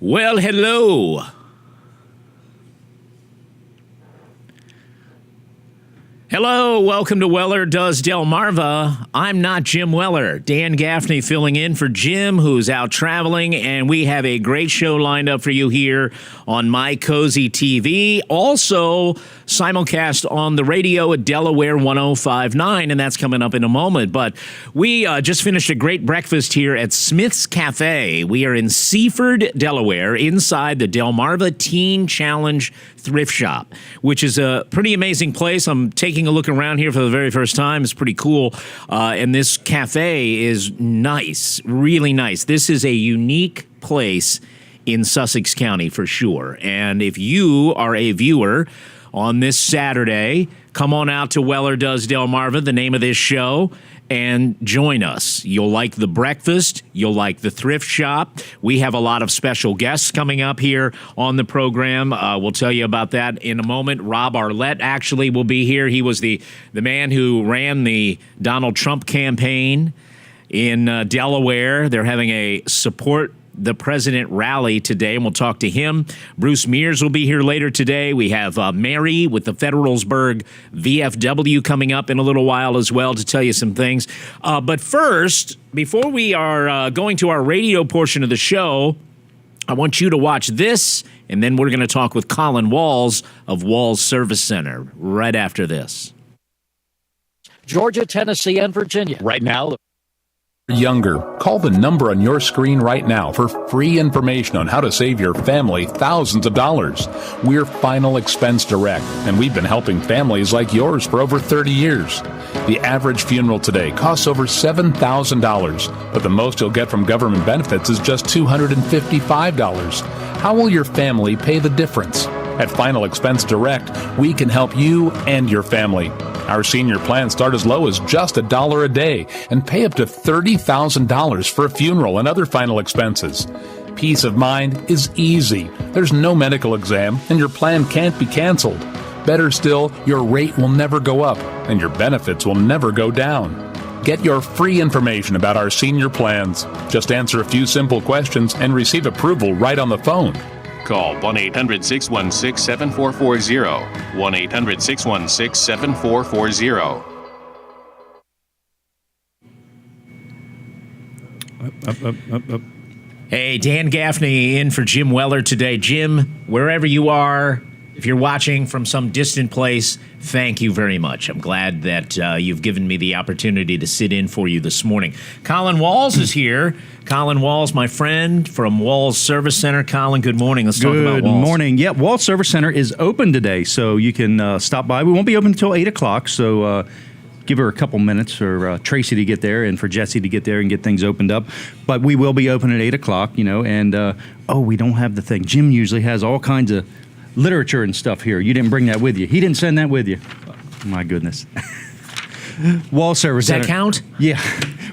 Well, hello. Hello, welcome to Weller Does Delmarva. I'm not Jim Weller. Dan Gaffney filling in for Jim, who's out traveling, and we have a great show lined up for you here on My Cozy TV. Also, simulcast on the radio at Delaware 105.9, and that's coming up in a moment. But we just finished a great breakfast here at Smith's Cafe. We are in Seaford, Delaware, inside the Delmarva Teen Challenge Thrift Shop, which is a pretty amazing place. I'm taking a look around here for the very first time. It's pretty cool. And this cafe is nice, really nice. This is a unique place in Sussex County for sure. And if you are a viewer on this Saturday, come on out to Weller Does Delmarva, the name of this show, and join us. You'll like the breakfast. You'll like the thrift shop. We have a lot of special guests coming up here on the program. We'll tell you about that in a moment. Rob Arlett actually will be here. He was the man who ran the Donald Trump campaign in Delaware. They're having a support the president rally today, and we'll talk to him. Bruce Mears will be here later today. We have Mary with the Federalsburg VFW coming up in a little while as well to tell you some things. But first, before we are going to our radio portion of the show, I want you to watch this, and then we're going to talk with Colin Walls of Walls Service Center right after this. Georgia, Tennessee, and Virginia. Right now, younger, call the number on your screen right now for free information on how to save your family thousands of dollars. We're Final Expense Direct, and we've been helping families like yours for over 30 years. The average funeral today costs over $7,000, but the most you'll get from government benefits is just $255. How will your family pay the difference? At Final Expense Direct, we can help you and your family. Our senior plans start as low as just $1 a day and pay up to $30,000 for a funeral and other final expenses. Peace of mind is easy. There's no medical exam, and your plan can't be canceled. Better still, your rate will never go up, and your benefits will never go down. Get your free information about our senior plans. Just answer a few simple questions and receive approval right on the phone. Call 1-800-616-7440. 1-800-616-7440. Up. Hey, Dan Gaffney in for Jim Weller today. Jim, wherever you are, if you're watching from some distant place, thank you very much. I'm glad that you've given me the opportunity to sit in for you this morning. Colin Walls is here. Colin Walls, my friend from Walls Service Center. Colin, good morning. Let's talk about Walls. Good morning. Yeah, Walls Service Center is open today, so you can stop by. We won't be open until 8 o'clock, so give her a couple minutes for Tracy to get there and for Jesse to get there and get things opened up. But we will be open at 8 o'clock, and, we don't have the thing. Jim usually has all kinds of literature and stuff here. You didn't bring that with you. He didn't send that with you. Oh, my goodness. Wall Service Center. Does that count? Yeah.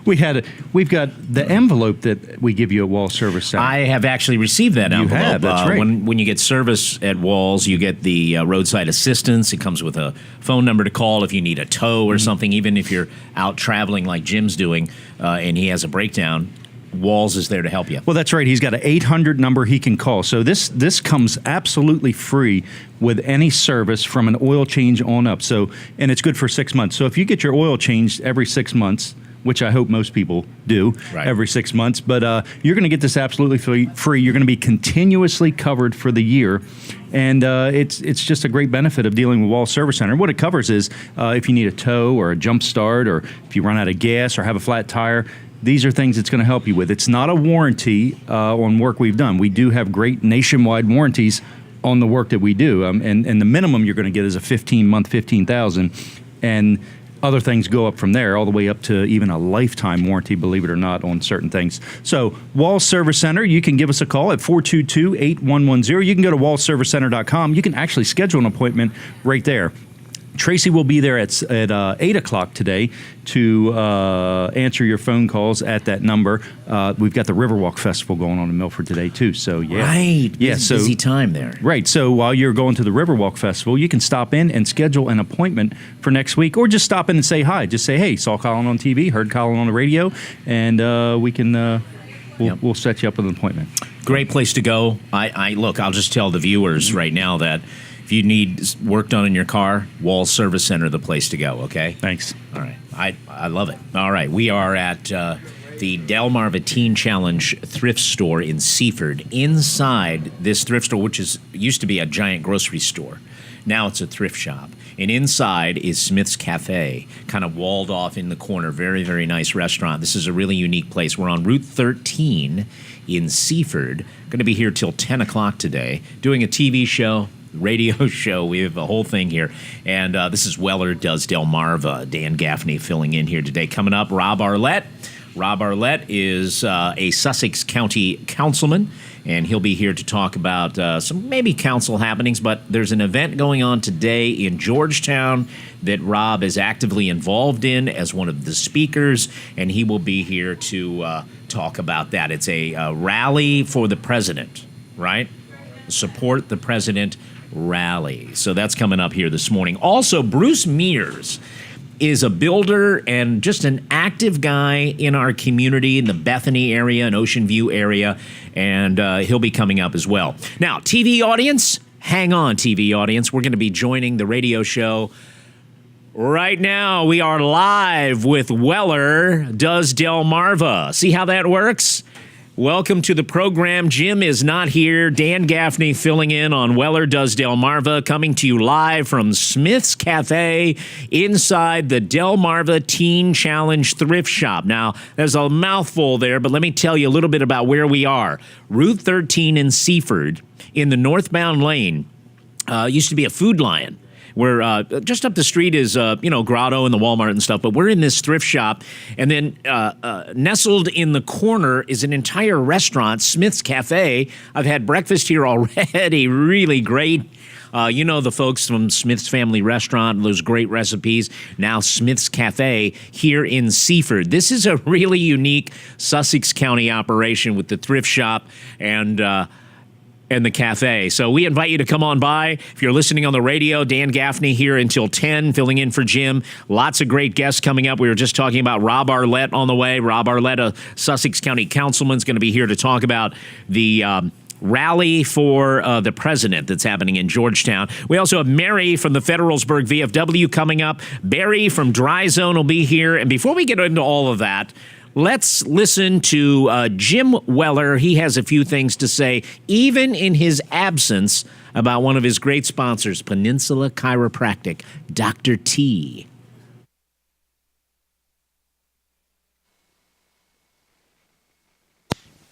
We've got the envelope that we give you at Wall Service Center. I have actually received that envelope. You have, that's right. When you get service at Walls, you get the roadside assistance. It comes with a phone number to call if you need a tow or something, even if you're out traveling like Jim's doing and he has a breakdown. Walls is there to help you. Well, that's right. He's got an 800 number he can call. So this comes absolutely free with any service from an oil change on up. So, and it's good for 6 months. So if you get your oil changed every 6 months, which I hope most people do every 6 months, but you're going to get this absolutely free. You're going to be continuously covered for the year. And it's just a great benefit of dealing with Wall Service Center. What it covers is if you need a tow or a jump start or if you run out of gas or have a flat tire, these are things it's going to help you with. It's not a warranty on work we've done. We do have great nationwide warranties on the work that we do. And the minimum you're going to get is a 15-month, $15,000. And other things go up from there all the way up to even a lifetime warranty, believe it or not, on certain things. So Wall Service Center, you can give us a call at 422-8110. You can go to wallservicecenter.com. You can actually schedule an appointment right there. Tracy will be there at 8 o'clock today to answer your phone calls at that number. We've got the Riverwalk Festival going on in Milford today, too. So, yeah. Right. Yeah, busy time there. Right. So while you're going to the Riverwalk Festival, you can stop in and schedule an appointment for next week, or just stop in and say hi. Just say, hey, saw Colin on TV, heard Colin on the radio, and we can we'll set you up with an appointment. Great place to go. Look, I'll just tell the viewers right now that if you need work done in your car, Walls Service Center, the place to go, okay? Thanks. All right. I love it. All right. We are at the Delmarva Teen Challenge thrift store in Seaford. Inside this thrift store, which used to be a giant grocery store, now it's a thrift shop. And inside is Smith's Cafe, kind of walled off in the corner. Very, very nice restaurant. This is a really unique place. We're on Route 13 in Seaford. Going to be here till 10 o'clock today, doing a TV show, radio show. We have a whole thing here. And this is Weller Does Delmarva. Dan Gaffney filling in here today. Coming up, Rob Arlett. Rob Arlett is a Sussex County councilman, and he'll be here to talk about some maybe council happenings, but there's an event going on today in Georgetown that Rob is actively involved in as one of the speakers, and he will be here to talk about that. It's a rally for the president, right? Support the president rally. So that's coming up here this morning. Also, Bruce Mears is a builder and just an active guy in our community in the Bethany area and Ocean View area, and he'll be coming up as well. Now, TV audience, hang on, TV audience. We're going to be joining the radio show right now. We are live with Weller Does Delmarva. See how that works? Welcome to the program. Jim is not here. Dan Gaffney filling in on Weller Does Delmarva, coming to you live from Smith's Cafe inside the Delmarva Teen Challenge thrift shop. Now, there's a mouthful there, but let me tell you a little bit about where we are. Route 13 in Seaford, in the northbound lane, used to be a Food Lion. We're just up the street is, Grotto and the Walmart and stuff, but we're in this thrift shop. And then nestled in the corner is an entire restaurant, Smith's Cafe. I've had breakfast here already, really great. The folks from Smith's Family Restaurant, those great recipes. Now Smith's Cafe here in Seaford. This is a really unique Sussex County operation with the thrift shop and the cafe. So we invite you to come on by. If you're listening on the radio, Dan Gaffney here until 10, filling in for Jim. Lots of great guests coming up. We were just talking about Rob Arlett on the way. Rob Arlett, a Sussex County councilman, is going to be here to talk about the rally for the president that's happening in Georgetown. We also have Mary from the Federalsburg VFW coming up. Barry from Dry Zone will be here. And before we get into all of that, let's listen to Jim Weller. He has a few things to say, even in his absence, about one of his great sponsors, Peninsula Chiropractic, Dr. T.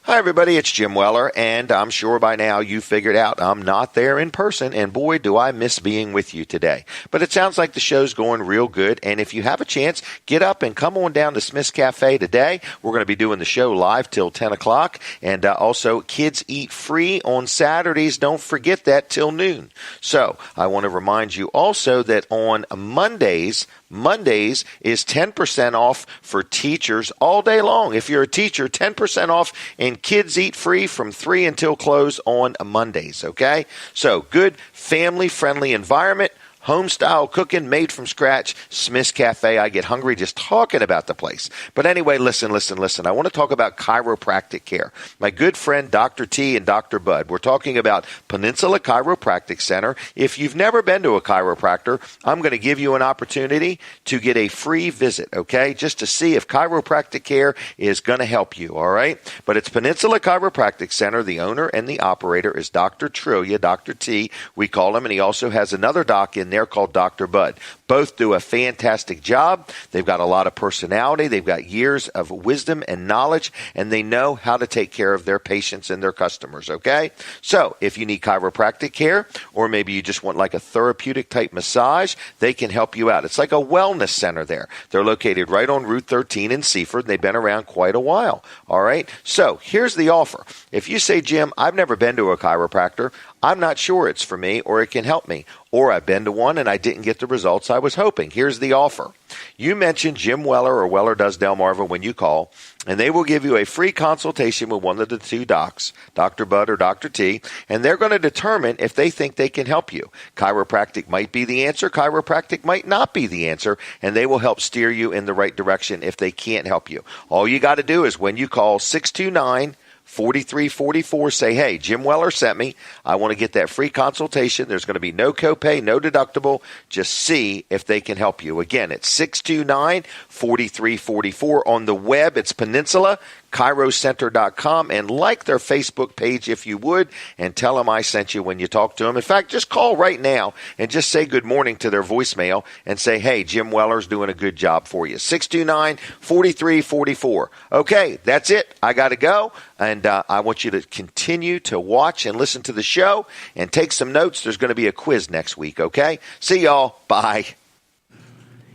Hi, everybody. It's Jim Weller, and I'm sure by now you figured out I'm not there in person, and boy, do I miss being with you today. But it sounds like the show's going real good, and if you have a chance, get up and come on down to Smith's Cafe today. We're going to be doing the show live till 10 o'clock, and also kids eat free on Saturdays. Don't forget that till noon. So I want to remind you also that on Mondays is 10% off for teachers all day long. If you're a teacher, 10% off, and kids eat free from 3 until close on Mondays, okay? So good family-friendly environment. Home-style cooking made from scratch, Smith's Cafe. I get hungry just talking about the place. But anyway, listen. I want to talk about chiropractic care. My good friend Dr. T and Dr. Bud. We're talking about Peninsula Chiropractic Center. If you've never been to a chiropractor, I'm going to give you an opportunity to get a free visit, okay? Just to see if chiropractic care is going to help you, all right? But it's Peninsula Chiropractic Center. The owner and the operator is Dr. Trillia, Dr. T, we call him, and he also has another doc in there called Dr. Bud. Both do a fantastic job. They've got a lot of personality. They've got years of wisdom and knowledge, and they know how to take care of their patients and their customers, okay? So if you need chiropractic care, or maybe you just want like a therapeutic type massage, they can help you out. It's like a wellness center there. They're located right on Route 13 in Seaford. They've been around quite a while, all right? So here's the offer. If you say, Jim, I've never been to a chiropractor, I'm not sure it's for me or it can help me, or I've been to one and I didn't get the results I was hoping. Here's the offer. You mention Jim Weller or Weller Does Delmarva when you call, and they will give you a free consultation with one of the two docs, Dr. Bud or Dr. T, and they're going to determine if they think they can help you. Chiropractic might be the answer. Chiropractic might not be the answer, and they will help steer you in the right direction if they can't help you. All you got to do is when you call 629-4344, say, hey, Jim Weller sent me. I want to get that free consultation. There's going to be no copay, no deductible. Just see if they can help you. Again, it's 629-4344. On the web, it's Peninsula, ChiroCenter.com, and like their Facebook page if you would, and tell them I sent you when you talk to them. In fact, just call right now and just say good morning to their voicemail and say, hey, Jim Weller's doing a good job for you. 629-4344. Okay, that's it. I got to go, and I want you to continue to watch and listen to the show and take some notes. There's going to be a quiz next week, okay? See y'all. Bye.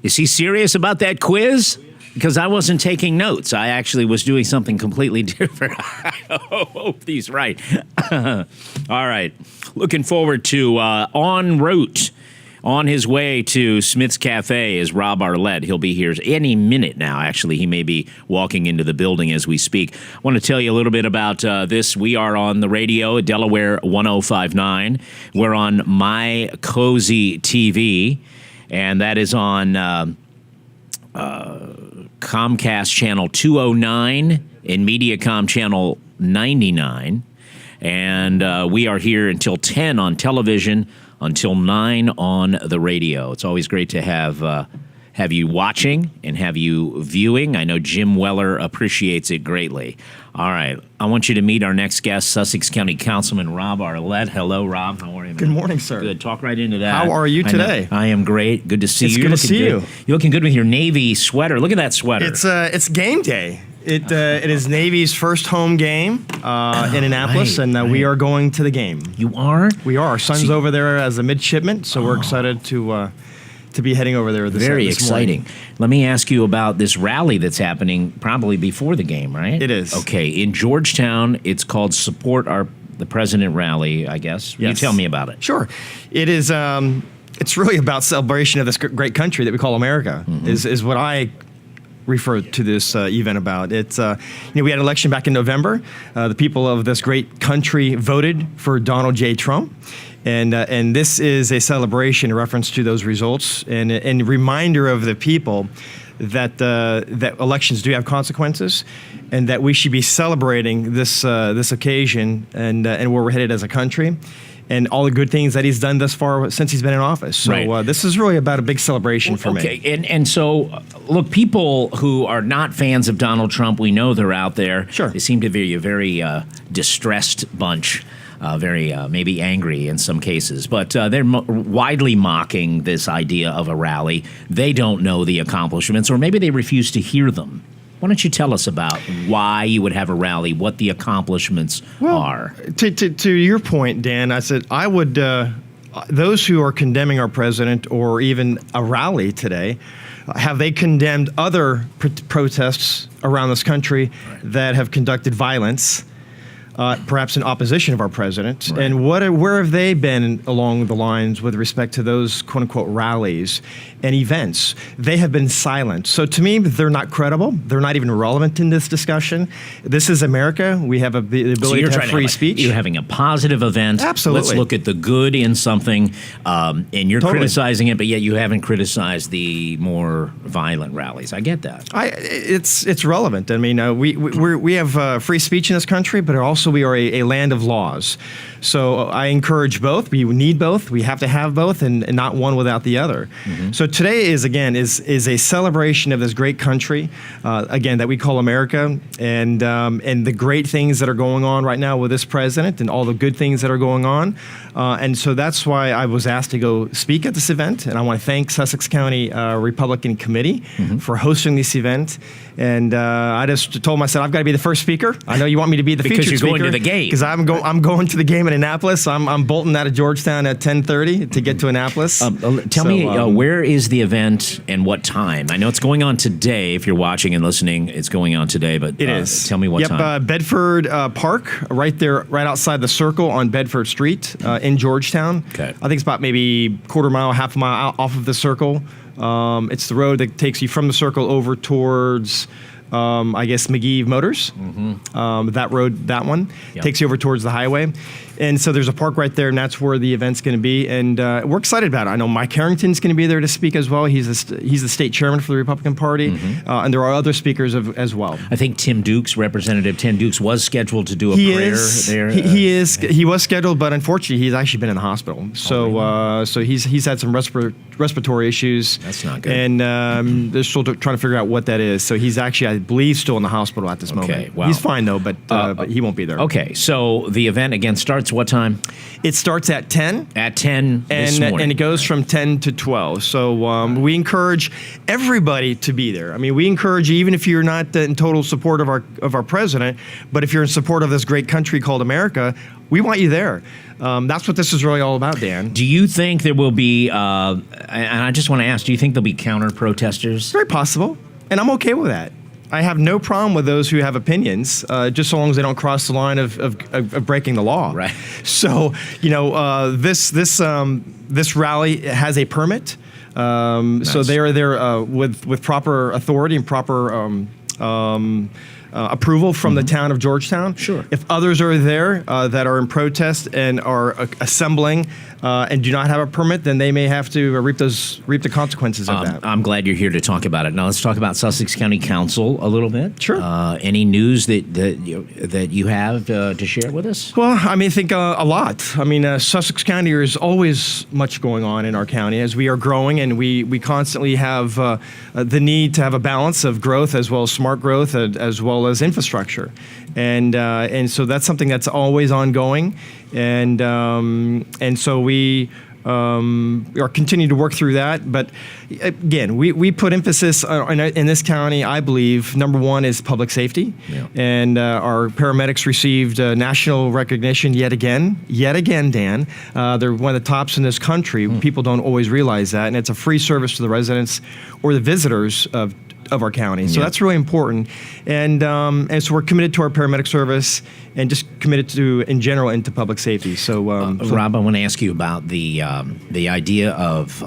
Is he serious about that quiz? Because I wasn't taking notes. I actually was doing something completely different. I hope he's right. All right. Looking forward to en route on his way to Smith's Cafe is Rob Arlett. He'll be here any minute now. Actually, he may be walking into the building as we speak. I want to tell you a little bit about this. We are on the radio at Delaware 105.9. We're on My Cozy TV, and that is on Comcast Channel 209 and Mediacom Channel 99. And we are here until 10 on television, until 9 on the radio. It's always great to have you watching and have you viewing. I know Jim Weller appreciates it greatly. All right. I want you to meet our next guest, Sussex County Councilman Rob Arlett. Hello, Rob. How are you, man? Good morning, sir. Good. Talk right into that. How are you today? I am great. Good to see you. It's good to see you. You're looking good with your Navy sweater. Look at that sweater. It's game day. It is Navy's first home game in Annapolis, right, and we are going to the game. You are? We are. Our son's over there as a midshipman, so we're excited to be heading over there this Very this exciting. morning. Let me ask you about this rally that's happening probably before the game, right? It is. Okay, in Georgetown, it's called Support the President Rally, I guess. Yes. You tell me about it. Sure. It is. It's really about celebration of this great country that we call America. Is what I refer to this event about. It's we had an election back in November. The people of this great country voted for Donald J. Trump. And this is a celebration in reference to those results and a reminder of the people that that elections do have consequences, and that we should be celebrating this occasion and where we're headed as a country, and all the good things that he's done thus far since he's been in office. So Right. This is really about a big celebration for me. Okay, and so, look, people who are not fans of Donald Trump, we know they're out there. Sure. They seem to be a very distressed bunch. Very maybe angry in some cases, but they're widely mocking this idea of a rally. They don't know the accomplishments, or maybe they refuse to hear them. Why don't you tell us about why you would have a rally, what the accomplishments are? To your point, Dan, I said I would. Those who are condemning our president or even a rally today, have they condemned other protests around this country that have conducted violence? Perhaps in opposition of our president, Right. and where have they been along the lines with respect to those quote unquote rallies and events? They have been silent. So to me, they're not credible. They're not even relevant in this discussion. This is America. We have the ability to have free speech. You're having a positive event. Absolutely. Let's look at the good in something, and you're Totally. criticizing it, but yet you haven't criticized the more violent rallies. I get that. It's relevant. I mean, we have free speech in this country, but also we are a land of laws. So I encourage both. We need both. We have to have both, and not one without the other. So today is a celebration of this great country, again, that we call America, and the great things that are going on right now with this president, and all the good things that are going on. And so that's why I was asked to go speak at this event, and I want to thank Sussex County Republican Committee for hosting this event. And I just told myself, I've got to be the first speaker. I know you want me to be the Because featured you're going to the game. because I'm going to the game in Annapolis. I'm bolting out of Georgetown at 10:30 to get to Annapolis. Tell me, where is the event and what time? I know it's going on today. If you're watching and listening, it's going on today. But it is. Tell me what time. Yep, Bedford Park, right there, right outside the Circle on Bedford Street in Georgetown. Okay. I think it's about maybe quarter mile, half a mile off of the Circle. It's the road that takes you from the Circle over towards, I guess, McGee Motors. That road, that one, takes you over towards the highway. And so there's a park right there, and that's where the event's going to be. And we're excited about it. I know Mike Harrington's going to be there to speak as well. He's the state chairman for the Republican Party, and there are other speakers as well. I think Representative Tim Dukes, was scheduled to do a prayer there. He was scheduled, but unfortunately, he's actually been in the hospital. So so he's had some respiratory issues. That's not good. And they're still trying to figure out what that is. So he's actually, I believe, still in the hospital at this moment. Wow. He's fine though, but he won't be there. Okay, so the event again starts what time? It starts at 10. At 10 this morning. And it goes from 10 to 12. So we encourage everybody to be there. I mean, we encourage you, even if you're not in total support of our president, but if you're in support of this great country called America, we want you there. That's what this is really all about, Dan. Do you think there will be, and I just want to ask, do you think there'll be counter-protesters? Very possible. And I'm okay with that. I have no problem with those who have opinions, just so long as they don't cross the line of breaking the law. Right. So, this rally has a permit. Nice. So they are there with proper authority and proper approval from the town of Georgetown. Sure. If others are there that are in protest and are assembling and do not have a permit, then they may have to reap the consequences of that. I'm glad you're here to talk about it. Now let's talk about Sussex County Council a little bit. Sure. Any news that you have to share with us? Well, I mean, I think a lot. I mean, Sussex County, there's always much going on in our county as we are growing, and we constantly have the need to have a balance of growth as well as smart growth as well as infrastructure, and so that's something that's always ongoing, and so we are continuing to work through that. But again, we put emphasis in this county, I believe, number one is public safety. Yeah. And our paramedics received national recognition yet again, Dan. They're one of the tops in this country. People don't always realize that. And it's a free service to the residents or the visitors of our county. So that's really important. And so we're committed to our paramedic service and just committed to, in general, into public safety. So, Rob, I want to ask you about the idea of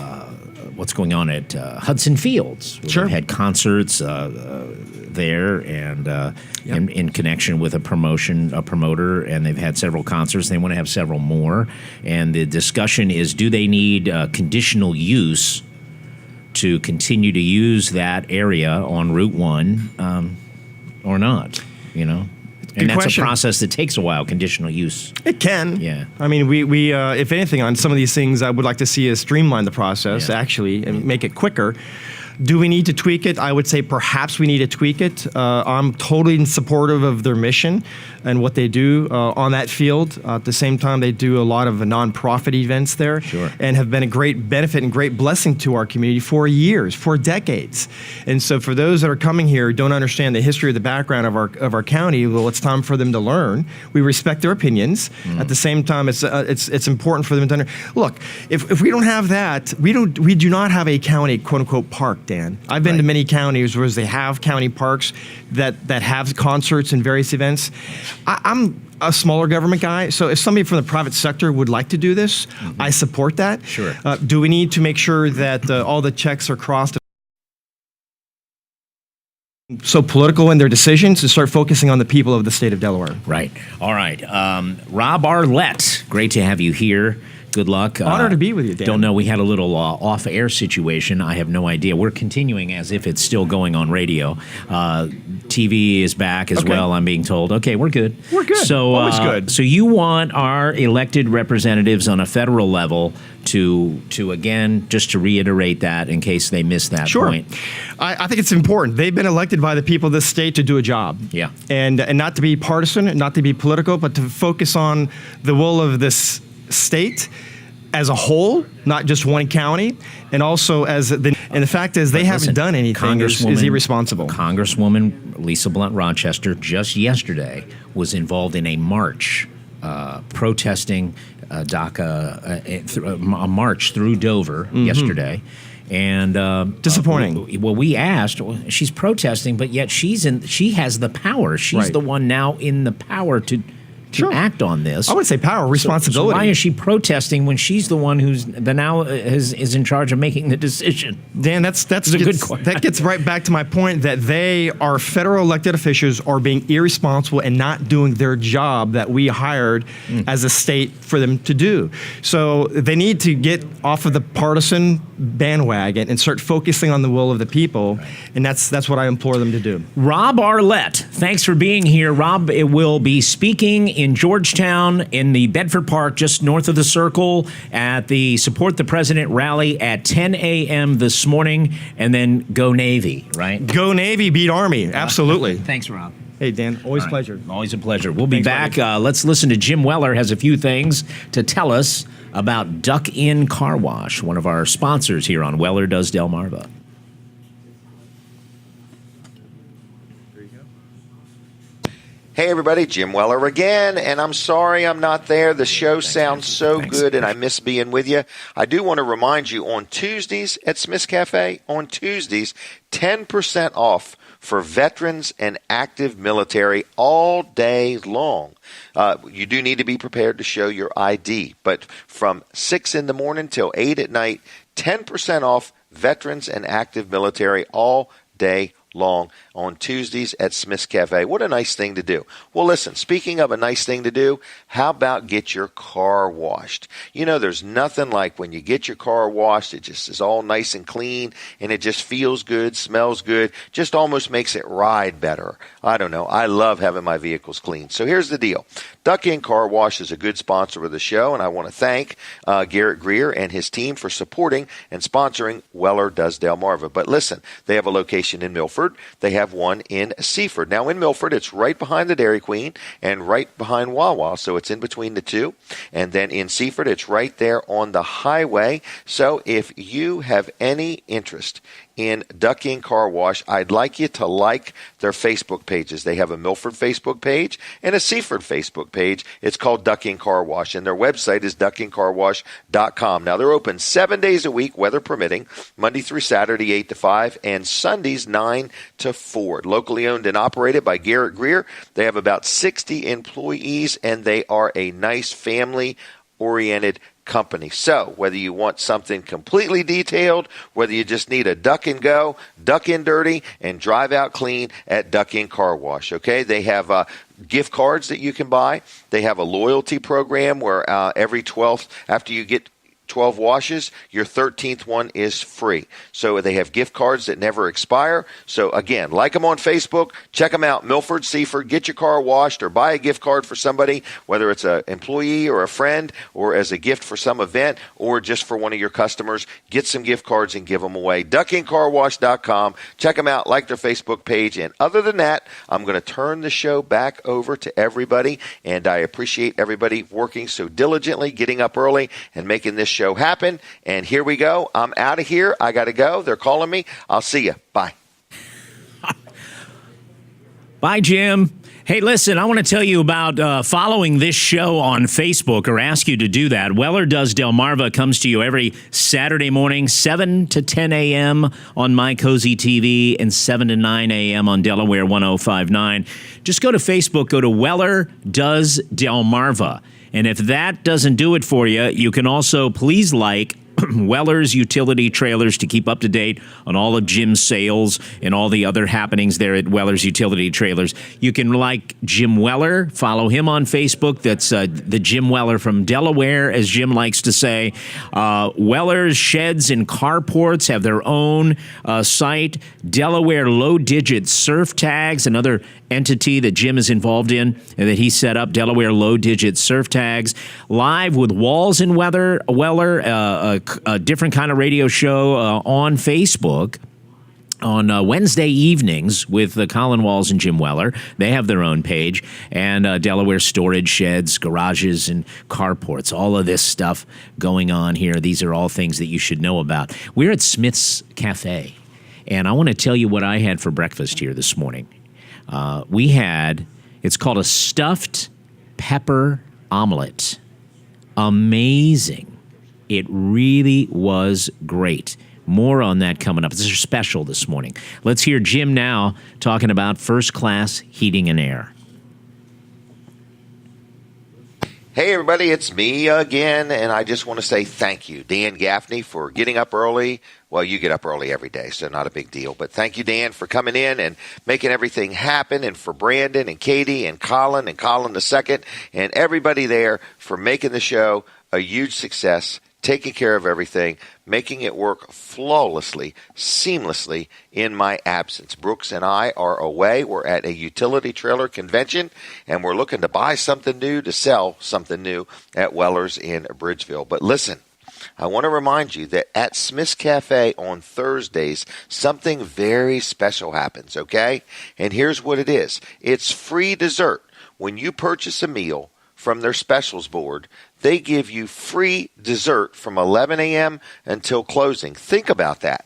what's going on at Hudson Fields. Sure. We've had concerts there and in connection with a promoter, and they've had several concerts. They want to have several more. And the discussion is, do they need conditional use to continue to use that area on Route 1 or not, And that's question. a process that takes a while, conditional use. It can. Yeah. I mean, we if anything, on some of these things, I would like to see us streamline the process, actually, and make it quicker. Do we need to tweak it? I would say perhaps we need to tweak it. I'm totally supportive of their mission and what they do on that field. At the same time, they do a lot of nonprofit events there, and have been a great benefit and great blessing to our community for years, for decades. And so for those that are coming here who don't understand the history or the background of our county, well, it's time for them to learn. We respect their opinions. At the same time, it's important for them to look. If we don't have that, we do not have a county quote unquote park, Dan. I've been to many counties where they have county parks that have concerts and various events. I'm a smaller government guy, so if somebody from the private sector would like to do this, I support that. Sure. Do we need to make sure that all the checks are crossed? So political in their decisions, to start focusing on the people of the state of Delaware. Right. All right. Rob Arlett, great to have you here. Good luck. Honor to be with you, Dan. Don't know. We had a little off-air situation. I have no idea. We're continuing as if it's still going on radio. TV is back as well, I'm being told. Okay, we're good. We're good. So, always good. So you want our elected representatives on a federal level to again, just to reiterate that in case they missed that point. I think it's important. They've been elected by the people of this state to do a job. Yeah. And not to be partisan, not to be political, but to focus on the will of this state as a whole, not just one county, and also and the fact is they haven't done anything is irresponsible. Congresswoman Lisa Blunt Rochester just yesterday was involved in a march protesting DACA, a march through Dover yesterday. And disappointing. Well, we asked. She's protesting, but yet she has the power. She's the one now in the power to act on this. I would say power, responsibility. So why is she protesting when she's the one who's is in charge of making the decision? Dan, that's a good question. That gets right back to my point that they are federal elected officials are being irresponsible and not doing their job that we hired as a state for them to do. So they need to get off of the partisan bandwagon and start focusing on the will of the people, and that's what I implore them to do. Rob Arlett, thanks for being here. Rob will be speaking in Georgetown in the Bedford Park, just north of the Circle, at the Support the President rally at 10 a.m. this morning, and then go Navy, right? Go Navy, beat Army, absolutely. Thanks, Rob. Hey, Dan, always a pleasure. Always a pleasure. We'll be back. Let's listen to Jim Weller has a few things to tell us about Duck Inn Car Wash, one of our sponsors here on Weller Does Delmarva. Hey everybody, Jim Weller again, and I'm sorry I'm not there. The show sounds so good and I miss being with you. I do want to remind you on Tuesdays at Smith's Cafe, on Tuesdays, 10% off for veterans and active military all day long. You do need to be prepared to show your ID, but from 6 in the morning till 8 at night, 10% off veterans and active military all day long on Tuesdays at Smith's Cafe. What a nice thing to do. Well, listen, speaking of a nice thing to do, how about get your car washed? You know, there's nothing like when you get your car washed, it just is all nice and clean, and it just feels good, smells good, just almost makes it ride better. I don't know. I love having my vehicles clean. So here's the deal. Duck Inn Car Wash is a good sponsor of the show, and I want to thank Garrett Greer and his team for supporting and sponsoring Weller Does Delmarva. But listen, they have a location in Milford. They have one in Seaford. Now, in Milford, it's right behind the Dairy Queen and right behind Wawa, so it's in between the two. And then in Seaford, it's right there on the highway. So if you have any interest in Duck Inn Car Wash, I'd like you to like their Facebook pages. They have a Milford Facebook page and a Seaford Facebook page. It's called Duck Inn Car Wash, and their website is duckinncarwash.com. Now, they're open 7 days a week, weather permitting, Monday through Saturday, 8 to 5, and Sundays, 9 to 4. Locally owned and operated by Garrett Greer. They have about 60 employees, and they are a nice family-oriented company. So whether you want something completely detailed, whether you just need a duck and go, duck in dirty, and drive out clean at Duck Inn Car Wash, okay? They have gift cards that you can buy. They have a loyalty program where every 12th, after you get 12 washes, your 13th one is free. So they have gift cards that never expire. So again, like them on Facebook, check them out, Milford, Seaford, get your car washed or buy a gift card for somebody, whether it's an employee or a friend or as a gift for some event or just for one of your customers. Get some gift cards and give them away. duckinncarwash.com. Check them out, like their Facebook page. And other than that, I'm going to turn the show back over to everybody. And I appreciate everybody working so diligently, getting up early and making this show happen. And here we go. I'm out of here. I got to go. They're calling me. I'll see you. Bye. Bye, Jim. Hey, listen, I want to tell you about following this show on Facebook, or ask you to do that. Weller Does Delmarva comes to you every Saturday morning, 7 to 10 a.m. on My Cozy TV and 7 to 9 a.m. on Delaware 1059. Just go to Facebook, go to Weller Does Delmarva. And if that doesn't do it for you, you can also please like Weller's Utility Trailers to keep up to date on all of Jim's sales and all the other happenings there at Weller's Utility Trailers. You can like Jim Weller, follow him on Facebook. That's the Jim Weller from Delaware, as Jim likes to say. Weller's Sheds and Carports have their own site. Delaware Low Digit Surf Tags, another entity that Jim is involved in and that he set up, Delaware Low Digit Surf Tags. Live with Walls and Weller, a different kind of radio show on Facebook. on Wednesday evenings with Colin Walls and Jim Weller. They have their own page, and Delaware storage sheds, garages, and carports. All of this stuff going on here. These are all things that you should know about. We're at Smith's Cafe, and I want to tell you what I had for breakfast here this morning. It's called a stuffed pepper omelet. Amazing. It really was great. More on that coming up. This is special this morning. Let's hear Jim now talking about First Class Heating and Air. Hey, everybody, it's me again, and I just want to say thank you, Dan Gaffney, for getting up early. Well, you get up early every day, so not a big deal. But thank you, Dan, for coming in and making everything happen, and for Brandon and Katie and Colin the second, and everybody there for making the show a huge success, taking care of everything, making it work flawlessly, seamlessly in my absence. Brooks and I are away. We're at a utility trailer convention, and we're looking to buy something new, to sell something new at Weller's in Bridgeville. But listen, I want to remind you that at Smith's Cafe on Thursdays, something very special happens, okay? And here's what it is. It's free dessert. When you purchase a meal from their specials board, they give you free dessert from 11 a.m. until closing. Think about that.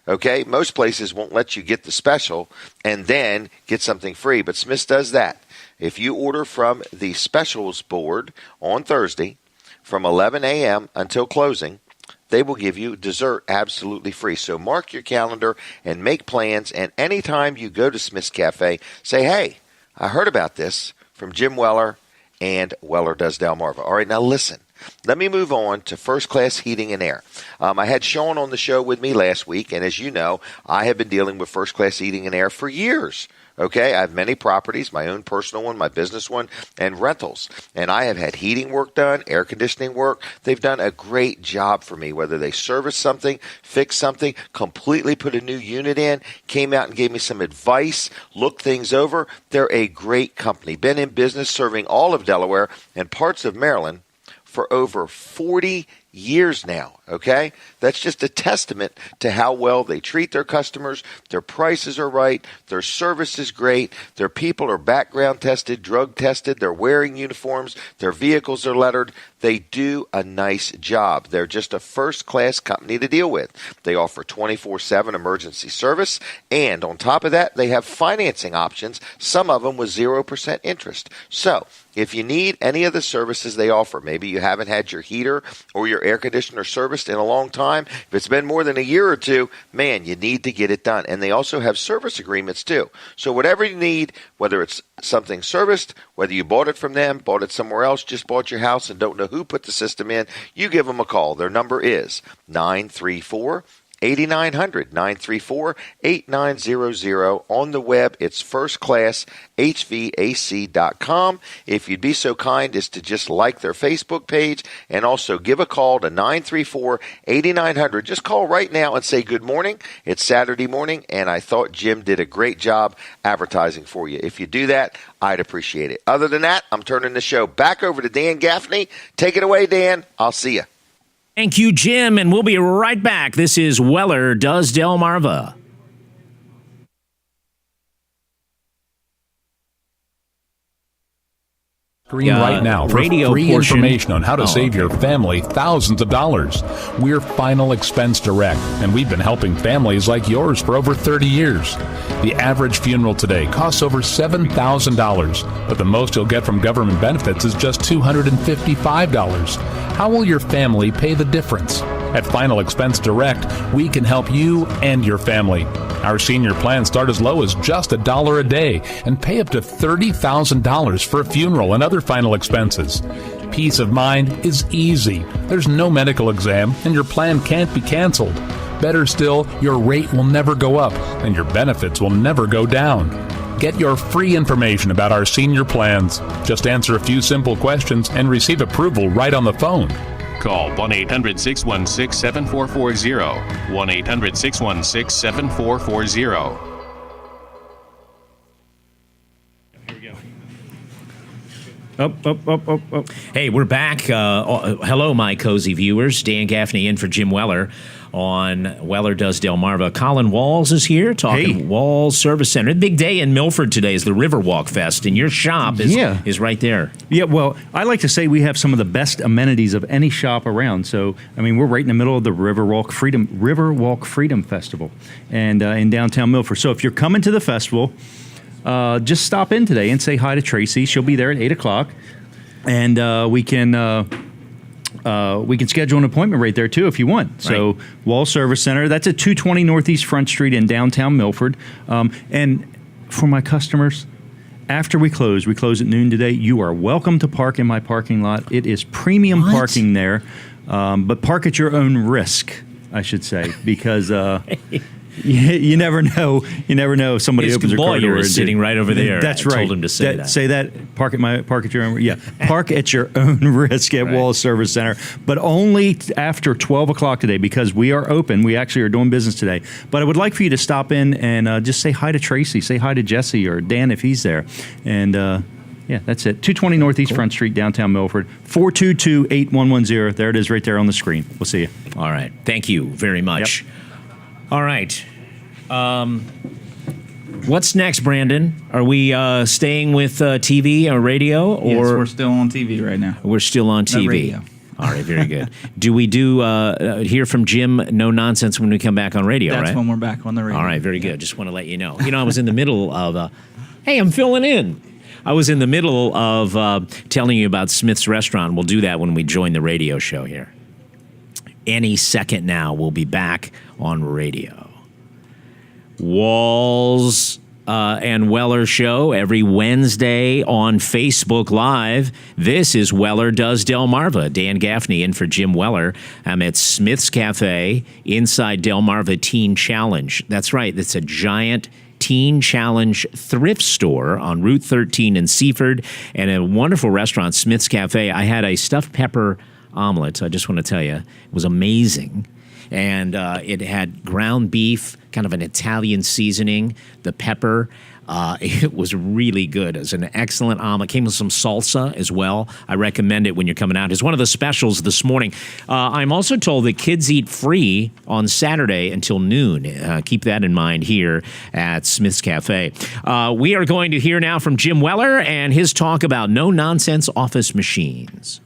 Okay? Most places won't let you get the special and then get something free, but Smith's does that. If you order from the specials board on Thursday from 11 a.m. until closing, they will give you dessert absolutely free. So mark your calendar and make plans, and anytime you go to Smith's Cafe, say, hey, I heard about this from Jim Weller and Weller Does Delmarva. All right, now listen. Let me move on to First Class Heating and Air. I had Sean on the show with me last week, and as you know, I have been dealing with First Class Heating and Air for years. Okay, I have many properties, my own personal one, my business one, and rentals. And I have had heating work done, air conditioning work. They've done a great job for me, whether they service something, fix something, completely put a new unit in, came out and gave me some advice, looked things over. They're a great company. Been in business serving all of Delaware and parts of Maryland for over 40 years now, okay? That's just a testament to how well they treat their customers. Their prices are right. Their service is great. Their people are background tested, drug tested. They're wearing uniforms. Their vehicles are lettered. They do a nice job. They're just a first-class company to deal with. They offer 24/7 emergency service, and on top of that, they have financing options, some of them with 0% interest. So if you need any of the services they offer, maybe you haven't had your heater or your air conditioner serviced in a long time. If it's been more than a year or two, man, you need to get it done. And they also have service agreements too. So whatever you need, whether it's something serviced, whether you bought it from them, bought it somewhere else, just bought your house and don't know who put the system in, you give them a call. Their number is 934-8900, 934-8900. On the web, it's firstclasshvac.com. If you'd be so kind as to just like their Facebook page and also give a call to 934-8900. Just call right now and say good morning. It's Saturday morning, and I thought Jim did a great job advertising for you. If you do that, I'd appreciate it. Other than that, I'm turning the show back over to Dan Gaffney. Take it away, Dan. I'll see you. Thank you, Jim, and we'll be right back. This is Weller Does Delmarva. Screen right now for radio free portion. information on how to save your family thousands of dollars. We're Final Expense Direct, and we've been helping families like yours for over 30 years. The average funeral today costs over $7,000, but the most you'll get from government benefits is just $255. How will your family pay the difference? At Final Expense Direct, we can help you and your family. Our senior plans start as low as just $1 a day and pay up to $30,000 for a funeral and other final expenses. Peace of mind is easy. There's no medical exam, and your plan can't be canceled. Better still, your rate will never go up, and your benefits will never go down. Get your free information about our senior plans. Just answer a few simple questions and receive approval right on the phone. Call 1-800-616-7440. 1-800-616-7440. Up. Hey, we're back. Hello, my cozy viewers. Dan Gaffney in for Jim Weller on Weller Does Delmarva. Colin Walls is here talking Hey. Walls Service Center. The big day in Milford today is the Riverwalk Fest, and your shop is right there. Yeah, well, I like to say we have some of the best amenities of any shop around. So, I mean, we're right in the middle of the Riverwalk Freedom Festival, and in downtown Milford. So, if you're coming to the festival, just stop in today and say hi to Tracy. She'll be there at 8:00, and we can schedule an appointment right there too if you want. So, Right. Wall Service Center. That's at 220 Northeast Front Street in downtown Milford. And for my customers, after we close at noon today, you are welcome to park in my parking lot. It is premium parking there, but park at your own risk, I should say, because you never know. You never know if somebody His opens their car lawyer door. is sitting right over there. That's I right. told him to say that. Say that. Park at your own. Yeah. Park at your own risk at Right. Wall Service Center, but only after 12:00 today because we are open. We actually are doing business today. But I would like for you to stop in and just say hi to Tracy, say hi to Jesse or Dan if he's there, and. Yeah, that's it. 220 Northeast Front Street, downtown Milford. 422-8110. There it is right there on the screen. We'll see you. All right. Thank you very much. All right. What's next, Brandon? Are we staying with TV or radio? Or Yes, we're still on TV right now. We're still on TV. radio. All right, very good. Do we hear from Jim, no nonsense, when we come back on radio, That's right? when we're back on the radio. All right, very good. Just want to let you know. I was in the middle of, hey, I'm filling in. I was in the middle of telling you about Smith's Restaurant. We'll do that when we join the radio show here. Any second now, we'll be back on radio. Walls and Weller Show every Wednesday on Facebook Live. This is Weller Does Delmarva. Dan Gaffney in for Jim Weller. I'm at Smith's Cafe inside Delmarva Teen Challenge. That's right. It's a giant Teen Challenge thrift store on Route 13 in Seaford, and a wonderful restaurant, Smith's Cafe. I had a stuffed pepper omelet. I just want to tell you, it was amazing. And it had ground beef, kind of an Italian seasoning, the pepper. It was really good. It was an excellent omelet. Came with some salsa as well. I recommend it when you're coming out. It's one of the specials this morning. I'm also told that kids eat free on Saturday until noon. Keep that in mind here at Smith's Cafe. We are going to hear now from Jim Weller and his talk about no-nonsense office machines.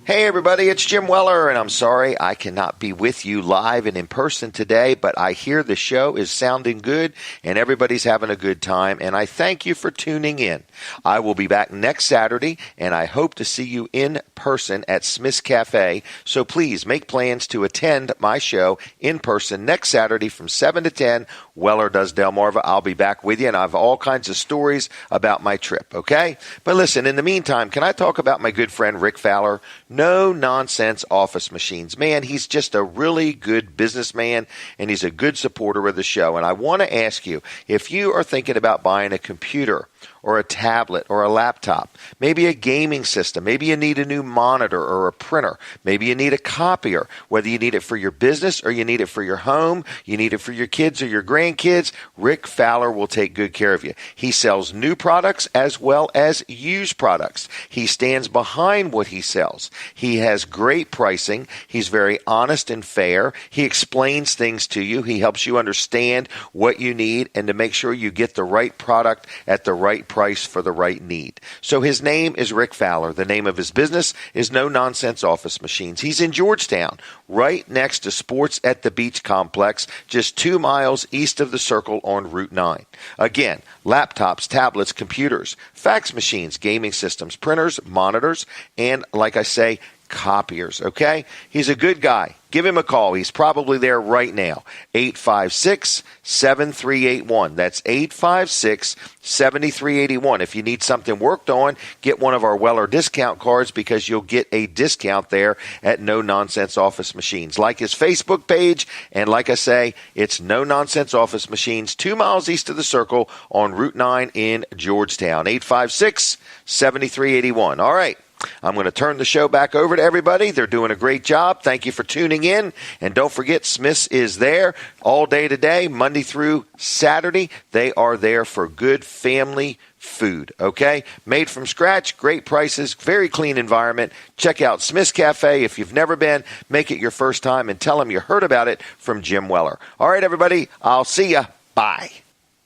Hey everybody, it's Jim Weller, and I'm sorry I cannot be with you live and in person today, but I hear the show is sounding good and everybody's having a good time, and I thank you for tuning in. I will be back next Saturday, and I hope to see you in person at Smith's Cafe, so please make plans to attend my show in person next Saturday from 7 to 10, Weller Does Delmarva. I'll be back with you, and I have all kinds of stories about my trip, okay? But listen, in the meantime, can I talk about my good friend Rick Fowler? No nonsense office machines. Man, he's just a really good businessman, and he's a good supporter of the show. And I want to ask you, if you are thinking about buying a computer or a tablet or a laptop, maybe a gaming system, maybe you need a new monitor or a printer, maybe you need a copier, whether you need it for your business or you need it for your home, you need it for your kids or your grandkids, Rick Fowler will take good care of you. He sells new products as well as used products. He stands behind what he sells. He has great pricing. He's very honest and fair. He explains things to you. He helps you understand what you need and to make sure you get the right product at the right price for the right need. So his name is Rick Fowler. The name of his business is No Nonsense Office Machines. He's in Georgetown, right next to Sports at the Beach Complex, just 2 miles east of the Circle on Route 9. Again, laptops, tablets, computers, fax machines, gaming systems, printers, monitors, and like I say, copiers, okay? He's a good guy. Give him a call. He's probably there right now. 856-7381. That's 856-7381. If you need something worked on, get one of our Weller discount cards because you'll get a discount there at No Nonsense Office Machines. Like his Facebook page, and like I say, it's No Nonsense Office Machines, 2 miles east of the Circle on Route 9 in Georgetown. 856-7381. All right. I'm going to turn the show back over to everybody. They're doing a great job. Thank you for tuning in. And don't forget, Smith's is there all day today, Monday through Saturday. They are there for good family food, okay? Made from scratch, great prices, very clean environment. Check out Smith's Cafe. If you've never been, make it your first time and tell them you heard about it from Jim Weller. All right, everybody, I'll see ya. Bye.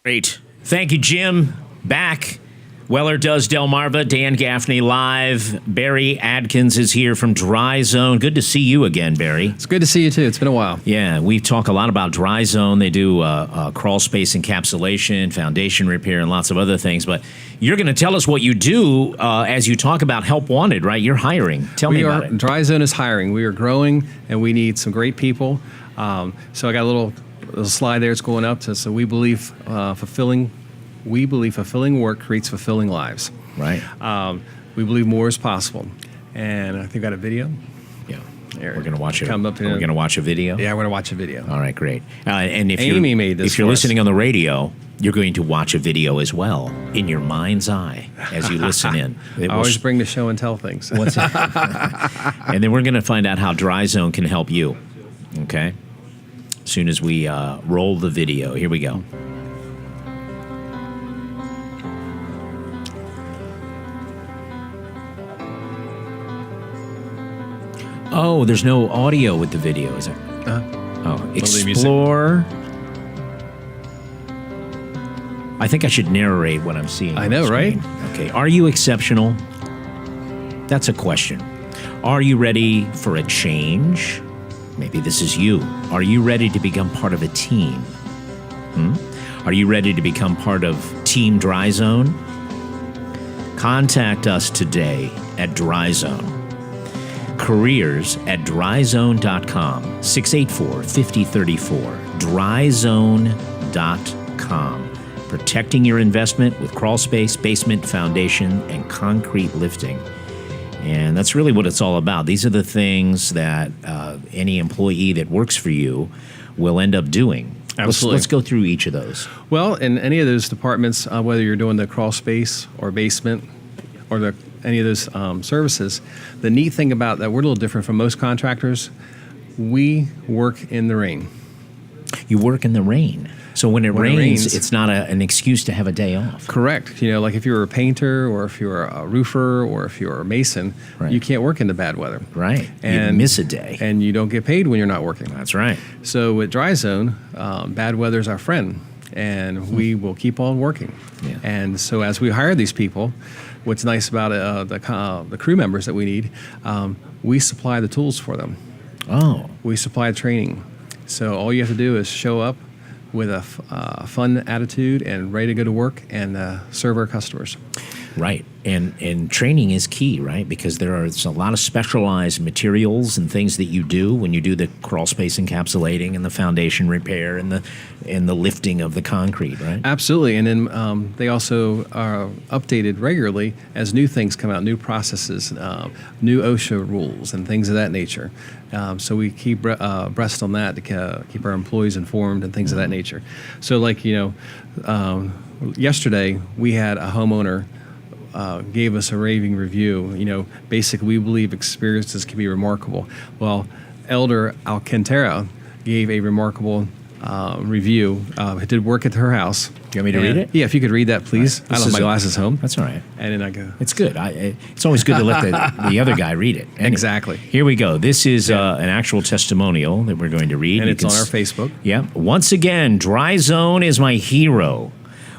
Great. Thank you, Jim. Back. Weller Does Delmarva, Dan Gaffney live. Barry Adkins is here from Dry Zone. Good to see you again, Barry. It's good to see you, too. It's been a while. Yeah, we talk a lot about Dry Zone. They do crawl space encapsulation, foundation repair, and lots of other things. But you're going to tell us what you do as you talk about Help Wanted, right? You're hiring. Tell me about it. Dry Zone is hiring. We are growing, and we need some great people. So I got a little slide there. It's going up. So we believe fulfilling work creates fulfilling lives. Right. We believe more is possible. And I think I got a video. Yeah. There. We're going to watch it. Come up We're going to watch a video? Yeah, we're going to watch a video. All right, great. And if Amy made this if you're for us. listening on the radio, you're going to watch a video as well in your mind's eye as you listen in. I always bring the show and tell things. And then we're going to find out how Dry Zone can help you. Okay? As soon as we roll the video. Here we go. Oh, there's no audio with the video, is there? Explore. I think I should narrate what I'm seeing. I know, right? Okay. Are you exceptional? That's a question. Are you ready for a change? Maybe this is you. Are you ready to become part of a team? Are you ready to become part of Team Dry Zone? Contact us today at Dry Zone. Careers at dryzone.com, 684-5034, dryzone.com. Protecting your investment with crawl space, basement, foundation, and concrete lifting. And that's really what it's all about. These are the things that any employee that works for you will end up doing. Absolutely. Let's go through each of those. Well, in any of those departments, whether you're doing the crawl space or basement or any of those services, the neat thing about that, we're a little different from most contractors. We work in the rain. You work in the rain. So when it rains, it's not an excuse to have a day off. Correct. You know, like if you're a painter or if you're a roofer or if you're a mason, Right. you can't work in the bad weather. Right. And you miss a day. And you don't get paid when you're not working. That's right. So with Dry Zone, bad weather's our friend, and we will keep on working. Yeah. And so as we hire these people, what's nice about the crew members that we need, we supply the tools for them. Oh. We supply training. So all you have to do is show up with a fun attitude and ready to go to work and serve our customers. Right. And training is key, right? Because there's a lot of specialized materials and things that you do when you do the crawl space encapsulating and the foundation repair and the lifting of the concrete, right? Absolutely. And then they also are updated regularly as new things come out, new processes, new OSHA rules and things of that nature. So we keep abreast on that to keep our employees informed and things of that nature. So like, yesterday we had a homeowner gave us a raving review. Basically, we believe experiences can be remarkable. Well, Elder Alcantara gave a remarkable review. Did work at her house. You want me to read it? Yeah, if you could read that, please. Right. I left my glasses home. That's all right. And then I go. It's good. It's always good to let the other guy read it. Anyway, Exactly. Here we go. This is an actual testimonial that we're going to read. And You it's can on our Facebook. Yeah. Once again, Dry Zone is my hero.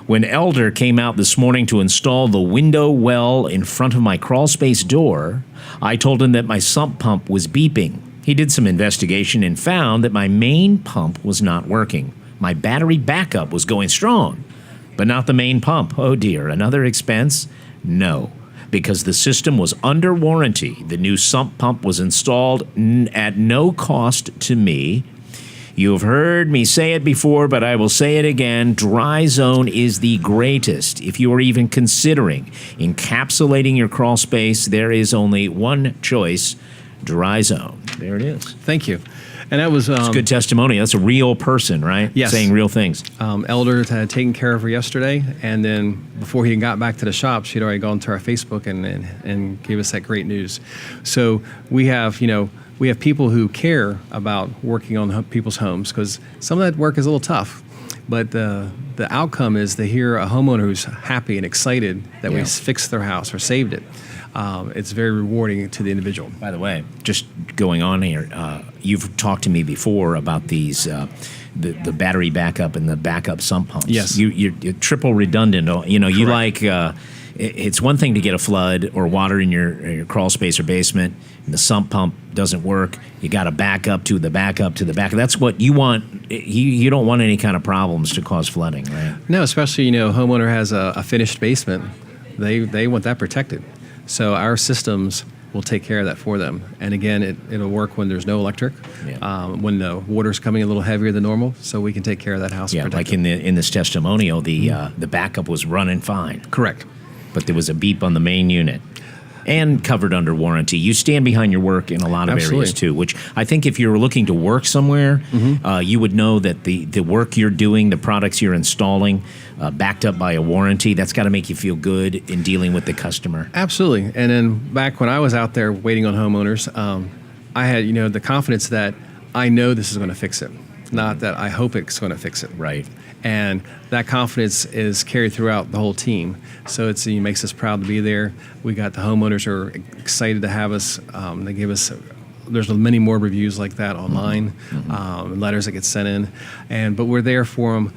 When Elder came out this morning to install the window well in front of my crawl space door, I told him that my sump pump was beeping. He did some investigation and found that my main pump was not working. My battery backup was going strong, but not the main pump. Oh dear, another expense? No, because the system was under warranty. The new sump pump was installed at no cost to me. You have heard me say it before, but I will say it again. Dry Zone is the greatest. If you are even considering encapsulating your crawl space, there is only one choice, Dry Zone. There it is. Thank you. And that was It's good testimony. That's a real person, right? Yes. Saying real things. Elder had taken care of her yesterday, and then before he got back to the shop, she'd already gone to our Facebook and gave us that great news. So we have people who care about working on people's homes, because some of that work is a little tough, but the outcome is to hear a homeowner who's happy and excited that we fixed their house or saved it. It's very rewarding to the individual. By the way, just going on here, you've talked to me before about these the battery backup and the backup sump pumps. Yes. You're triple redundant. You like it's one thing to get a flood or water in your crawl space or basement, and the sump pump doesn't work. You got to back up to the backup to the backup. That's what you want. You don't want any kind of problems to cause flooding, right? No, especially homeowner has a finished basement. They want that protected. So our systems will take care of that for them. And again, it'll work when there's no electric, when the water's coming a little heavier than normal, so we can take care of that house. Yeah, and like protect in this testimonial, the backup was running fine. Correct. But there was a beep on the main unit. And covered under warranty. You stand behind your work in a lot of areas too, which I think if you're looking to work somewhere, you would know that the work you're doing, the products you're installing, backed up by a warranty, that's got to make you feel good in dealing with the customer. Absolutely. And then back when I was out there waiting on homeowners, I had the confidence that I know this is going to fix it, not that I hope it's going to fix it. Right. And that confidence is carried throughout the whole team. So it makes us proud to be there. We got the homeowners who are excited to have us. They give us, there's many more reviews like that online, letters that get sent in. But we're there for them,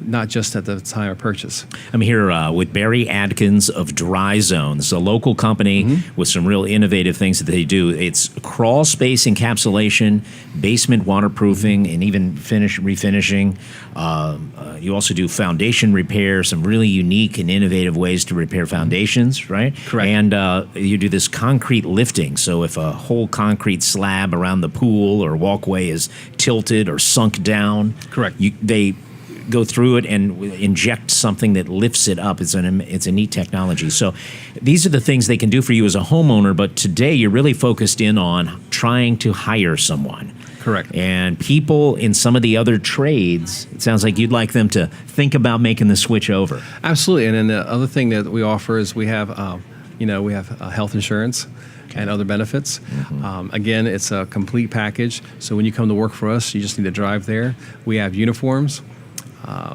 not just at the time of purchase. I'm here with Barry Adkins of Dry Zone. It's a local company with some real innovative things that they do. It's crawl space encapsulation, basement waterproofing, and even refinishing. You also do foundation repair, some really unique and innovative ways to repair foundations, right? Correct. And you do this concrete lifting. So if a whole concrete slab around the pool or walkway is tilted or sunk down, Correct. They go through it and inject something that lifts it up. It's a neat technology. So these are the things they can do for you as a homeowner, but today you're really focused in on trying to hire someone. Correct. And people in some of the other trades, it sounds like you'd like them to think about making the switch over. Absolutely. And then the other thing that we offer is we have health insurance and other benefits. Again, it's a complete package. So when you come to work for us, you just need to drive there. We have uniforms.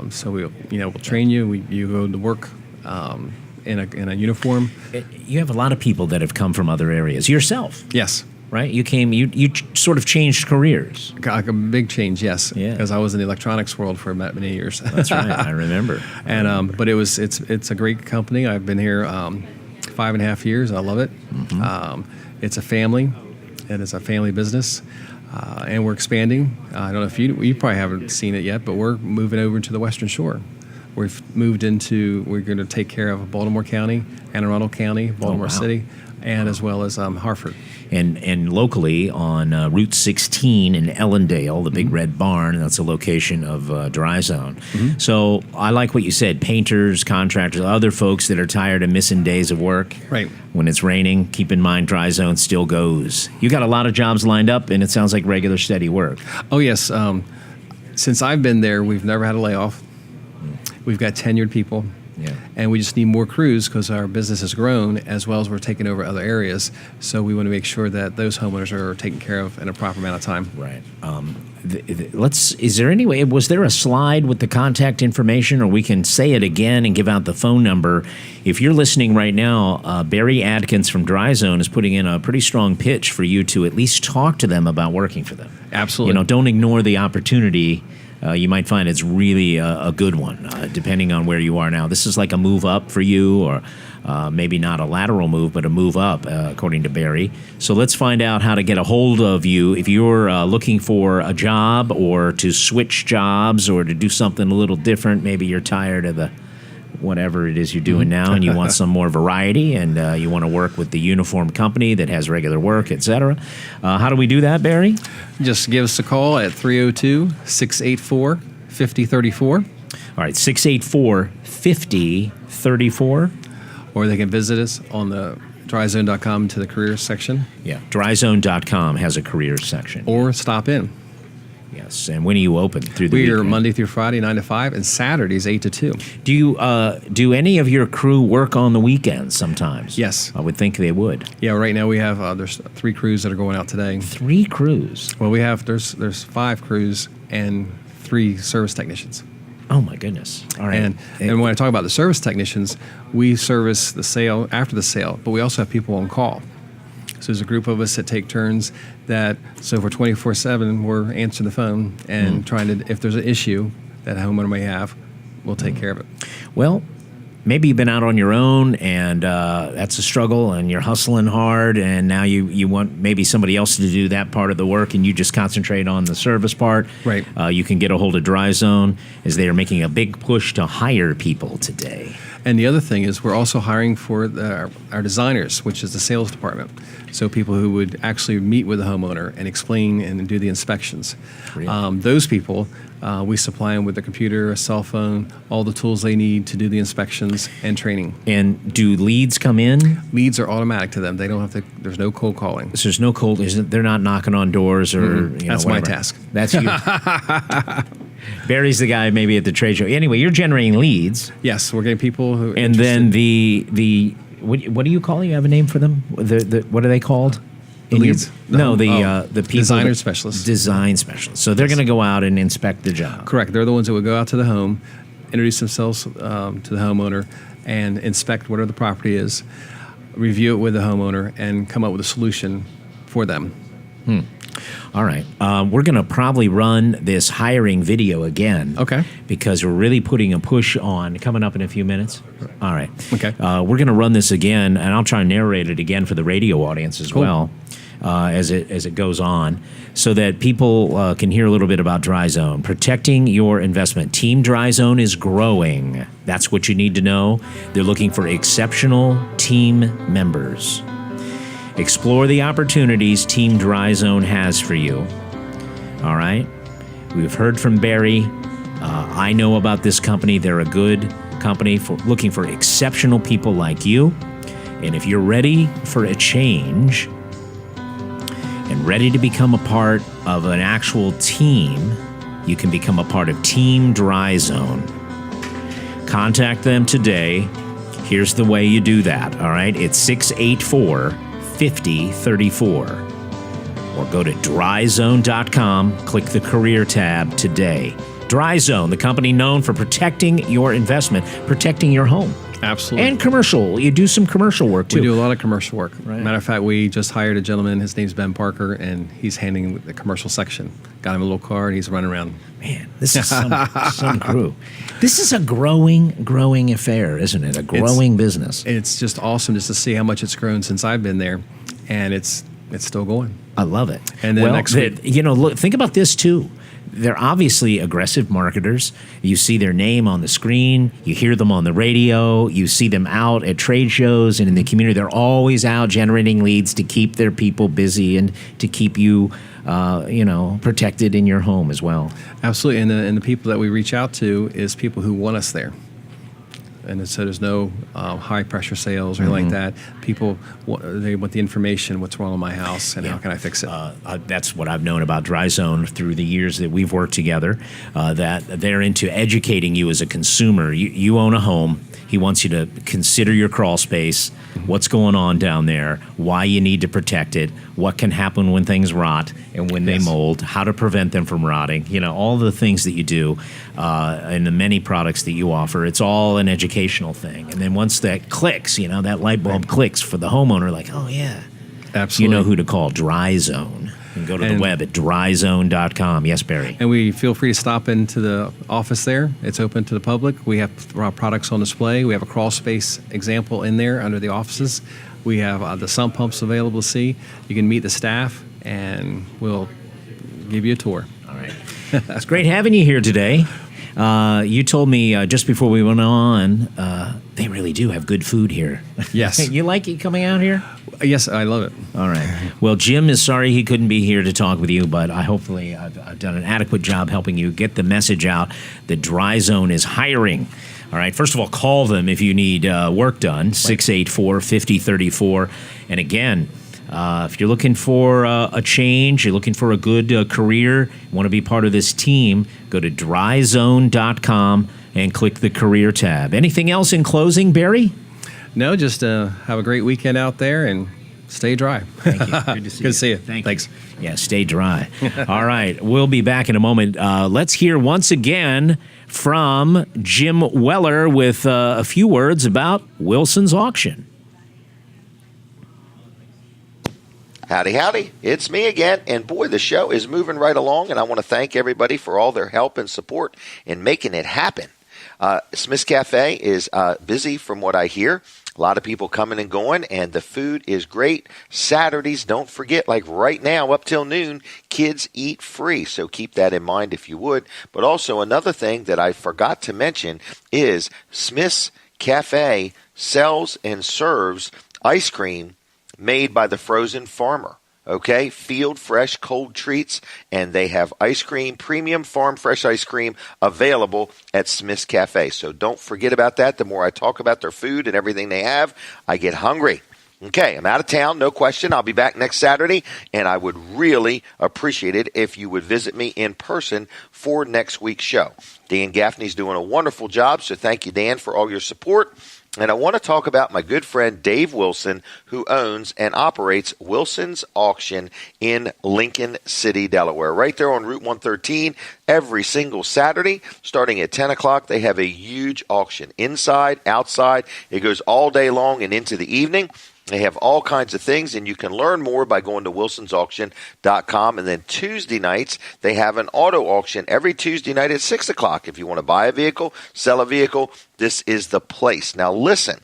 So we'll train you. You go to work in a uniform. You have a lot of people that have come from other areas. Yourself, Yes. right? You sort of changed careers. A big change, yes. Yeah. Because I was in the electronics world for many years. That's right. I remember. And but it's a great company. I've been here 5.5 years. I love it. It's a family, and it's a family business. And we're expanding. I don't know if you probably haven't seen it yet, but we're moving over into the Western Shore. We're going to take care of Baltimore County, Anne Arundel County, Baltimore City, and as well as Hartford. And locally on Route 16 in Ellendale, the Big Red Barn, that's a location of Dry Zone. So I like what you said, painters, contractors, other folks that are tired of missing days of work. Right. When it's raining, keep in mind Dry Zone still goes. You got a lot of jobs lined up, and it sounds like regular, steady work. Oh, yes. Since I've been there, we've never had a layoff. We've got tenured people. Yeah. And we just need more crews because our business has grown, as well as we're taking over other areas. So we want to make sure that those homeowners are taken care of in a proper amount of time. Right. Is there any way, was there a slide with the contact information, or we can say it again and give out the phone number? If you're listening right now, Barry Adkins from Dry Zone is putting in a pretty strong pitch for you to at least talk to them about working for them. Absolutely. Don't ignore the opportunity. You might find it's really a good one, depending on where you are now. This is like a move up for you, or maybe not a lateral move, but a move up, according to Barry. So let's find out how to get a hold of you if you're looking for a job, or to switch jobs, or to do something a little different. Maybe you're tired of the whatever it is you're doing now, and you want some more variety, and you want to work with the uniform company that has regular work, etc. How do we do that, Barry? Just give us a call at 302-684-5034. All right, 684-5034. Or they can visit us on the dryzone.com to the careers section, Yeah, dryzone.com has a careers section. or stop in. Yes, and when are you open through the We are weekend? Monday through Friday, 9 to 5, and Saturdays, 8 to 2. Do you do any of your crew work on the weekends sometimes? Yes. I would think they would. Yeah, right now we have there's 3 crews that are going out today. 3 crews. Well, we have there's 5 crews and 3 service technicians. Oh my goodness! All right. And when I talk about the service technicians, we service the sale after the sale, but we also have people on call. So there's a group of us that take turns so for 24/7, we're answering the phone and trying to, if there's an issue that a homeowner may have, we'll take care of it. Well, maybe you've been out on your own, and that's a struggle, and you're hustling hard, and now you want maybe somebody else to do that part of the work, and you just concentrate on the service part. Right. You can get a hold of DryZone, as they are making a big push to hire people today. And the other thing is we're also hiring for our designers, which is the sales department. So people who would actually meet with the homeowner and explain and do the inspections. Really? Those people, we supply them with a computer, a cell phone, all the tools they need to do the inspections and training. And do leads come in? Leads are automatic to them. They don't have to, there's no cold calling. So there's no cold, they're not knocking on doors or, That's my whatever. task. That's you. Barry's the guy maybe at the trade show. Anyway, you're generating leads. Yes, we're getting people who And then the what do you call it? You have a name for them? What are they called? In your- leads? No, the people Designer specialists. Design specialists. So they're going to go out and inspect the job. Correct. They're the ones that would go out to the home, introduce themselves to the homeowner, and inspect whatever the property is, review it with the homeowner, and come up with a solution for them. All right. We're going to probably run this hiring video again. Okay. Because we're really putting a push on coming up in a few minutes. All right. Okay. We're going to run this again, and I'll try and narrate it again for the radio audience as well as it goes on, so that people can hear a little bit about DryZone. Protecting your investment. Team DryZone is growing. That's what you need to know. They're looking for exceptional team members. Explore the opportunities Team DryZone has for you. All right? We've heard from Barry. I know about this company. They're a good company for looking for exceptional people like you. And if you're ready for a change and ready to become a part of an actual team, you can become a part of Team DryZone. Contact them today. Here's the way you do that, all right? It's 684-5034. Or go to dryzone.com, click the career tab today. DryZone, the company known for protecting your investment, protecting your home. Absolutely. And commercial. You do some commercial work, too. We do a lot of commercial work. Right. Matter of fact, we just hired a gentleman. His name's Ben Parker, and he's handling the commercial section. Got him a little car, and he's running around. Man, this is some crew. This is a growing affair, isn't it? A growing business. It's just awesome just to see how much it's grown since I've been there, and it's still going. I love it. And then next week, look, think about this too. They're obviously aggressive marketers. You see their name on the screen. You hear them on the radio. You see them out at trade shows and in the community. They're always out generating leads to keep their people busy and to keep you, protected in your home as well. Absolutely, and the people that we reach out to is people who want us there. And so there's no high pressure sales or anything like that. People, they want the information, what's wrong with my house, and how can I fix it? That's what I've known about DryZone through the years that we've worked together, that they're into educating you as a consumer. You own a home. He wants you to consider your crawl space, what's going on down there, why you need to protect it, what can happen when things rot and when they mold, how to prevent them from rotting, all the things that you do and the many products that you offer. It's all an educational thing. And then once that clicks, that light bulb clicks for the homeowner, like, oh, yeah. Absolutely. You know who to call, DryZone. You can go to the web at dryzone.com. Yes, Barry. And we feel free to stop into the office there. It's open to the public. We have our products on display. We have a crawl space example in there under the offices. We have the sump pumps available to see. You can meet the staff, and we'll give you a tour. All right. It's great having you here today. You told me just before we went on, they really do have good food here. Yes. You like it coming out here? Yes, I love it. All right. Well, Jim is sorry he couldn't be here to talk with you, but I've done an adequate job helping you get the message out that DryZone is hiring. All right. First of all, call them if you need work done, 684-5034. And again, if you're looking for a change, you're looking for a good career, want to be part of this team, go to dryzone.com and click the career tab. Anything else in closing, Barry? No, just have a great weekend out there and stay dry. Thank you. Good to see you. Good to see you. Thanks. Yeah, stay dry. All right. We'll be back in a moment. Let's hear once again from Jim Weller with a few words about Wilson's auction. Howdy, howdy. It's me again. And boy, the show is moving right along, and I want to thank everybody for all their help and support in making it happen. Smith's Cafe is busy from what I hear. A lot of people coming and going, and the food is great. Saturdays, don't forget, like right now, up till noon, kids eat free. So keep that in mind if you would. But also another thing that I forgot to mention is Smith's Cafe sells and serves ice cream made by the frozen farmer. Okay, field fresh cold treats, and they have ice cream, premium farm fresh ice cream available at Smith's Cafe. So don't forget about that. The more I talk about their food and everything they have, I get hungry. Okay, I'm out of town, no question. I'll be back next Saturday, and I would really appreciate it if you would visit me in person for next week's show. Dan Gaffney's doing a wonderful job, so thank you, Dan, for all your support. And I want to talk about my good friend Dave Wilson, who owns and operates Wilson's Auction in Lincoln City, Delaware. Right there on Route 113, every single Saturday, starting at 10 o'clock, they have a huge auction. Inside, outside, it goes all day long and into the evening. They have all kinds of things, and you can learn more by going to wilsonsauction.com. And then Tuesday nights, they have an auto auction every Tuesday night at 6 o'clock. If you want to buy a vehicle, sell a vehicle, this is the place. Now listen,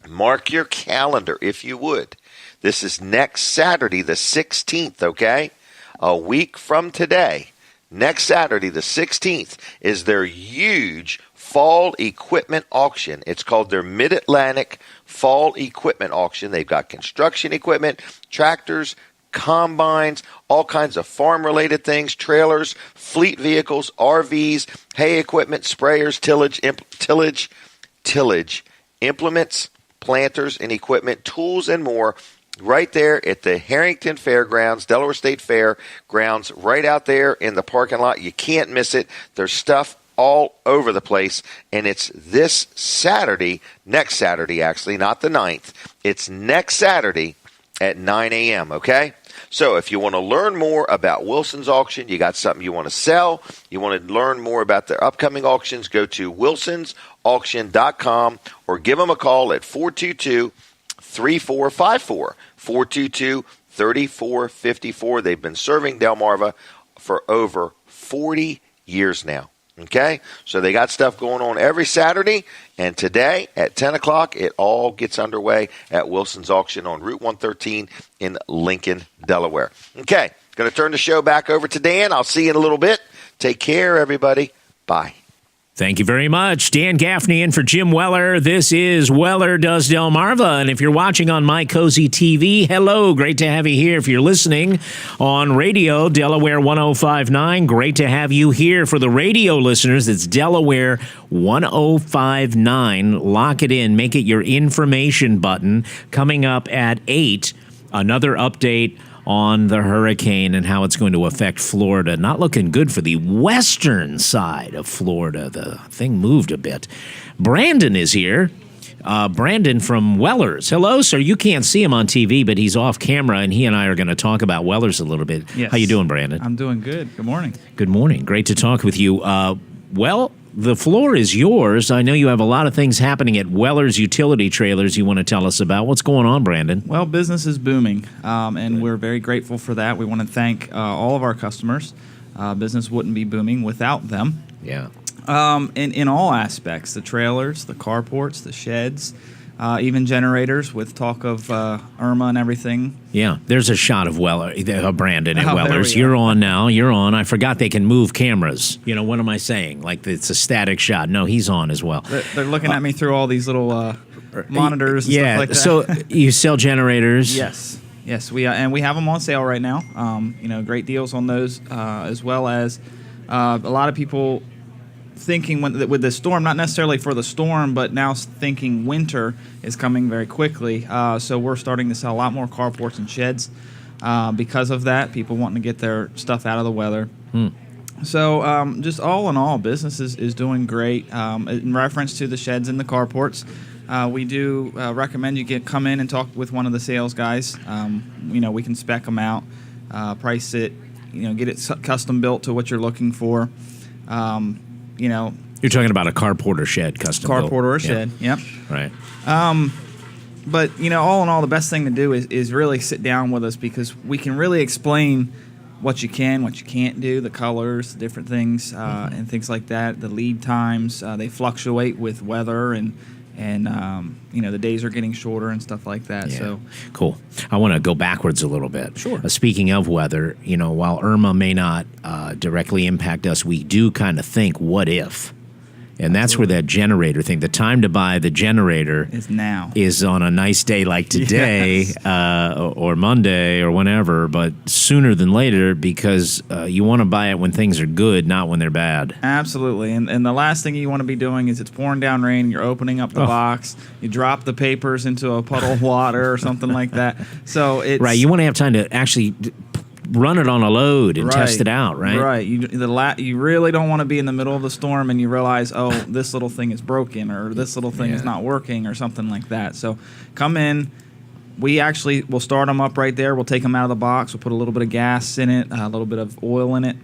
mark your calendar if you would. This is next Saturday, the 16th, okay? A week from today. Next Saturday, the 16th, is their huge fall equipment auction. It's called their Mid-Atlantic Fall Equipment Auction. They've got construction equipment, tractors, combines, all kinds of farm-related things, trailers, fleet vehicles, RVs, hay equipment, sprayers, tillage, implements, planters and equipment, tools, and more. Right there at the Harrington Fairgrounds, Delaware State Fairgrounds, right out there in the parking lot. You can't miss it. There's stuff all over the place, and it's this Saturday, next Saturday actually, not the 9th. It's next Saturday at 9 a.m., okay? So if you want to learn more about Wilson's Auction, you got something you want to sell, you want to learn more about their upcoming auctions, go to wilsonsauction.com or give them a call at 422-3454, 422-3454. They've been serving Delmarva for over 40 years now. Okay, so they got stuff going on every Saturday, and today at 10 o'clock, it all gets underway at Wilson's Auction on Route 113 in Lincoln, Delaware. Okay, going to turn the show back over to Dan. I'll see you in a little bit. Take care, everybody. Bye. Thank you very much. Dan Gaffney in for Jim Weller. This is Weller Does Delmarva. And if you're watching on My Cozy TV, hello. Great to have you here. If you're listening on radio, Delaware 105.9, great to have you here. For the radio listeners, it's Delaware 105.9. Lock it in. Make it your information button. Coming up at 8, another update on the hurricane and how it's going to affect Florida. Not looking good for the western side of Florida. The thing moved a bit. Brandon is here. Brandon from Wellers. Hello, sir. You can't see him on TV, but he's off camera, and he and I are going to talk about Wellers a little bit. Yes. How you doing, Brandon? I'm doing good. Good morning. Good morning. Great to talk with you. Well, the floor is yours. I know you have a lot of things happening at Wellers Utility Trailers you want to tell us about. What's going on, Brandon? Well, business is booming, and we're very grateful for that. We want to thank all of our customers. Business wouldn't be booming without them. Yeah. In all aspects, the trailers, the carports, the sheds, even generators with talk of Irma and everything. Yeah, there's a shot of Brandon at Oh, there Wellers. we You're are. on now. You're on. I forgot they can move cameras. You know, what am I saying? Like it's a static shot. No, he's on as well. They're looking at me through all these little monitors and stuff like that. So you sell generators? Yes, we and we have them on sale right now. Great deals on those, as well as a lot of people thinking with the storm, not necessarily for the storm, but now thinking winter is coming very quickly. So we're starting to sell a lot more carports and sheds because of that. People wanting to get their stuff out of the weather. So just all in all, business is doing great. In reference to the sheds and the carports, we do recommend you come in and talk with one of the sales guys. We can spec them out, price it, get it custom built to what you're looking for. You're talking about a carport or shed custom built. Carport or a shed, yep. Right. But all in all, the best thing to do is really sit down with us, because we can really explain what you can, what you can't do, the colors, different things, and things like that. The lead times, they fluctuate with weather, and the days are getting shorter and stuff like that. Yeah. So cool. I want to go backwards a little bit. Sure. Speaking of weather, while Irma may not directly impact us, we do kind of think, what if? And that's where that generator thing, the time to buy the generator is now. Is on a nice day like today, Yes. Or Monday or whenever, but sooner than later, because you want to buy it when things are good, not when they're bad. Absolutely. And the last thing you want to be doing is it's pouring down rain, you're opening up the box, you drop the papers into a puddle of water or something like that. So it's... Right, you want to have time to actually run it on a load and test it out, right? Right. You really don't want to be in the middle of the storm and you realize, oh, this little thing is broken, or this little thing is not working, or something like that. So come in. We actually will start them up right there. We'll take them out of the box. We'll put a little bit of gas in it, a little bit of oil in it.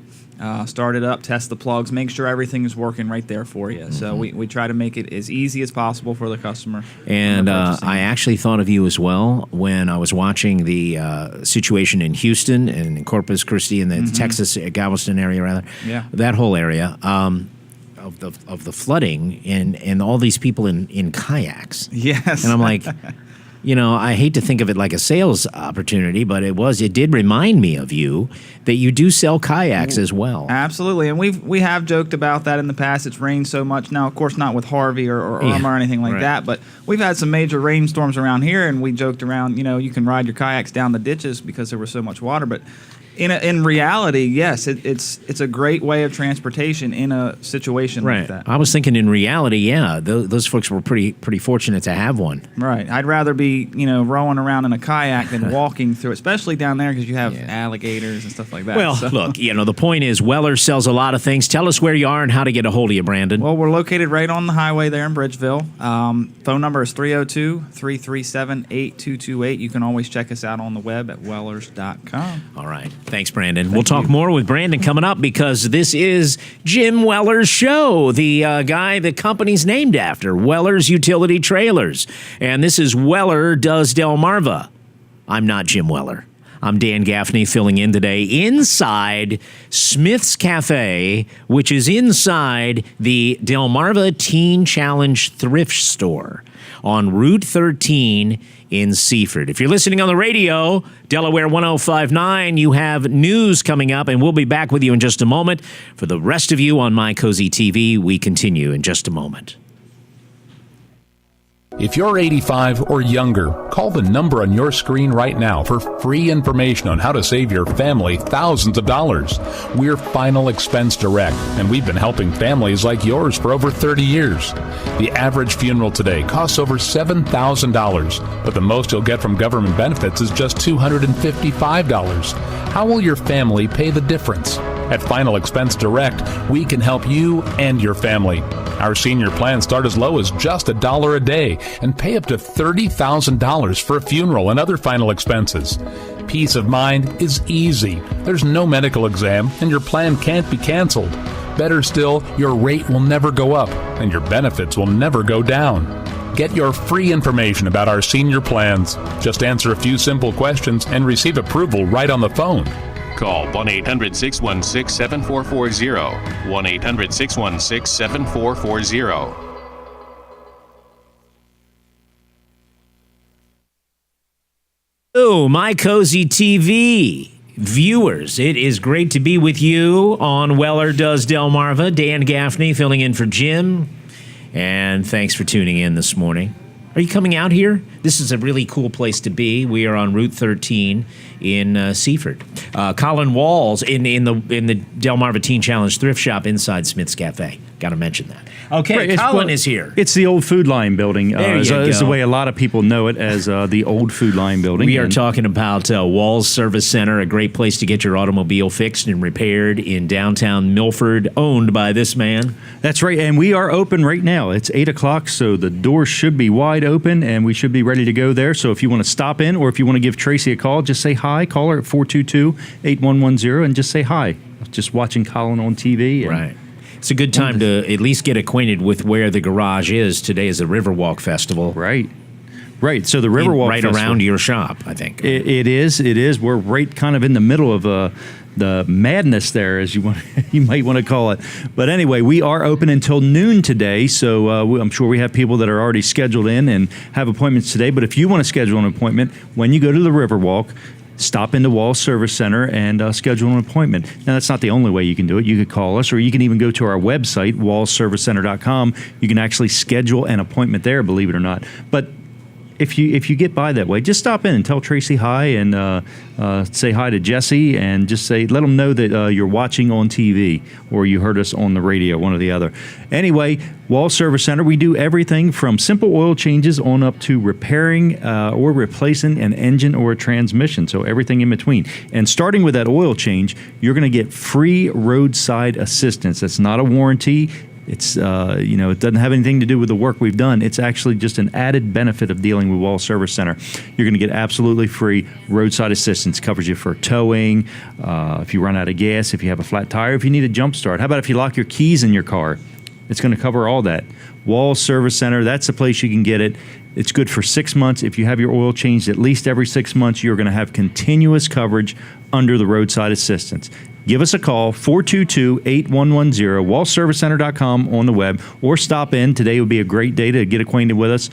Start it up, test the plugs, make sure everything is working right there for you. So we try to make it as easy as possible for the customer. And I actually thought of you as well when I was watching the situation in Houston and in Corpus Christi and the Texas, Galveston area, rather. Yeah. That whole area of the flooding and all these people in kayaks. Yes. And I'm like... I hate to think of it like a sales opportunity, but it did remind me of you that you do sell kayaks as well. Absolutely, and we have joked about that in the past. It's rained so much now, of course, not with Harvey or Irma or anything like that, but we've had some major rainstorms around here, and we joked around, you can ride your kayaks down the ditches because there was so much water, but in reality, yes, it's a great way of transportation in a situation like that. I was thinking in reality, yeah, those folks were pretty fortunate to have one. Right. I'd rather be rowing around in a kayak than walking through it, especially down there because you have alligators and stuff like that. Well, look, the point is Weller sells a lot of things. Tell us where you are and how to get a hold of you, Brandon. Well, we're located right on the highway there in Bridgeville. Phone number is 302-337-8228. You can always check us out on the web at wellers.com. All right. Thanks, Brandon. We'll talk more with Brandon coming up, because this is Jim Weller's show, the guy the company's named after, Weller's Utility Trailers. And this is Weller Does Delmarva. I'm not Jim Weller. I'm Dan Gaffney filling in today inside Smith's Cafe, which is inside the Delmarva Teen Challenge thrift store on Route 13 in Seaford. If you're listening on the radio, Delaware 105.9, you have news coming up, and we'll be back with you in just a moment. For the rest of you on My Cozy TV, we continue in just a moment. If you're 85 or younger, call the number on your screen right now for free information on how to save your family thousands of dollars. We're Final Expense Direct, and we've been helping families like yours for over 30 years. The average funeral today costs over $7,000, but the most you'll get from government benefits is just $255. How will your family pay the difference? At Final Expense Direct, we can help you and your family. Our senior plans start as low as just $1 a day and pay up to $30,000 for a funeral and other final expenses. Peace of mind is easy. There's no medical exam, and your plan can't be canceled. Better still, your rate will never go up, and your benefits will never go down. Get your free information about our senior plans. Just answer a few simple questions and receive approval right on the phone. Call 1-800-616-7440. 1-800-616-7440. Oh, My Cozy TV viewers, it is great to be with you on Weller Does Delmarva. Dan Gaffney filling in for Jim, and thanks for tuning in this morning. Are you coming out here? This is a really cool place to be. We are on Route 13 in Seaford. Colin Walls in the Delmarva Teen Challenge thrift shop inside Smith's Cafe. Got to mention that. Okay, Right, Colin is here. It's the old Food Line building. There is you the go. way a lot of people know it as the old Food Line building. We are And talking about Walls Service Center, a great place to get your automobile fixed and repaired in downtown Milford, owned by this man. That's right, and we are open right now. It's 8 o'clock, so the doors should be wide open, and we should be ready to go there. So if you want to stop in, or if you want to give Tracy a call, just say hi. Call her at 422-8110 and just say hi. Just watching Colin on TV. And Right. It's a good time to at least get acquainted with where the garage is. Today is the Riverwalk Festival. Right. So the Riverwalk right Festival, around your shop, I think. It is. We're right kind of in the middle of the madness there, as you might want to call it. But anyway, we are open until noon today, so I'm sure we have people that are already scheduled in and have appointments today. But if you want to schedule an appointment, when you go to the Riverwalk, stop into Walls Service Center and schedule an appointment. Now, that's not the only way you can do it. You could call us, or you can even go to our website, wallsservicecenter.com. You can actually schedule an appointment there, believe it or not. But if you get by that way, just stop in and tell Tracy hi, and say hi to Jesse, and just let them know that you're watching on TV or you heard us on the radio, one or the other. Anyway, Wall Service Center, we do everything from simple oil changes on up to repairing or replacing an engine or a transmission, so everything in between. And starting with that oil change, you're going to get free roadside assistance. That's not a warranty. It's it doesn't have anything to do with the work we've done. It's actually just an added benefit of dealing with Wall Service Center. You're going to get absolutely free roadside assistance. Covers you for towing, if you run out of gas, if you have a flat tire, if you need a jump start. How about if you lock your keys in your car? It's going to cover all that. Wall Service Center, that's the place you can get it. It's good for 6 months. If you have your oil changed at least every 6 months, you're going to have continuous coverage under the roadside assistance. Give us a call, 422-8110, wallservicecenter.com on the web, or stop in. Today would be a great day to get acquainted with us.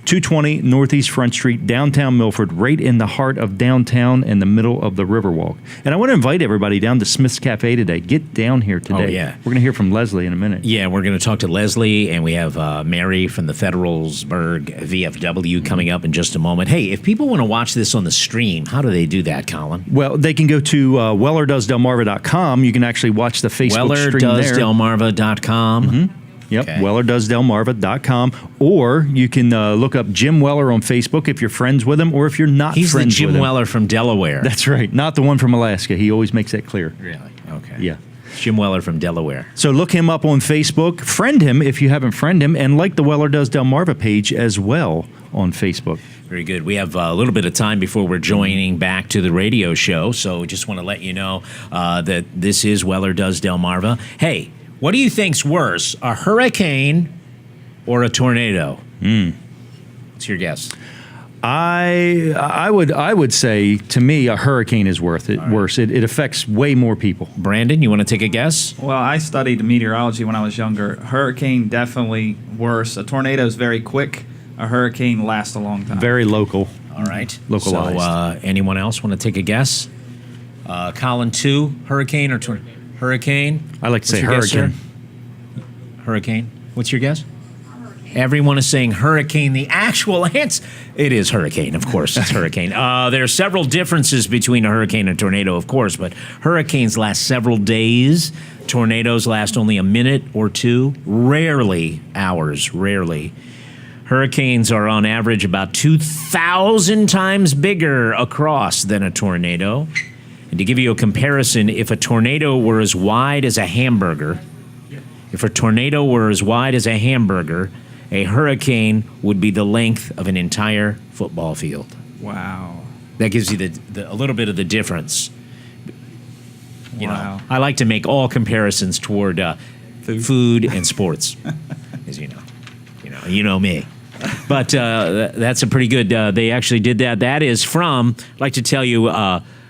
220 Northeast Front Street, downtown Milford, right in the heart of downtown in the middle of the Riverwalk. And I want to invite everybody down to Smith's Cafe today. Get down here today. Oh, yeah. We're going to hear from Leslie in a minute. Yeah, we're going to talk to Leslie, and we have Mary from the Federalsburg VFW coming up in just a moment. Hey, if people want to watch this on the stream, how do they do that, Colin? Well, they can go to wellerdoesdelmarva.com. You can actually watch the Facebook stream there. wellerdoesdelmarva.com. Mm-hmm. Yep, Okay. wellerdoesdelmarva.com. Or you can look up Jim Weller on Facebook if you're friends with him, or if you're not He's the friends with Jim him. Weller from Delaware. That's right, not the one from Alaska. He always makes that clear. Really? Okay. Yeah. Jim Weller from Delaware. So look him up on Facebook, friend him if you haven't friended him, and like the Weller Does Delmarva page as well on Facebook. Very good. We have a little bit of time before we're joining back to the radio show, so just want to let you know that this is Weller Does Delmarva. Hey, what do you think's worse, a hurricane or a tornado? What's your guess? I would say, to me, a hurricane is worse. It affects way more people. Brandon, you want to take a guess? Well, I studied meteorology when I was younger. Hurricane definitely worse. A tornado is very quick. A hurricane lasts a long time. Very local. All right. Localized. So anyone else want to take a guess? Colin, 2, hurricane or tornado? Hurricane. I like to What's say your guess, sir? hurricane. Hurricane. What's your guess? Everyone is saying hurricane. The actual answer, it is hurricane, of course. It's hurricane. There are several differences between a hurricane and a tornado, of course, but hurricanes last several days. Tornadoes last only a minute or two, rarely hours, rarely. Hurricanes are on average about 2,000 times bigger across than a tornado. And to give you a comparison, if a tornado were as wide as a hamburger, a hurricane would be the length of an entire football field. Wow. That gives you a little bit of the difference. You Wow. know, I like to make all comparisons toward food and sports, as you know me. But that's a pretty good. They actually did that. That is from. I'd like to tell you,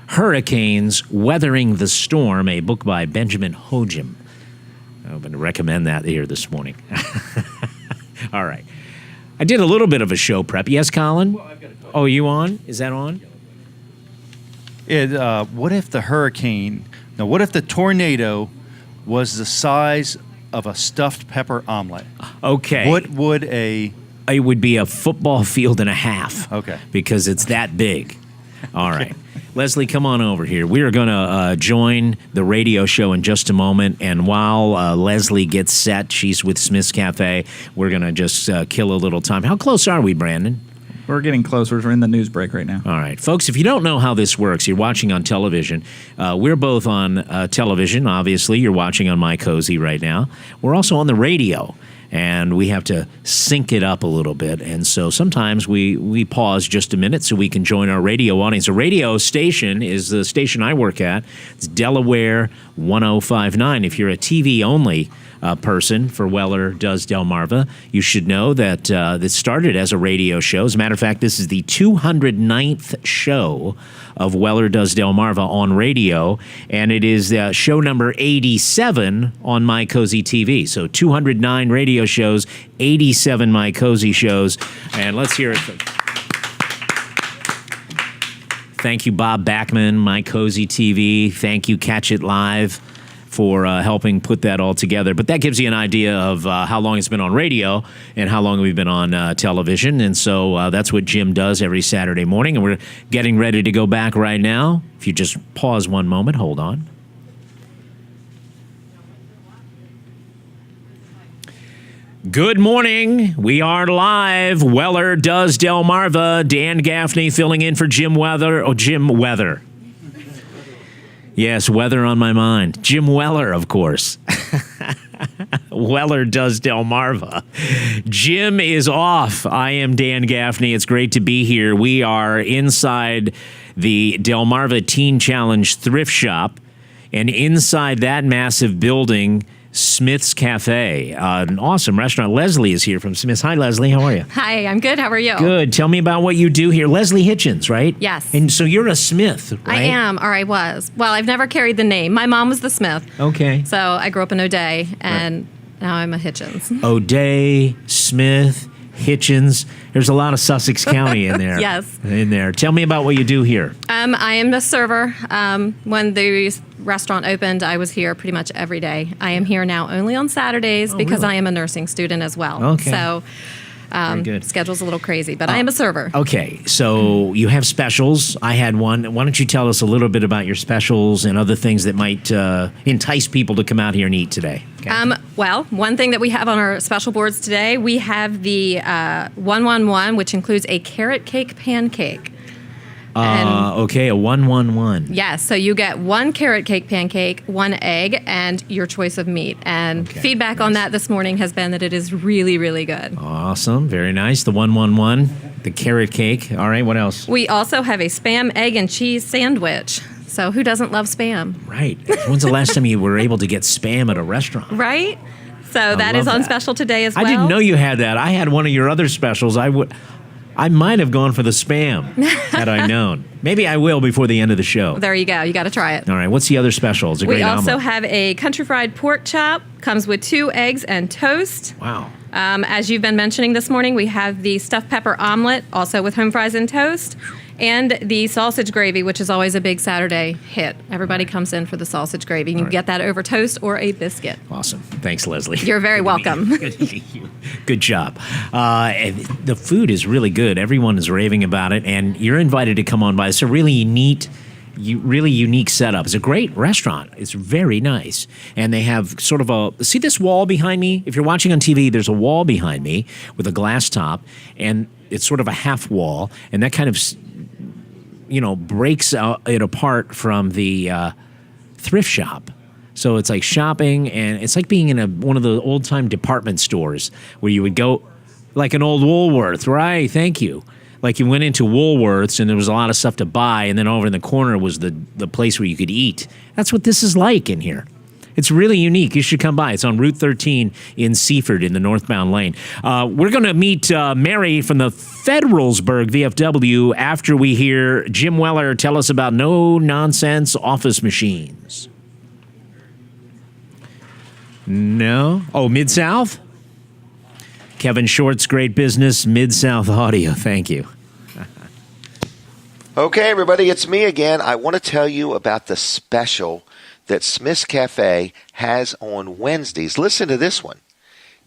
Hurricanes: Weathering the Storm, a book by Benjamin Hojim. I'm going to recommend that here this morning. All right. I did a little bit of a show prep. Yes, Colin? Oh, are you on? Is that on? What if the tornado was the size of a stuffed pepper omelet? Okay. What would a... It would be a football field and a half. Okay. Because it's that big. All right. Leslie, come on over here. We are going to join the radio show in just a moment. And while Leslie gets set, she's with Smith's Cafe, we're going to just kill a little time. How close are we, Brandon? We're getting closer. We're in the news break right now. All right. Folks, if you don't know how this works, you're watching on television. We're both on television, obviously. You're watching on My Cozy right now. We're also on the radio, and we have to sync it up a little bit. And so sometimes we pause just a minute so we can join our radio audience. A radio station is the station I work at. It's Delaware 1059. If you're a TV-only person for Weller Does Delmarva, you should know that this started as a radio show. As a matter of fact, this is the 209th show of Weller Does Delmarva on radio, and it is show number 87 on My Cozy TV. So 209 radio shows, 87 My Cozy shows, and let's hear it. Thank you, Bob Backman, My Cozy TV. Thank you, Catch It Live, for helping put that all together. But that gives you an idea of how long it's been on radio and how long we've been on television. And so that's what Jim does every Saturday morning. And we're getting ready to go back right now. If you just pause one moment, hold on. Good morning. We are live. Weller Does Delmarva. Dan Gaffney filling in for Jim Weather. Yes, weather on my mind. Jim Weller, of course. Weller Does Delmarva. Jim is off. I am Dan Gaffney. It's great to be here. We are inside the Delmarva Teen Challenge thrift shop, and inside that massive building, Smith's Cafe, an awesome restaurant. Leslie is here from Smith's. Hi, Leslie. How are you? Hi, I'm good. How are you? Good. Tell me about what you do here. Leslie Hitchens, right? Yes. And so you're a Smith, right? I am, or I was. Well, I've never carried the name. My mom was the Smith. Okay. So I grew up in O'Day, and now I'm a Hitchens. O'Day, Smith, Hitchens. There's a lot of Sussex County in there. Yes. In there. Tell me about what you do here. I am a server. When the restaurant opened, I was here pretty much every day. I am here now only on Saturdays because really? I am a nursing student as well. Okay. So Very good. schedule's a little crazy, but I am a server. Okay, so you have specials. I had one. Why don't you tell us a little bit about your specials and other things that might entice people to come out here and eat today? Okay. Well, one thing that we have on our special boards today, we have the 111, which includes a carrot cake pancake. Okay, a 111. Yes, so you get one carrot cake pancake, one egg, and your choice of meat. And feedback on that this morning has been that it is really, really good. Awesome, very nice. The 111, the carrot cake. All right, what else? We also have a Spam, egg, and cheese sandwich. So who doesn't love Spam? Right. When's the last time you were able to get Spam at a restaurant? Right? So that is on special today as well. I didn't know you had that. I had one of your other specials. I might have gone for the Spam had I known. Maybe I will before the end of the show. There you go. You got to try it. All right. What's the other special? It's a great omelet. We also have a country fried pork chop. Comes with 2 eggs and toast. Wow. As you've been mentioning this morning, we have the stuffed pepper omelet, also with home fries and toast, and the sausage gravy, which is always a big Saturday hit. Everybody comes in for the sausage gravy. You can get that over toast or a biscuit. Awesome. Thanks, Leslie. You're very welcome. Good job. The food is really good. Everyone is raving about it, and you're invited to come on by. It's a really neat, really unique setup. It's a great restaurant. It's very nice. And they have sort of see this wall behind me? If you're watching on TV, there's a wall behind me with a glass top, and it's sort of a half wall, and that kind of breaks it apart from the thrift shop. So it's like shopping, and it's like being in one of the old-time department stores where you would go, like an old Woolworth, right? Thank you. Like you went into Woolworths, and there was a lot of stuff to buy, and then over in the corner was the place where you could eat. That's what this is like in here. It's really unique. You should come by. It's on Route 13 in Seaford in the northbound lane. We're going to meet Mary from the Federalsburg VFW after we hear Jim Weller tell us about no-nonsense office machines. No? Oh, Mid-South? Kevin Short's Great Business, Mid-South Audio. Thank you. Okay, everybody, it's me again. I want to tell you about the special that Smith's Cafe has on Wednesdays. Listen to this one.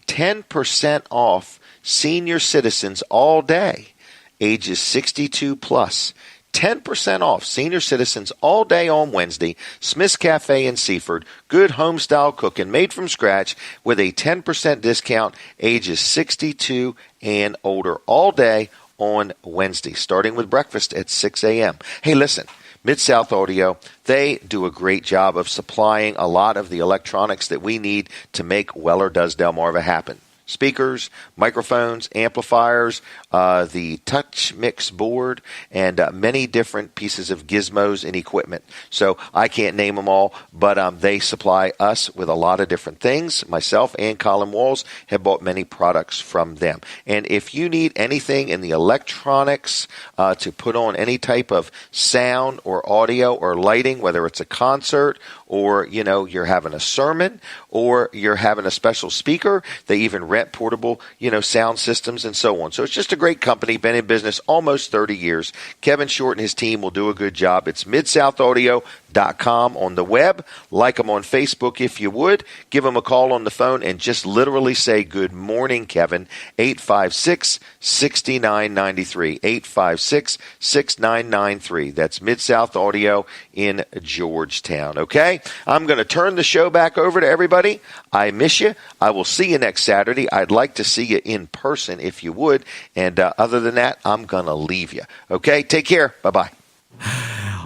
10% off senior citizens all day, ages 62 plus. 10% off senior citizens all day on Wednesday. Smith's Cafe in Seaford. Good home-style cooking made from scratch with a 10% discount, ages 62 and older, all day on Wednesday, starting with breakfast at 6 a.m. Hey, listen. Mid-South Audio, they do a great job of supplying a lot of the electronics that we need to make Weller Does Delmarva happen. Speakers, microphones, amplifiers, the touch mix board, and many different pieces of gizmos and equipment. So I can't name them all, but they supply us with a lot of different things. Myself and Colin Walls have bought many products from them. And if you need anything in the electronics to put on any type of sound or audio or lighting, whether it's a concert or, you're having a sermon or you're having a special speaker, they even rent portable, sound systems and so on. So it's just a great company, been in business almost 30 years. Kevin Short and his team will do a good job. It's MidSouthAudio.com on the web. Like them on Facebook if you would. Give them a call on the phone and just literally say, "Good morning, Kevin." 856-6993. 856-6993. That's Mid-South Audio in Georgetown. Okay? I'm going to turn the show back over to everybody. I miss you. I will see you next Saturday. I'd like to see you in person if you would. And other than that, I'm going to leave you. Okay? Take care. Bye-bye.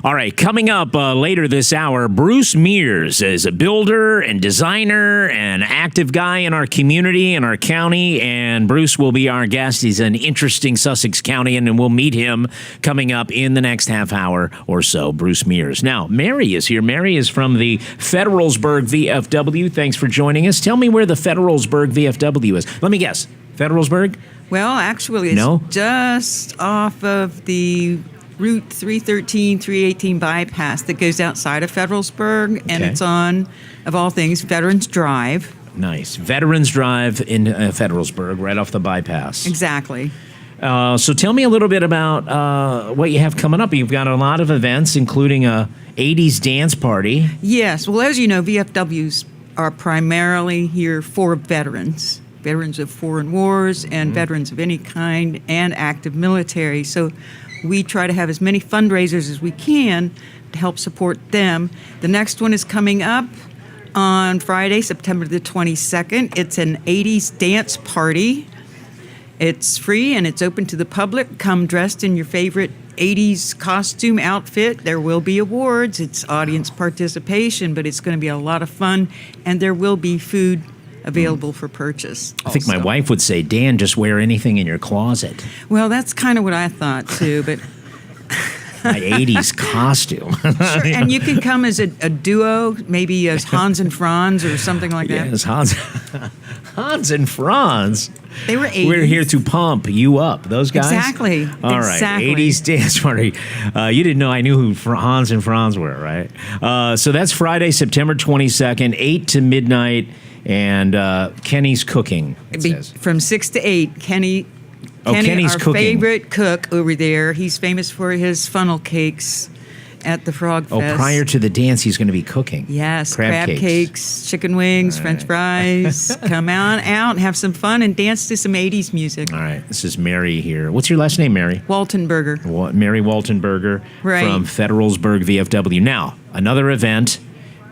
All right, coming up later this hour, Bruce Mears is a builder and designer and active guy in our community, in our county, and Bruce will be our guest. He's an interesting Sussex County, and we'll meet him coming up in the next half hour or so, Bruce Mears. Now, Mary is here. Mary is from the Federalsburg VFW. Thanks for joining us. Tell me where the Federalsburg VFW is. Let me guess. Federalsburg? Well, actually, it's just off of the Route 313, 318 bypass that goes outside of Federalsburg, and it's on, of all things, Veterans Drive. Nice. Veterans Drive in Federalsburg, right off the bypass. Exactly. So tell me a little bit about what you have coming up. You've got a lot of events, including a 80s dance party. Yes. Well, as you know, VFWs are primarily here for veterans of foreign wars and veterans of any kind and active military. So we try to have as many fundraisers as we can to help support them. The next one is coming up on Friday, September the 22nd. It's an 80s dance party. It's free and it's open to the public. Come dressed in your favorite 80s costume outfit. There will be awards. It's audience participation, but it's going to be a lot of fun, and there will be food available for purchase. I think my wife would say, "Dan, just wear anything in your closet." Well, that's kind of what I thought too, but my 80s costume. Sure, and you can come as a duo, maybe as Hans and Franz or something like that. Yes, Hans and Franz. They were 80s. We're here to pump you up. Those guys? Exactly. All right. Exactly. 80s dance party. You didn't know I knew who Hans and Franz were, right? So that's Friday, September 22nd, 8 to midnight. And Kenny's cooking. From 6 to 8, Kenny's Kenny's our cooking. favorite cook over there. He's famous for his funnel cakes at the Frog Fest. Prior to the dance, he's going to be cooking. Yes, crab cakes, chicken wings, French fries. Come on out and have some fun and dance to some 80s music. All right, this is Mary here. What's your last name, Mary? Waltenberger. Mary Waltenberger from Federalsburg VFW. Now, another event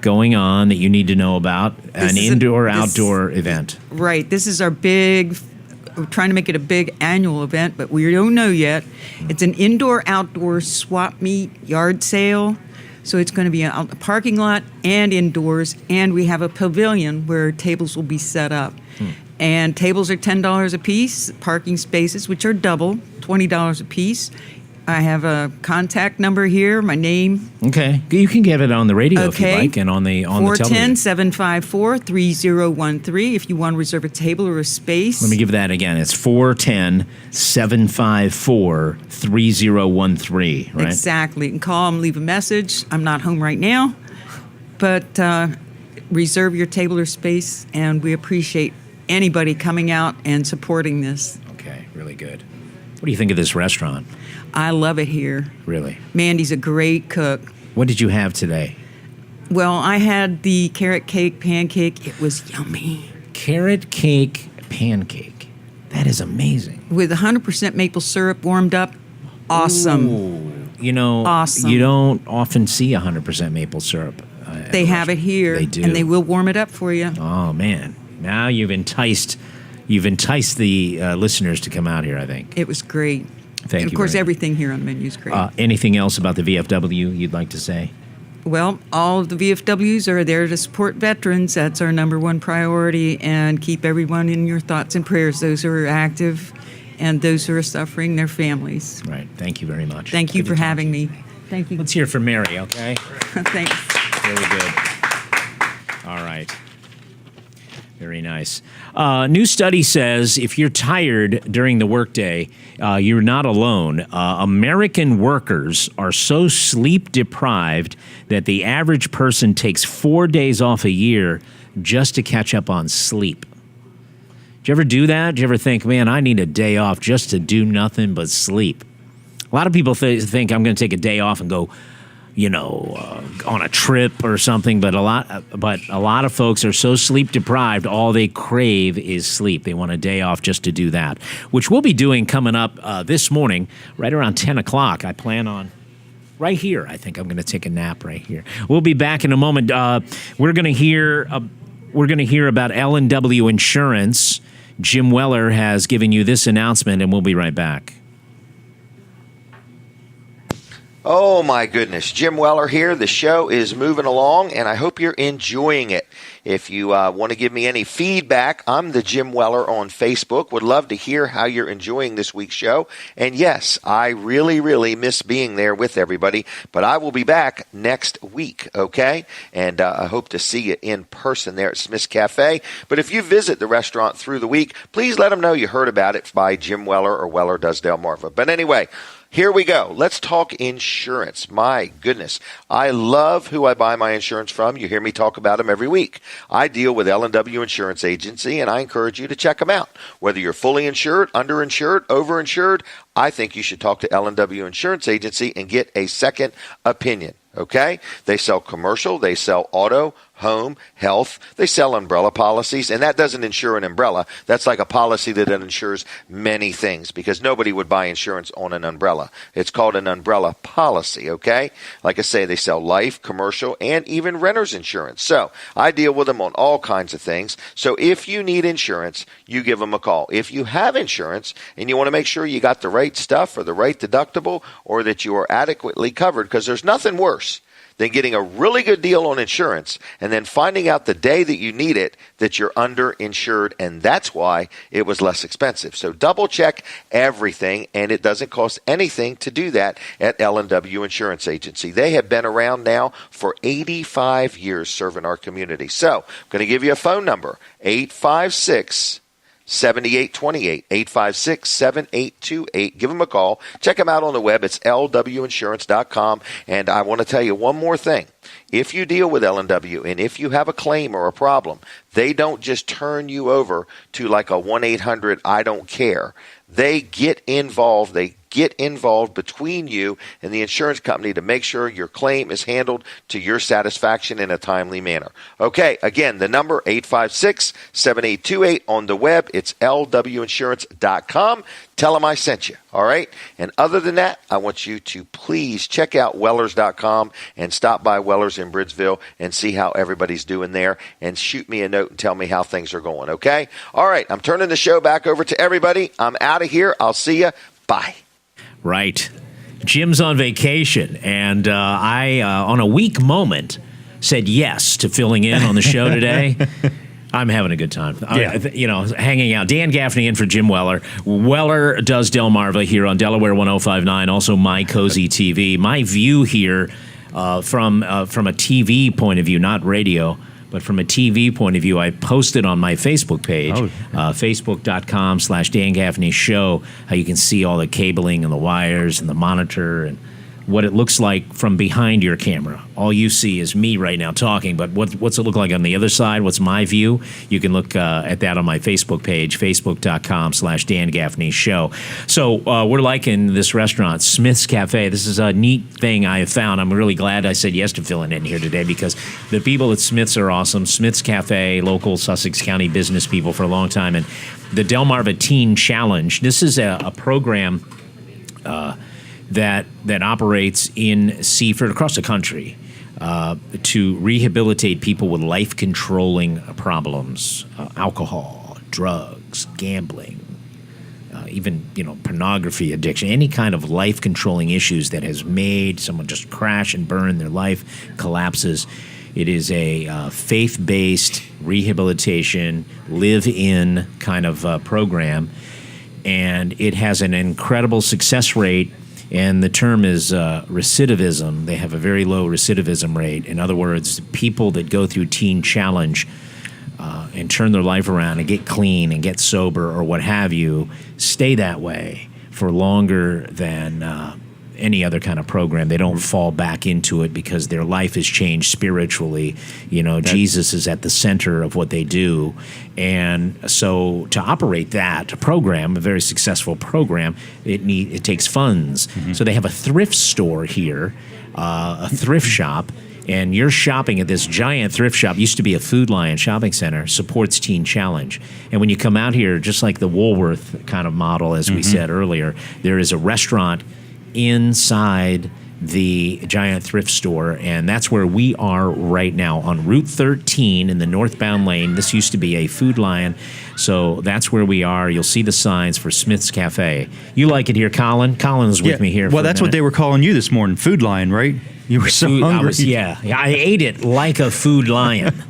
going on that you need to know about, an indoor-outdoor event. Right. This is our we're trying to make it a big annual event, but we don't know yet. It's an indoor-outdoor swap meet yard sale. So it's going to be out in the parking lot and indoors, and we have a pavilion where tables will be set up. And tables are $10 a piece, parking spaces, which are double, $20 a piece. I have a contact number here, my name. Okay. You can give it on the radio if you like, and on the television. 410-754-3013 if you want to reserve a table or a space. Let me give that again. It's 410-754-3013, right? Exactly. You can call them, leave a message. I'm not home right now, but reserve your table or space, and we appreciate anybody coming out and supporting this. Okay, really good. What do you think of this restaurant? I love it here. Really? Mandy's a great cook. What did you have today? Well, I had the carrot cake pancake. It was yummy. Carrot cake pancake. That is amazing. With 100% maple syrup warmed up. Awesome. Ooh. Awesome. you don't often see 100% maple syrup. They have it here. They do. And they will warm it up for you. Oh man! Now you've enticed the listeners to come out here. I think. It was great. Thank and you. of course, very much. everything here on the menu is great. Anything else about the VFW you'd like to say? Well, all of the VFWs are there to support veterans. That's our number one priority. And keep everyone in your thoughts and prayers, those who are active and those who are suffering, their families. Right. Thank you very much. Thank you Good for to talk having to you. me. Thank you. Let's hear from Mary, okay? Thanks. Very good. All right. Very nice. New study says if you're tired during the workday, you're not alone. American workers are so sleep deprived that the average person takes 4 days off a year just to catch up on sleep. Did you ever do that? Did you ever think, man, I need a day off just to do nothing but sleep? A lot of people think I'm going to take a day off and go, on a trip or something, but a lot of folks are so sleep deprived, all they crave is sleep. They want a day off just to do that, which we'll be doing coming up this morning, right around 10 o'clock. I plan on right here. I think I'm going to take a nap right here. We'll be back in a moment. We're going to hear about L&W Insurance. Jim Weller has given you this announcement, and we'll be right back. Oh, my goodness. Jim Weller here. The show is moving along, and I hope you're enjoying it. If you want to give me any feedback, I'm the Jim Weller on Facebook. Would love to hear how you're enjoying this week's show. And yes, I really, really miss being there with everybody, but I will be back next week, okay? And I hope to see you in person there at Smith's Cafe. But if you visit the restaurant through the week, please let them know you heard about it by Jim Weller or Weller Does Delmarva. But anyway, here we go. Let's talk insurance. My goodness. I love who I buy my insurance from. You hear me talk about them every week. I deal with L&W Insurance Agency, and I encourage you to check them out. Whether you're fully insured, underinsured, overinsured, I think you should talk to L&W Insurance Agency and get a second opinion. Okay? They sell commercial, they sell auto, home, health, they sell umbrella policies, and that doesn't insure an umbrella. That's like a policy that insures many things because nobody would buy insurance on an umbrella. It's called an umbrella policy, okay? Like I say, they sell life, commercial, and even renter's insurance. So I deal with them on all kinds of things. So if you need insurance, you give them a call. If you have insurance and you want to make sure you got the right stuff or the right deductible or that you are adequately covered, because there's nothing worse than getting a really good deal on insurance and then finding out the day that you need it that you're underinsured, and that's why it was less expensive. So double check everything, and it doesn't cost anything to do that at L&W Insurance Agency. They have been around now for 85 years serving our community. So I'm going to give you a phone number, 856 7828, 856-7828. Give them a call. Check them out on the web. It's lwinsurance.com. And I want to tell you one more thing. If you deal with L&W and if you have a claim or a problem, they don't just turn you over to like a 1-800 I don't care. They get involved. They get involved between you and the insurance company to make sure your claim is handled to your satisfaction in a timely manner. Okay, again, the number 856-7828 on the web. It's lwinsurance.com. Tell them I sent you, all right? And other than that, I want you to please check out Wellers.com and stop by Wellers in Bridgeville and see how everybody's doing there and shoot me a note and tell me how things are going, okay? All right, I'm turning the show back over to everybody. I'm out of here. I'll see you. Bye. Right. Jim's on vacation, and I, on a weak moment, said yes to filling in on the show today. I'm having a good time. Hanging out. Dan Gaffney in for Jim Weller. Weller Does Delmarva here on Delaware 105.9, also My Cozy TV. My view here from a TV point of view, not radio, but from a TV point of view, I posted on my Facebook page, facebook.com/Dan Gaffney Show, how you can see all the cabling and the wires and the monitor and what it looks like from behind your camera. All you see is me right now talking, but what's it look like on the other side? What's my view? You can look at that on my Facebook page, facebook.com/Dan Gaffney Show. So we're liking this restaurant, Smith's Cafe. This is a neat thing I have found. I'm really glad I said yes to filling in here today because the people at Smith's are awesome. Smith's Cafe, local Sussex County business people for a long time. And the Delmarva Teen Challenge, this is a program that operates in Seaford across the country to rehabilitate people with life-controlling problems, alcohol, drugs, gambling, even pornography addiction, any kind of life-controlling issues that has made someone just crash and burn, their life collapses. It is a faith-based rehabilitation, live-in kind of program, and it has an incredible success rate. And the term is recidivism. They have a very low recidivism rate. In other words, people that go through Teen Challenge and turn their life around and get clean and get sober or what have you, stay that way for longer than any other kind of program. They don't fall back into it because their life has changed spiritually. Jesus is at the center of what they do. And so to operate that program, a very successful program, it takes funds. So they have a thrift store here, a thrift shop, and you're shopping at this giant thrift shop, used to be a Food Lion shopping center, supports Teen Challenge. And when you come out here, just like the Woolworth kind of model, as we said earlier, there is a restaurant inside the giant thrift store, and that's where we are right now on Route 13 in the northbound lane. This used to be a Food Lion, so that's where we are. You'll see the signs for Smith's Cafe. You like it here, Colin? Colin's with me here. Well, that's what they were calling you this morning, Food Lion, right? You were so hungry. I ate it like a Food Lion.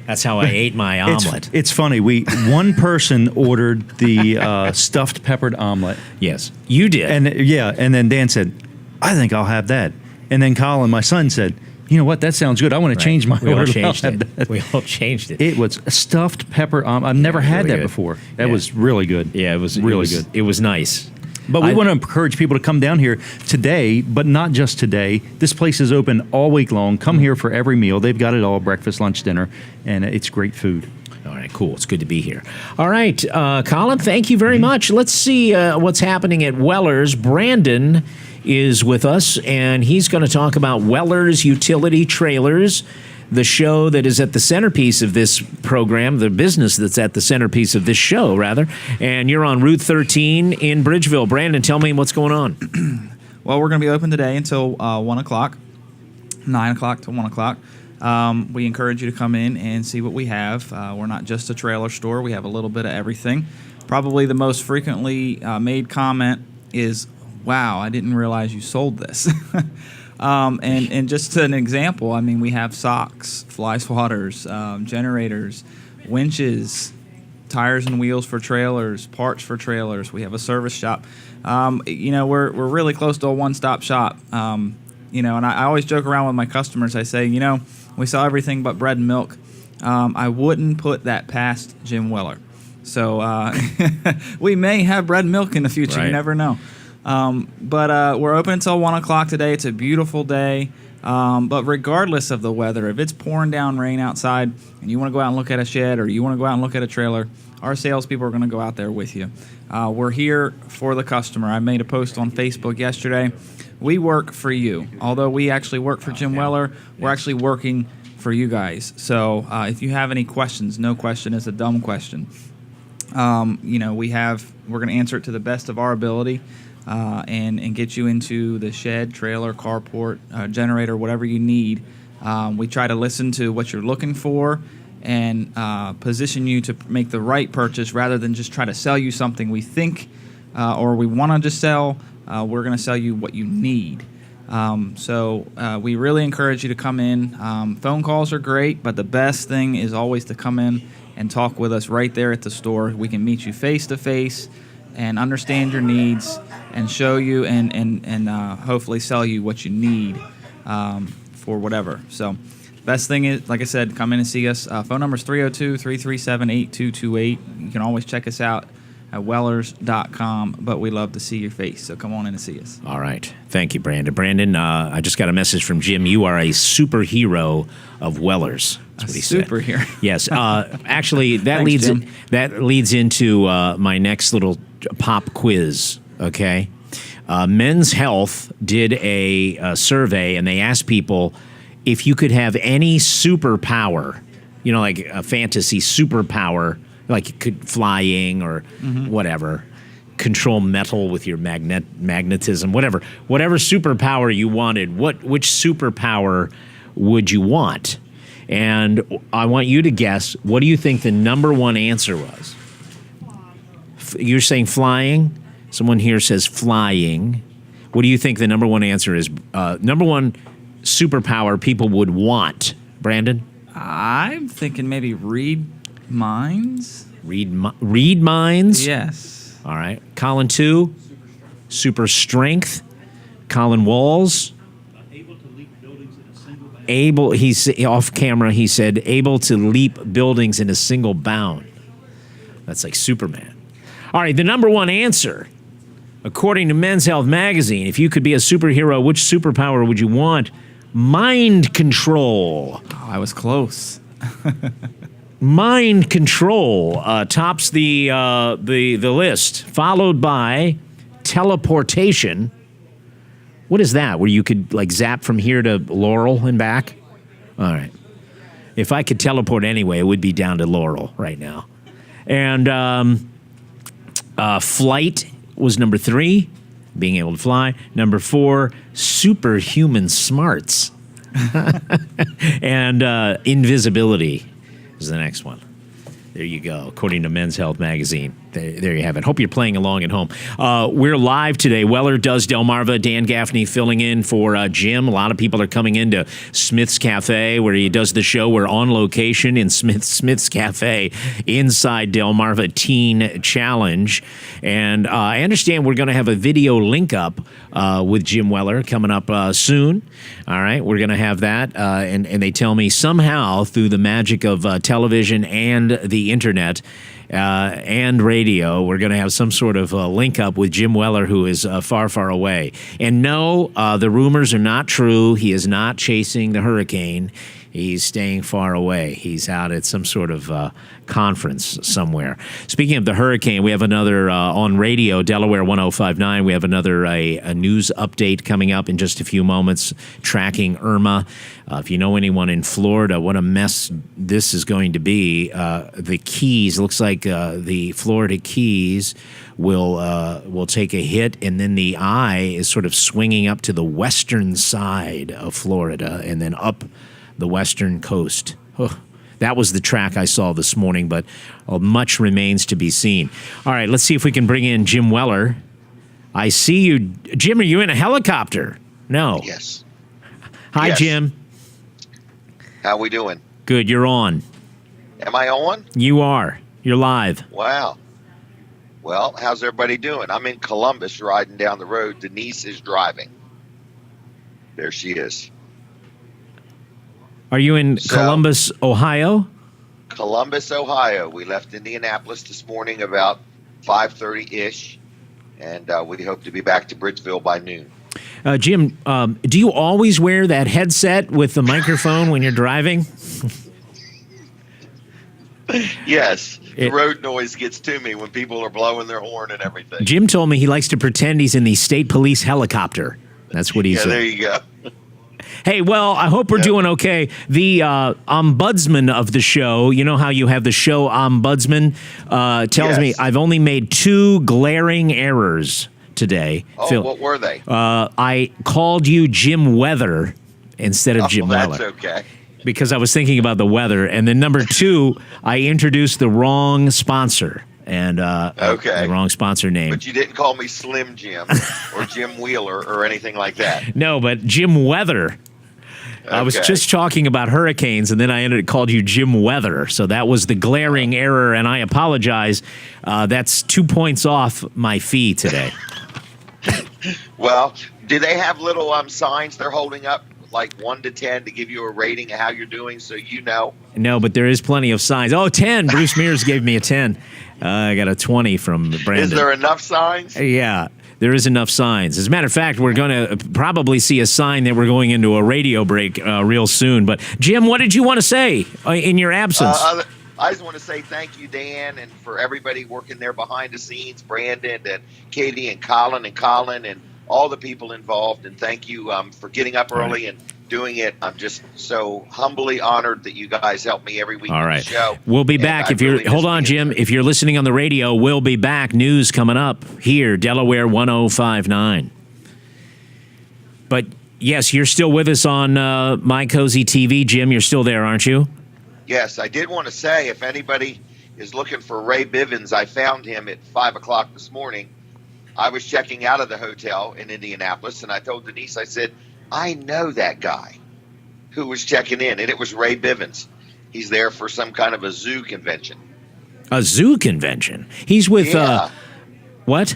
That's how I ate my omelet. It's funny. One person ordered the stuffed peppered omelet. Yes, you did. And then Dan said, "I think I'll have that." And then Colin, my son, said, "You know what? That sounds good. I want to change my order." We all changed it. It was a stuffed pepper omelet. I've never had that before. That was really good. Yeah, it was really good. It was nice. But we want to encourage people to come down here today, but not just today. This place is open all week long. Come here for every meal. They've got it all, breakfast, lunch, dinner, and it's great food. All right, cool. It's good to be here. All right, Colin, thank you very much. Let's see what's happening at Weller's. Brandon is with us, and he's going to talk about Weller's Utility Trailers, the show that is at the centerpiece of this program, the business that's at the centerpiece of this show, rather. And you're on Route 13 in Bridgeville. Brandon, tell me what's going on. Well, we're going to be open today until 1 o'clock, 9 o'clock to 1 o'clock. We encourage you to come in and see what we have. We're not just a trailer store. We have a little bit of everything. Probably the most frequently made comment is, "Wow, I didn't realize you sold this." And just an example, I mean, we have socks, fly swatters, generators, winches, tires and wheels for trailers, parts for trailers. We have a service shop. We're really close to a one-stop shop. And I always joke around with my customers. I say, we sell everything but bread and milk. I wouldn't put that past Jim Weller. So we may have bread and milk in the future. Right. You never know. But we're open until 1 o'clock today. It's a beautiful day. But regardless of the weather, if it's pouring down rain outside and you want to go out and look at a shed or you want to go out and look at a trailer, our salespeople are going to go out there with you. We're here for the customer. I made a post on Facebook yesterday. We work for you. Although we actually work for Jim Weller, we're actually working for you guys. So if you have any questions, no question is a dumb question. We're going to answer it to the best of our ability. And get you into the shed, trailer, carport, generator, whatever you need. We try to listen to what you're looking for and position you to make the right purchase rather than just try to sell you something we think or we want to just sell. We're going to sell you what you need. So we really encourage you to come in. Phone calls are great, but the best thing is always to come in and talk with us right there at the store. We can meet you face to face and understand your needs and show you and hopefully sell you what you need for whatever. So best thing is, like I said, come in and see us. Phone number is 302-337-8228. You can always check us out at wellers.com, but we love to see your face, so come on in and see us. All right. Thank you, Brandon. Brandon, I just got a message from Jim. You are a superhero of Wellers. That's what he said. Superhero. Yes. Actually, that Thanks, leads into my next little pop quiz, okay? Men's Health did a survey, and they asked people if you could have any superpower, like a fantasy superpower, like flying or whatever, control metal with your magnetism, whatever superpower you wanted. Which superpower would you want? And I want you to guess. What do you think the number one answer was? You're saying flying. Someone here says flying. What do you think the number one answer is? Number one superpower people would want. Brandon? I'm thinking maybe read minds. Read minds? Yes. All right. Colin 2, super strength. Colin Walls. He's off camera. He said able to leap buildings in a single bound. That's like Superman. All right, the number one answer, according to Men's Health magazine, if you could be a superhero, which superpower would you want? Mind control. Oh, I was close. Mind control tops the list, followed by teleportation. What is that? Where you could like zap from here to Laurel and back? All right. If I could teleport anyway, it would be down to Laurel right now. And flight was number 3, being able to fly. Number 4, superhuman smarts. And invisibility is the next one. There you go, according to Men's Health magazine. There you have it. Hope you're playing along at home. We're live today. Weller does Delmarva. Dan Gaffney filling in for Jim. A lot of people are coming into Smith's Cafe where he does the show. We're on location in Smith's Cafe inside Delmarva Teen Challenge. And I understand we're going to have a video link up with Jim Weller coming up soon. All right, we're going to have that. And they tell me somehow through the magic of television and the internet and radio, we're going to have some sort of link up with Jim Weller, who is far, far away. And no, the rumors are not true. He is not chasing the hurricane. He's staying far away. He's out at some sort of conference somewhere. Speaking of the hurricane, we have another on radio, Delaware 1059. We have another a news update coming up in just a few moments, tracking Irma. If you know anyone in Florida, what a mess this is going to be. The Keys, looks like the Florida Keys will take a hit, and then the eye is sort of swinging up to the western side of Florida and then up the western coast. That was the track I saw this morning, but much remains to be seen. All right, let's see if we can bring in Jim Weller. I see you. Jim, are you in a helicopter? No. Yes. Hi, Yes. Jim. How we doing? Good, you're on. Am I on? You are. You're live. Wow. Well, how's everybody doing? I'm in Columbus riding down the road. Denise is driving. There she is. Are you in Columbus, Ohio? Columbus, Ohio. We left Indianapolis this morning about 5:30-ish, and we hope to be back to Bridgeville by noon. Jim, do you always wear that headset with the microphone when you're driving? Yes. The road noise gets to me when people are blowing their horn and everything. Jim told me he likes to pretend he's in the state police helicopter. That's what he said. Yeah, there you go. Hey, well, I hope we're doing okay. The ombudsman of the show, you know how you have the show ombudsman, tells me I've only made 2 glaring errors today. Oh, Phil, what were they? I called you Jim Weather instead of Jim Well, Weller. that's okay. Because I was thinking about the weather. And then number 2, I introduced the wrong sponsor. And the wrong sponsor name. But you didn't call me Slim Jim or Jim Wheeler or anything like that. No, but Jim Weather. I was just talking about hurricanes, and then I called you Jim Weather. So that was the glaring error, and I apologize. That's 2 points off my fee today. Well, do they have little signs they're holding up, like 1 to 10, to give you a rating of how you're doing, so you know? No, but there is plenty of signs. Oh, 10. Bruce Mears gave me a 10. I got a 20 from Brandon. Is there enough signs? Yeah. There is enough signs. As a matter of fact, we're going to probably see a sign that we're going into a radio break real soon. But, Jim, what did you want to say in your absence? I just want to say thank you, Dan, and for everybody working there behind the scenes, Brandon and Katie and Colin and all the people involved. And thank you for getting up early and doing it. I'm just so humbly honored that you guys help me every week All on right. the show. We'll be And back. I If you're really miss hold on, being Jim. there. If you're listening on the radio, we'll be back. News coming up here, Delaware 1059. But yes, you're still with us on My Cozy TV, Jim. You're still there, aren't you? Yes, I did want to say, if anybody is looking for Ray Bivens, I found him at 5 o'clock this morning. I was checking out of the hotel in Indianapolis, and I told Denise, I said, I know that guy who was checking in, and it was Ray Bivens. He's there for some kind of a zoo convention. A zoo convention. He's with Yeah. what?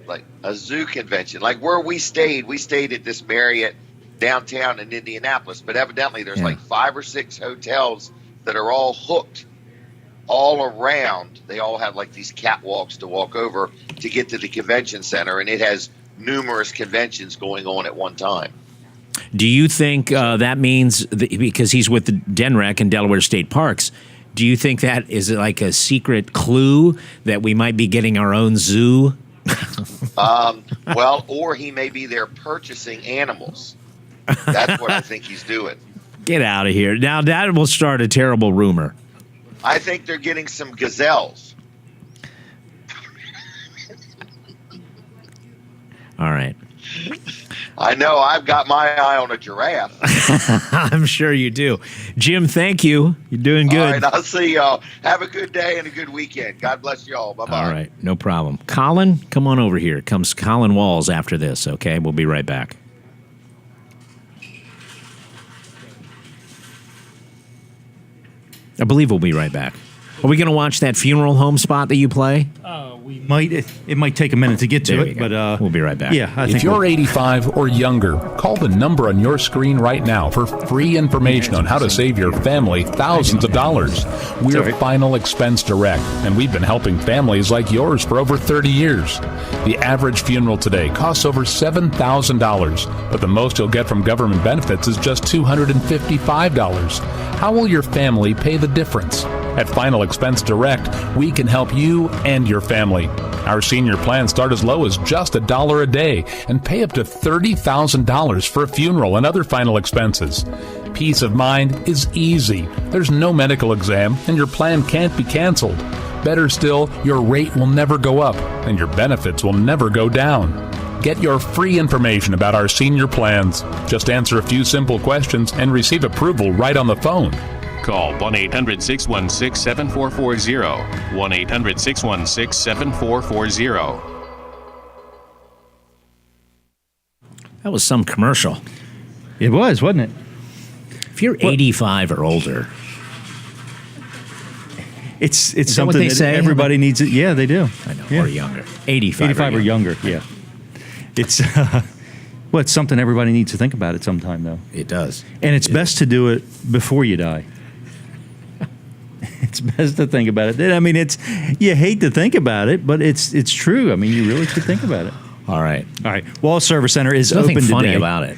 Like a zoo convention. Like where we stayed at this Marriott downtown in Indianapolis, but evidently there's like 5 or 6 hotels that are all hooked all around. They all have like these catwalks to walk over to get to the convention center, and it has numerous conventions going on at one time. Do you think that means because he's with the DNREC and Delaware State Parks? Do you think that is like a secret clue that we might be getting our own zoo? Well, or he may be there purchasing animals. That's what I think he's doing. Get out of here. Now that will start a terrible rumor. I think they're getting some gazelles. All right. I know. I've got my eye on a giraffe. I'm sure you do. Jim, thank you. You're doing good. All right, I'll see y'all. Have a good day and a good weekend. God bless y'all. Bye-bye. All right, no problem. Colin, come on over here. Comes Colin Walls after this, okay? We'll be right back. I believe we'll be right back. Are we going to watch that funeral home spot that you play? We might. It might take a minute to get to There you it, go. but We'll be right back. Yeah, I If think you're we'll- 85 or younger, call the number on your screen right now for free information on how to save your family thousands of dollars. We're right. Final Expense Direct, and we've been helping families like yours for over 30 years. The average funeral today costs over $7,000, but the most you'll get from government benefits is just $255. How will your family pay the difference? At Final Expense Direct, we can help you and your family. Our senior plans start as low as just $1 a day and pay up to $30,000 for a funeral and other final expenses. Peace of mind is easy. There's no medical exam, and your plan can't be canceled. Better still, your rate will never go up, and your benefits will never go down. Get your free information about our senior plans. Just answer a few simple questions and receive approval right on the phone. Call 1-800-616-7440. 1-800-616-7440. That was some commercial. It was, wasn't it? If you're 85 or older, It's that what something they that say? everybody needs. It. Yeah, they do. I know, Yeah. or younger. 85, 85 or younger. Yeah. It's well, it's something everybody needs to think about at some time, though. It does. And it's best to do it before you die. It's best to think about it. I mean, you hate to think about it, but it's true. I mean, you really should think about it. All right. All right. Wall Service Center is There's nothing open funny today. about it.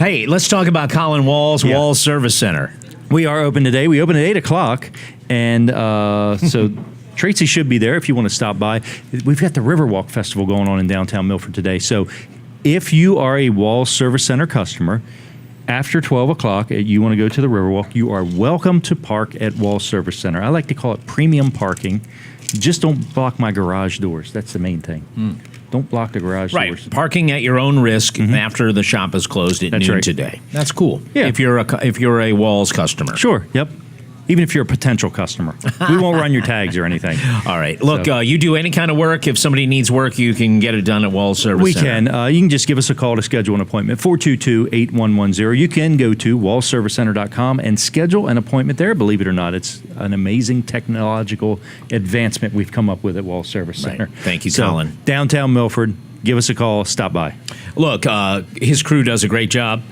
Hey, let's talk about Colin Walls, Yeah. Walls Service Center. We are open today. We open at 8 o'clock, and so Tracy should be there if you want to stop by. We've got the Riverwalk Festival going on in downtown Milford today. So if you are a Walls Service Center customer, after 12 o'clock, you want to go to the Riverwalk, you are welcome to park at Walls Service Center. I like to call it premium parking. Just don't block my garage doors. That's the main thing. Don't block the garage Right. doors. Parking at your own risk after the shop is closed at That's noon right. today. That's cool. Yeah. If you're a Walls customer. Sure. Yep. Even if you're a potential customer, we won't run your tags or anything. All right. Look, So- you do any kind of work. If somebody needs work, you can get it done at Walls Service We Center. can. You can just give us a call to schedule an appointment, 422-8110. You can go to wallservicecenter.com and schedule an appointment there. Believe it or not, it's an amazing technological advancement we've come up with at Wall Service Right. Center. Thank you, So, Colin. Downtown Milford, give us a call. Stop by. Look, his crew does a great job.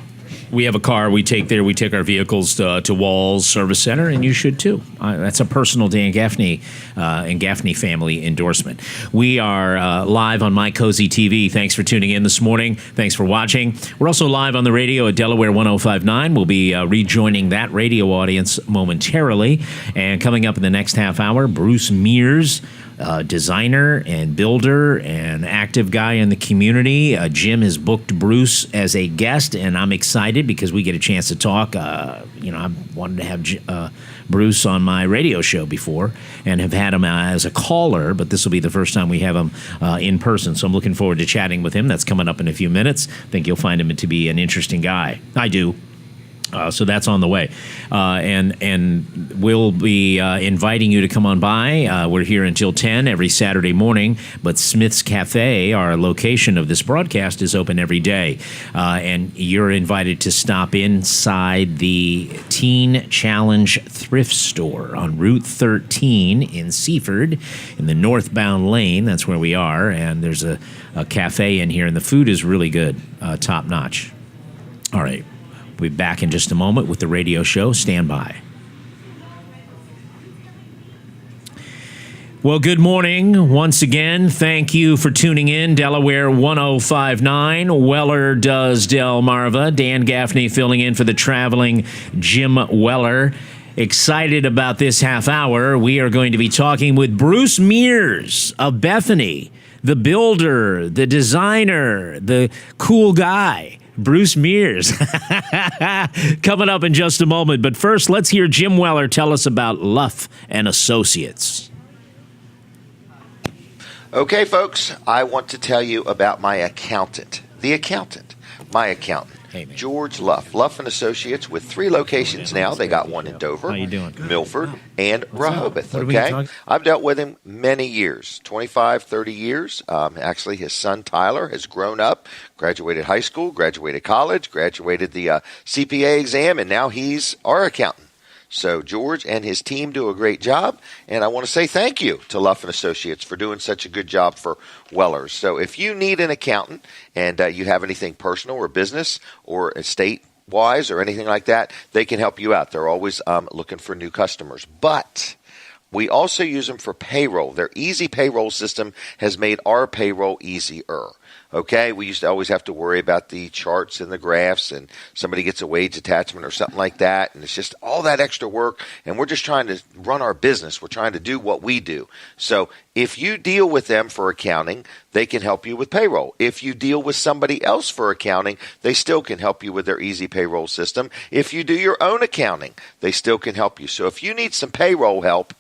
We have a car we take there. We take our vehicles to Walls Service Center, and you should too. That's a personal Dan Gaffney and Gaffney family endorsement. We are live on My Cozy TV. Thanks for tuning in this morning. Thanks for watching. We're also live on the radio at Delaware 1059. We'll be rejoining that radio audience momentarily. And coming up in the next half hour, Bruce Mears designer and builder and active guy in the community. Jim has booked Bruce as a guest, and I'm excited because we get a chance to talk. I wanted to have Bruce on my radio show before and have had him as a caller, but this will be the first time we have him in person. So I'm looking forward to chatting with him. That's coming up in a few minutes. I think you'll find him to be an interesting guy. I do. So that's on the way. And we'll be inviting you to come on by. We're here until 10 every Saturday morning, but Smith's Cafe, our location of this broadcast, is open every day. And you're invited to stop inside the Teen Challenge thrift store on Route 13 in Seaford in the northbound lane. That's where we are. And there's a cafe in here, and the food is really good, top notch. All right. We'll be back in just a moment with the radio show. Stand by. Well, good morning. Once again, thank you for tuning in. Delaware 1059, Weller Does Delmarva. Dan Gaffney filling in for the traveling Jim Weller. Excited about this half hour. We are going to be talking with Bruce Mears of Bethany, the builder, the designer, the cool guy. Bruce Mears. Coming up in just a moment. But first, let's hear Jim Weller tell us about Luff and Associates. Okay, folks, I want to tell you about my accountant. My accountant. Hey, man. George Luff. Luff and Associates with 3 locations now. They got one in Dover, How you doing? Milford, and Rehoboth. What are we Okay, talking- I've dealt with him many years, 25, 30 years. Actually, his son Tyler has grown up, graduated high school, graduated college, graduated the CPA exam, and now he's our accountant. So George and his team do a great job, and I want to say thank you to Luff and Associates for doing such a good job for Wellers. So if you need an accountant and you have anything personal or business or estate-wise or anything like that, they can help you out. They're always looking for new customers. But we also use them for payroll. Their easy payroll system has made our payroll easier. Okay, we used to always have to worry about the charts and the graphs, and somebody gets a wage attachment or something like that, and it's just all that extra work, and we're just trying to run our business. We're trying to do what we do. So if you deal with them for accounting, they can help you with payroll. If you deal with somebody else for accounting, they still can help you with their easy payroll system. If you do your own accounting, they still can help you. So if you need some payroll help,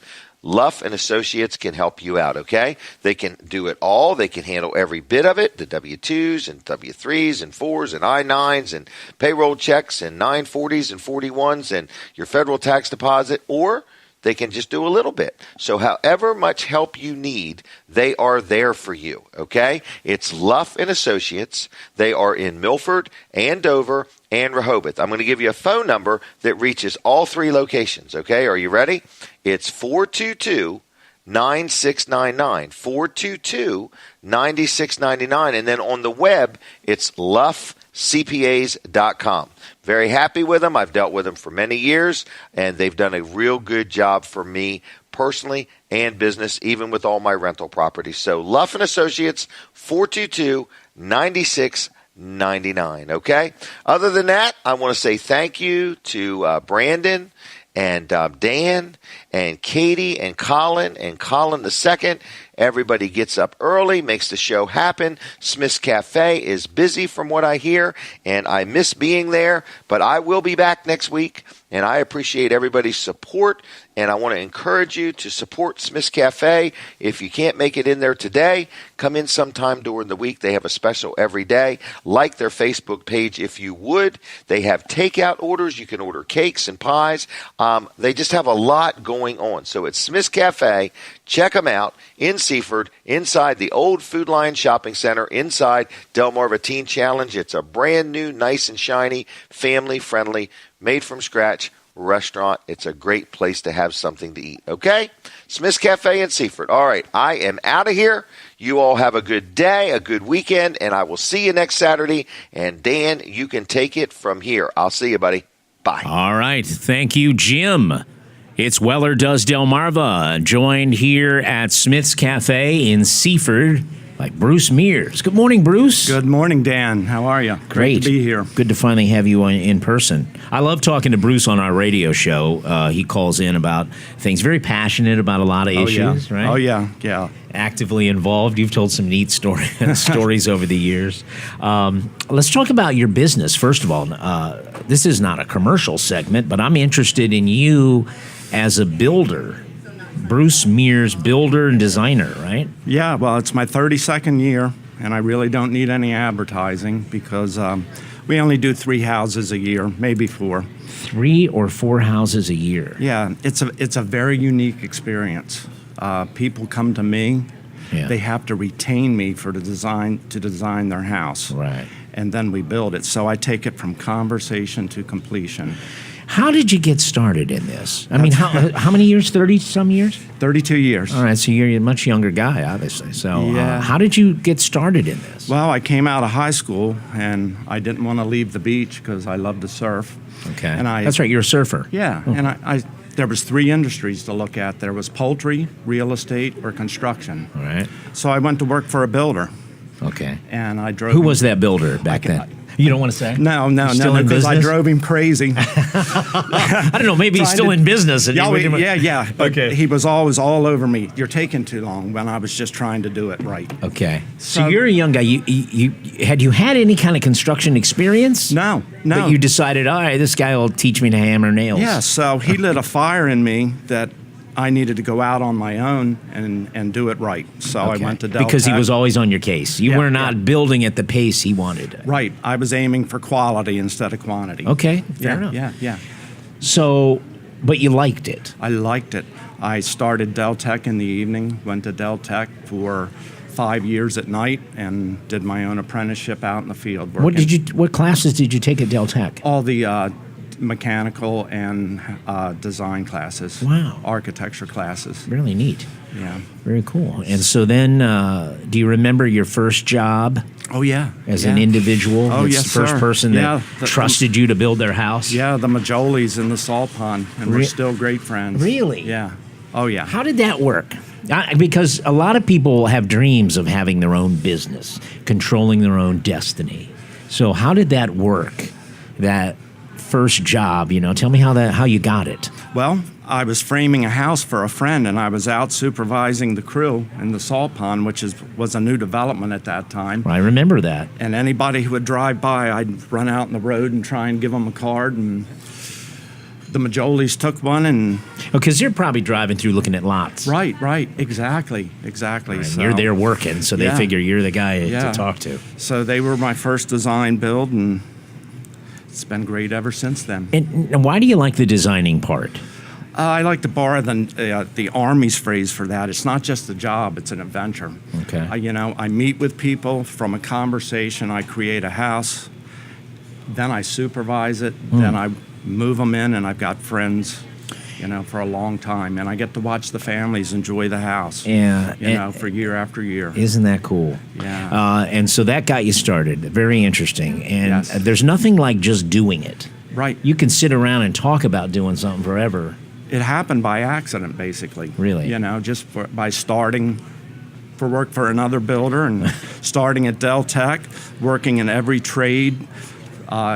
Luff and Associates can help you out, okay? They can do it all. They can handle every bit of it, the W-2s and W-3s and 4s and I-9s and payroll checks and 940s and 41s and your federal tax deposit, or they can just do a little bit. So however much help you need, they are there for you, okay? It's Luff and Associates. They are in Milford and Dover and Rehoboth. I'm going to give you a phone number that reaches all 3 locations, okay? Are you ready? It's 422-9699, 422-9699, and then on the web, it's luffcpas.com. Very happy with them. I've dealt with them for many years, and they've done a real good job for me personally and business, even with all my rental properties. So Luff and Associates, 422-9699, okay? Other than that, I want to say thank you to Brandon and Dan and Katie and Colin the second. Everybody gets up early, makes the show happen. Smith's Cafe is busy from what I hear, and I miss being there, but I will be back next week, and I appreciate everybody's support, and I want to encourage you to support Smith's Cafe. If you can't make it in there today, come in sometime during the week. They have a special every day. Like their Facebook page if you would. They have takeout orders. You can order cakes and pies. They just have a lot going on. So it's Smith's Cafe. Check them out in Seaford, inside the old Food Lion Shopping Center, inside Delmarva Teen Challenge. It's a brand new, nice and shiny, family-friendly, made-from-scratch restaurant. It's a great place to have something to eat, okay? Smith's Cafe in Seaford. All right, I am out of here. You all have a good day, a good weekend, and I will see you next Saturday. And Dan, you can take it from here. I'll see you, buddy. Bye. All right. Thank you, Jim. It's Weller Does Delmarva, joined here at Smith's Cafe in Seaford. like Bruce Mears. Good morning, Bruce. Good morning, Dan. How are you? Great to be here. Good to finally have you in person. I love talking to Bruce on our radio show. He calls in about things, very passionate about a lot of issues, right? Oh, yeah, yeah. Actively involved. You've told some neat stories over the years. Let's talk about your business. First of all, this is not a commercial segment, but I'm interested in you as a builder. Bruce Mears, builder and designer, right? Yeah, well, it's my 32nd year, and I really don't need any advertising because we only do 3 houses a year, maybe 4. 3 or 4 houses a year. Yeah, it's a very unique experience. People come to me, they have to retain me to design their house. Right. And then we build it. So I take it from conversation to completion. How did you get started in this? I mean, how many years? 30-some years? 32 years. All right, so you're a much younger guy, obviously. So Yeah. how did you get started in this? Well, I came out of high school, and I didn't want to leave the beach because I love to surf. Okay. And That's right, you're a surfer. Yeah, and I there was 3 industries to look at. There was poultry, real estate, or construction. All right. So I went to work for a builder, Okay. and I drove. Who was that builder back then? You don't want to say? No, Still in because I business? drove him crazy. I don't know, maybe he's Trying still to- in business. And Yeah. But Okay. he was always all over me. You're taking too long when I was just trying to do it right. Okay. So So- you're a young guy. You had any kind of construction experience? No. But you decided, all right, this guy will teach me to hammer nails. Yeah, so he lit a fire in me that I needed to go out on my own and do it right. So I Okay. went to Delmarva. Because he was always on your case. You Yeah, were not yeah. building at the pace he wanted. Right. I was aiming for quality instead of quantity. Okay, fair Yeah, enough. yeah. So, but you liked it. I liked it. I started Deltec in the evening, went to Deltec for 5 years at night, and did my own apprenticeship out in the field. What classes did you take at Del Tech? All the mechanical and design classes. Wow. Architecture classes. Really neat. Yeah. Very cool. And so then, do you remember your first job Oh, yeah. as yeah. an individual? Oh, It's yes, the first sir. person Yeah, that trusted you to build their house? Yeah, the Majolis in the salt pond, and we're still great friends. Really? Yeah. Oh, yeah. How did that work? Because a lot of people have dreams of having their own business, controlling their own destiny. So how did that work? That first job, tell me how you got it. Well, I was framing a house for a friend, and I was out supervising the crew in the salt pond, which was a new development at that time. I remember that. And anybody who would drive by, I'd run out in the road and try and give them a card. And the Majolis took one, and Because you're probably driving through looking at lots. right, exactly. And So, you're there working, so they Yeah. figure you're the guy Yeah. to talk to. So they were my first design build, and it's been great ever since then. And why do you like the designing part? I like to borrow the Army's phrase for that. It's not just a job, it's an adventure. Okay. I meet with people. From a conversation, I create a house. Then I supervise it. Then I move them in, and I've got friends, for a long time. And I get to watch the families enjoy the house, Yeah. for year after year. Isn't that cool? Yeah. And so that got you started. Very interesting. And Yes. there's nothing like just doing it. Right. You can sit around and talk about doing something forever. It happened by accident, basically. Really? Just by starting for work for another builder and starting at Deltec, working in every trade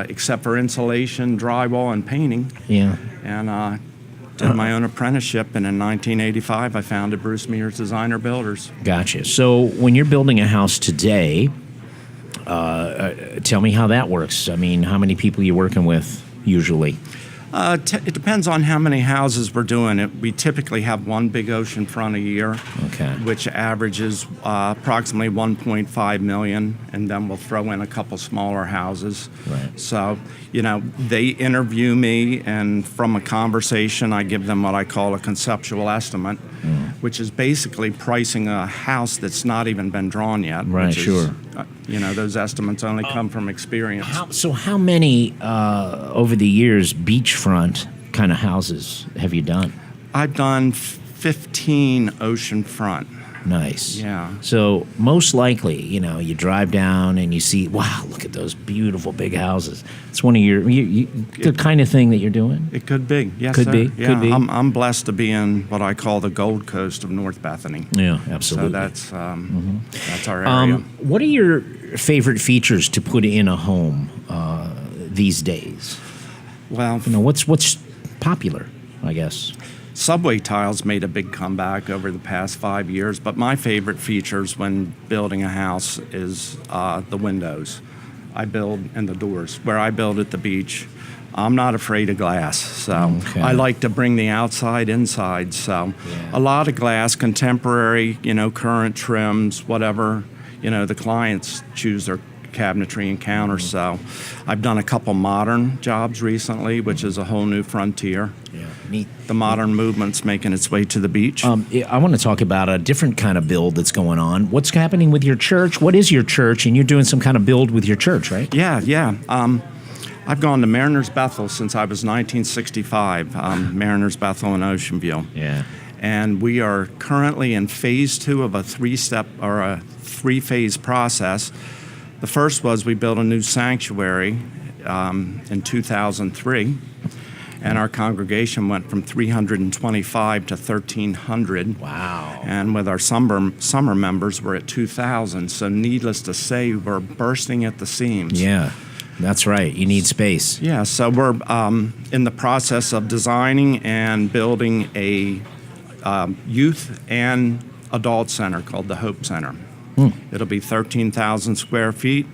except for insulation, drywall, and painting. Yeah. And did my own apprenticeship, and in 1985, I founded Bruce Mears Designer Builders. Gotcha. So when you're building a house today, tell me how that works. I mean, how many people are you working with usually? It depends on how many houses we're doing. We typically have one big ocean front a year, Okay. which averages approximately 1.5 million, and then we'll throw in a couple smaller houses. Right. So, they interview me, and from a conversation, I give them what I call a conceptual estimate, which is basically pricing a house that's not even been drawn yet. Right, which is, sure. Those estimates only come from experience. How many over the years beachfront kind of houses have you done? I've done 15 oceanfront. Nice. Yeah. So most likely, you drive down and you see, wow, look at those beautiful big houses. It's one of the kind of thing that you're doing. It could be. Yes, Could sir. be. Yeah, Could be. I'm blessed to be in what I call the Gold Coast of North Bethany. Yeah, absolutely. So that's our area. What are your favorite features to put in a home these days? Well, what's popular, I guess. subway tiles made a big comeback over the past 5 years, but my favorite features when building a house is the windows. I build and the doors. Where I build at the beach, I'm not afraid of glass, so I like to bring the outside inside. So a lot of glass, contemporary, current trims, whatever, the clients choose their cabinetry and counters. So I've done a couple modern jobs recently, which is a whole new frontier. Yeah, neat. The modern movement's making its way to the beach. I want to talk about a different kind of build that's going on. What's happening with your church? What is your church? And you're doing some kind of build with your church, right? Yeah. I've gone to Mariners Bethel since I was 1965. Mariners Bethel in Ocean View. Yeah. And we are currently in phase 2 of a 3-phase process. The first was we built a new sanctuary in 2003, and our congregation went from 325 to 1,300. Wow. And with our summer members, we're at 2,000. So needless to say, we're bursting at the seams. Yeah, that's right. You need space. Yeah, so we're in the process of designing and building a youth and adult center called the Hope Center. It'll be 13,000 square feet,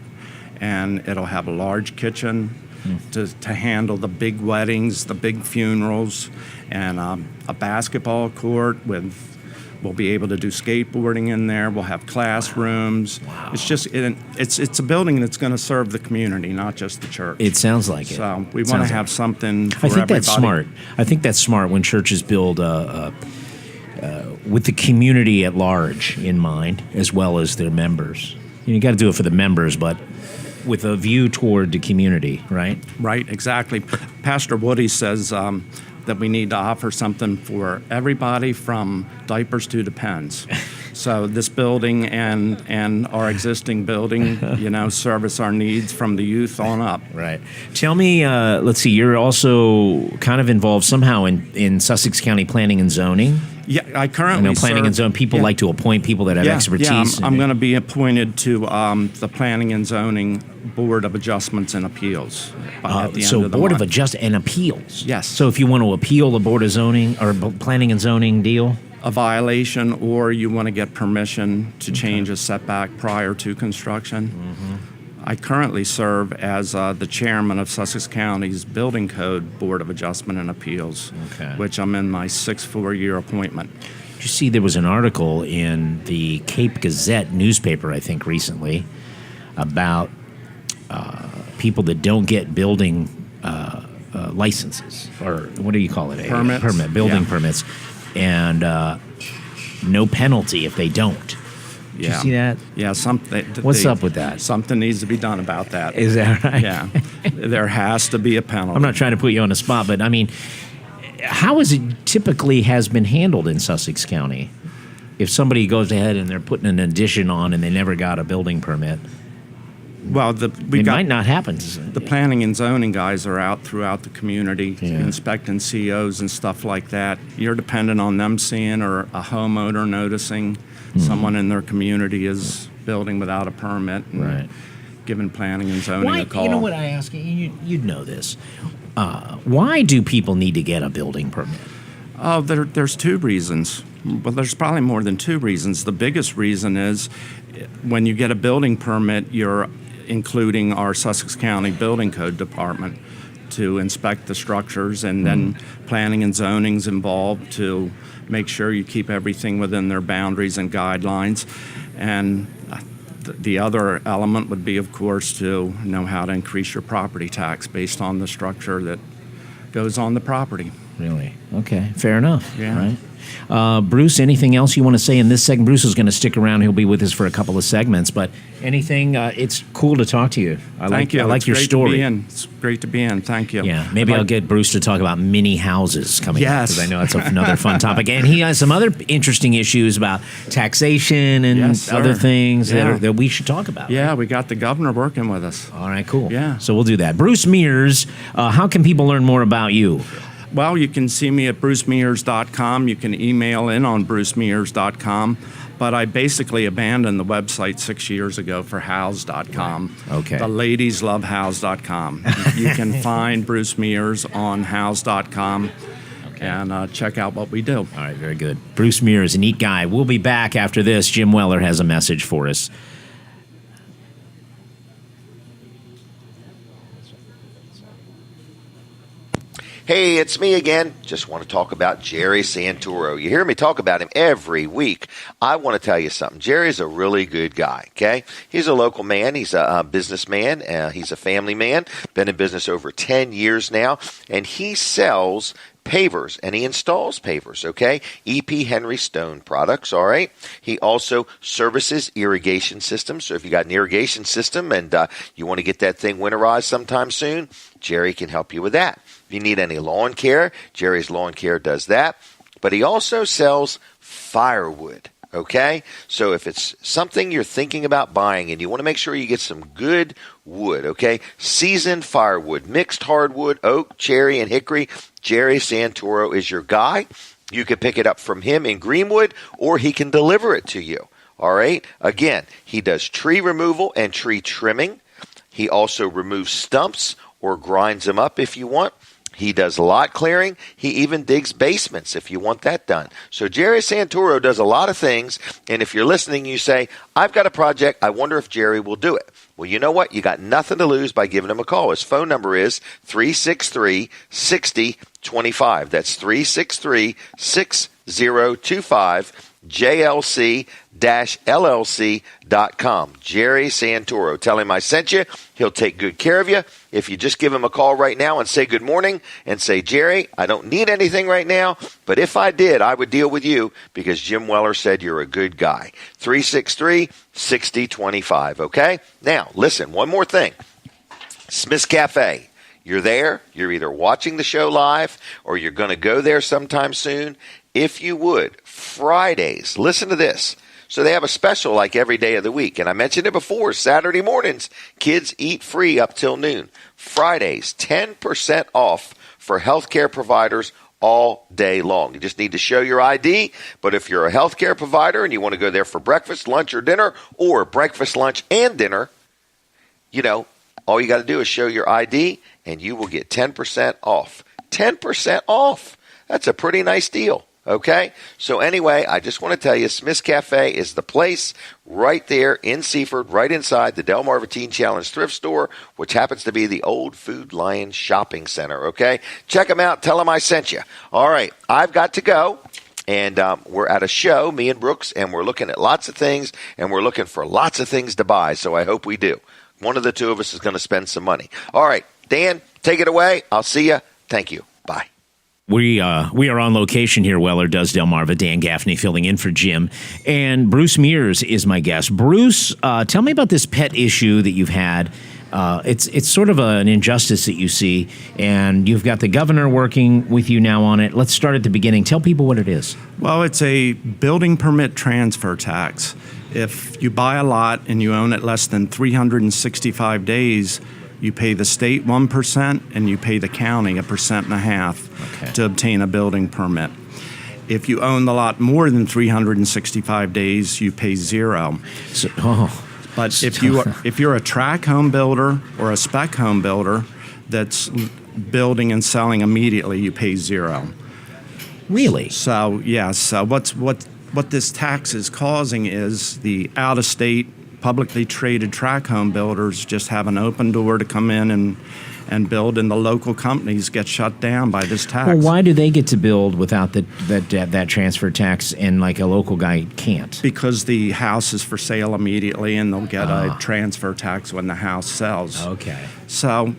and it'll have a large kitchen to handle the big weddings, the big funerals, and a basketball court we'll be able to do skateboarding in there. We'll have classrooms. Wow. It's just it's a building that's going to serve the community, not just the church. It sounds like it. So we want to have something for I think everybody. that's smart. I think that's smart when churches build with the community at large in mind, as well as their members. You got to do it for the members, but with a view toward the community, right? Right, exactly. Pastor Woody says that we need to offer something for everybody from diapers to Depends. So this building and our existing building, service our needs from the youth on up. Right. Tell me, let's see, you're also kind of involved somehow in Sussex County Planning and Zoning. Yeah, I currently planning and zoning. People like to appoint people that have expertise. Yeah, I'm going to be appointed to the Planning and Zoning Board of Adjustments and Appeals. At the end of the Board month. of Adjustment and Appeals. Yes. So if you want to appeal a Board of Zoning or Planning and Zoning deal, a violation, or you want to get permission to change a setback prior to construction. I currently serve as the chairman of Sussex County's Building Code Board of Adjustment and Appeals, which I'm in my 6th 4-year appointment. Did you see there was an article in the Cape Gazette newspaper, I think, recently, about people that don't get building licenses, or what do you call it? Permits. Building permits, and no penalty if they don't. Did you see that? Yeah, something. What's up with that? Something needs to be done about that. Is that right? Yeah. There has to be a penalty. I'm not trying to put you on the spot, but I mean, how is it typically has been handled in Sussex County? If somebody goes ahead and they're putting an addition on and they never got a building permit, well, it might not happen. The planning and zoning guys are out throughout the community inspecting COs and stuff like that. You're dependent on them seeing, or a homeowner noticing someone in their community is building without a permit, and giving planning and zoning a call. You know what I ask you? You'd know this. Why do people need to get a building permit? Oh, there's 2 reasons. Well, there's probably more than 2 reasons. The biggest reason is when you get a building permit, you're including our Sussex County Building Code Department to inspect the structures, and then planning and zoning's involved to make sure you keep everything within their boundaries and guidelines. And the other element would be, of course, to know how to increase your property tax based on the structure that goes on the property. Really? Okay, fair enough. Yeah. Right. Bruce, anything else you want to say in this segment? Bruce is going to stick around. He'll be with us for a couple of segments. But anything? It's cool to talk to you. Thank you. I like It's your great story. To be in. It's great to be in. Thank you. Yeah, maybe I'll get Bruce to talk about mini houses coming up, Yes. because I know that's another fun topic. And he has some other interesting issues about taxation and Yes, sir. other things Yeah. that we should talk about. Yeah, we got the governor working with us. All right, cool. Yeah. So we'll do that. Bruce Mears, how can people learn more about you? Well, you can see me at brucemears.com. You can email in on brucemears.com. But I basically abandoned the website 6 years ago for house.com. Okay. The ladies love house.com. You can find Bruce Mears on house.com and check out what we do. All right, very good. Bruce Mears, a neat guy. We'll be back after this. Jim Weller has a message for us. Hey, it's me again. Just want to talk about Jerry Santoro. You hear me talk about him every week. I want to tell you something. Jerry's a really good guy, okay? He's a local man. He's a businessman. He's a family man. Been in business over 10 years now. And he sells pavers, and he installs pavers, okay? E.P. Henry Stone products, all right? He also services irrigation systems. So if you got an irrigation system and you want to get that thing winterized sometime soon, Jerry can help you with that. If you need any lawn care, Jerry's Lawn Care does that. But he also sells firewood, okay? So if it's something you're thinking about buying and you want to make sure you get some good wood, okay? Seasoned firewood, mixed hardwood, oak, cherry, and hickory, Jerry Santoro is your guy. You can pick it up from him in Greenwood, or he can deliver it to you, all right? Again, he does tree removal and tree trimming. He also removes stumps or grinds them up if you want. He does lot clearing. He even digs basements if you want that done. So Jerry Santoro does a lot of things. And if you're listening, you say, I've got a project. I wonder if Jerry will do it. Well, you know what? You got nothing to lose by giving him a call. His phone number is 363-6025. That's 363-6025. JLC-LLC.com. Jerry Santoro. Tell him I sent you. He'll take good care of you. If you just give him a call right now and say good morning and say, Jerry, I don't need anything right now, but if I did, I would deal with you because Jim Weller said you're a good guy. 363-6025. Okay? Now, listen, one more thing. Smith's Cafe. You're there. You're either watching the show live or you're going to go there sometime soon. If you would, Fridays, listen to this. So they have a special like every day of the week. And I mentioned it before, Saturday mornings, kids eat free up till noon. Fridays, 10% off for healthcare providers all day long. You just need to show your ID. But if you're a healthcare provider and you want to go there for breakfast, lunch, or dinner, or breakfast, lunch, and dinner, you know, all you got to do is show your ID and you will get 10% off. 10% off. That's a pretty nice deal. Okay? So anyway, I just want to tell you, Smith's Cafe is the place right there in Seaford, right inside the Delmarva Teen Challenge thrift store, which happens to be the old Food Lion shopping center. Okay? Check them out. Tell them I sent you. All right. I've got to go. And we're at a show, me and Brooks, and we're looking at lots of things, and we're looking for lots of things to buy. So I hope we do. One of the two of us is going to spend some money. All right. Dan, take it away. I'll see you. Thank you. Bye. We are on location here. Weller does Delmarva. Dan Gaffney filling in for Jim, and Bruce Mears is my guest. Bruce, tell me about this pet issue that you've had. It's sort of an injustice that you see, and you've got the governor working with you now on it. Let's start at the beginning. Tell people what it is. Well, it's a building permit transfer tax. If you buy a lot and you own it less than 365 days, you pay the state 1% and you pay the county 1.5% to obtain a building permit. If you own the lot more than 365 days, you pay 0. But if you're a tract home builder or a spec home builder that's building and selling immediately, you pay 0. Really? So yes. What this tax is causing is the out-of-state publicly traded tract home builders just have an open door to come in and build, and the local companies get shut down by this tax. Well, why do they get to build without that transfer tax, and like a local guy can't? Because the house is for sale immediately, and they'll get a transfer tax when the house sells. Okay. So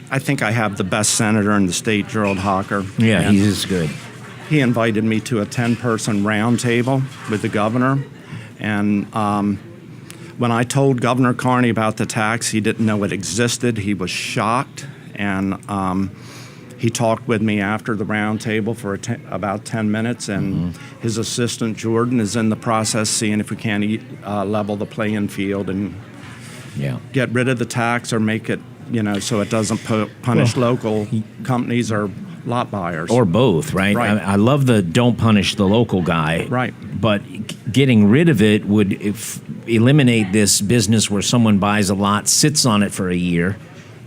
I think I have the best senator in the state, Gerald Hocker. Yeah, he's good. he invited me to a 10-person roundtable with the governor. And when I told Governor Carney about the tax, he didn't know it existed. He was shocked. And he talked with me after the roundtable for about 10 minutes. And his assistant, Jordan, is in the process seeing if we can level the playing field and get rid of the tax or make it, so it doesn't punish local companies or lot buyers. Or both, right? I love the don't punish the local guy. Right. But getting rid of it would eliminate this business where someone buys a lot, sits on it for a year,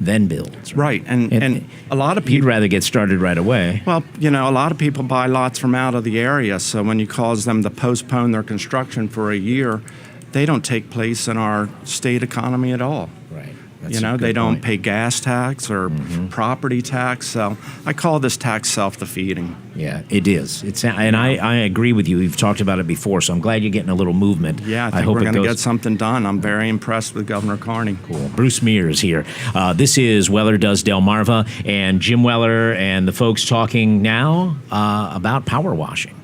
then builds. Right. And a lot of people... You'd rather get started right away. Well, a lot of people buy lots from out of the area, so when you cause them to postpone their construction for a year, they don't take place in our state economy at all. Right. They don't pay gas tax or property tax. So I call this tax self-defeating. Yeah, it is. I agree with you. We've talked about it before, so I'm glad you're getting a little movement. Yeah, I think we're going to get something done. I'm very impressed with Governor Carney. Cool. Bruce Mears here. This is Weller Does Delmarva, and Jim Weller and the folks talking now about power washing.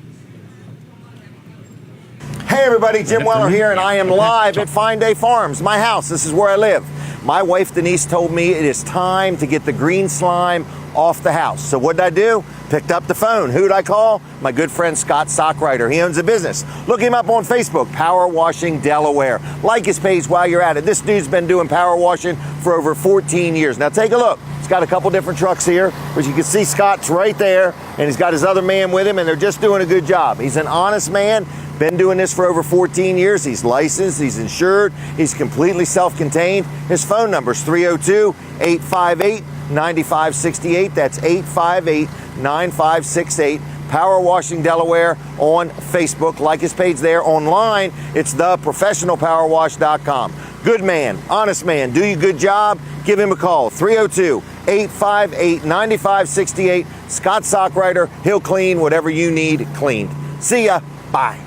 Hey everybody, Jim Weller here, and I am live at Fine Day Farms, my house. This is where I live. My wife Denise told me it is time to get the green slime off the house. So what did I do? Picked up the phone. Who did I call? My good friend Scott Sockrider. He owns a business. Look him up on Facebook, Power Washing Delaware. Like his page while you're at it. This dude's been doing power washing for over 14 years. Now take a look. He's got a couple different trucks here, but you can see Scott's right there, and he's got his other man with him, and they're just doing a good job. He's an honest man. Been doing this for over 14 years. He's licensed, he's insured, he's completely self-contained. His phone number is 302-858-9568. That's 858-9568. Power Washing Delaware on Facebook. Like his page there. Online, it's theprofessionalpowerwash.com. Good man, honest man, do you a good job? Give him a call, 302-858-9568. Scott Sockrider, he'll clean whatever you need cleaned. See ya, bye.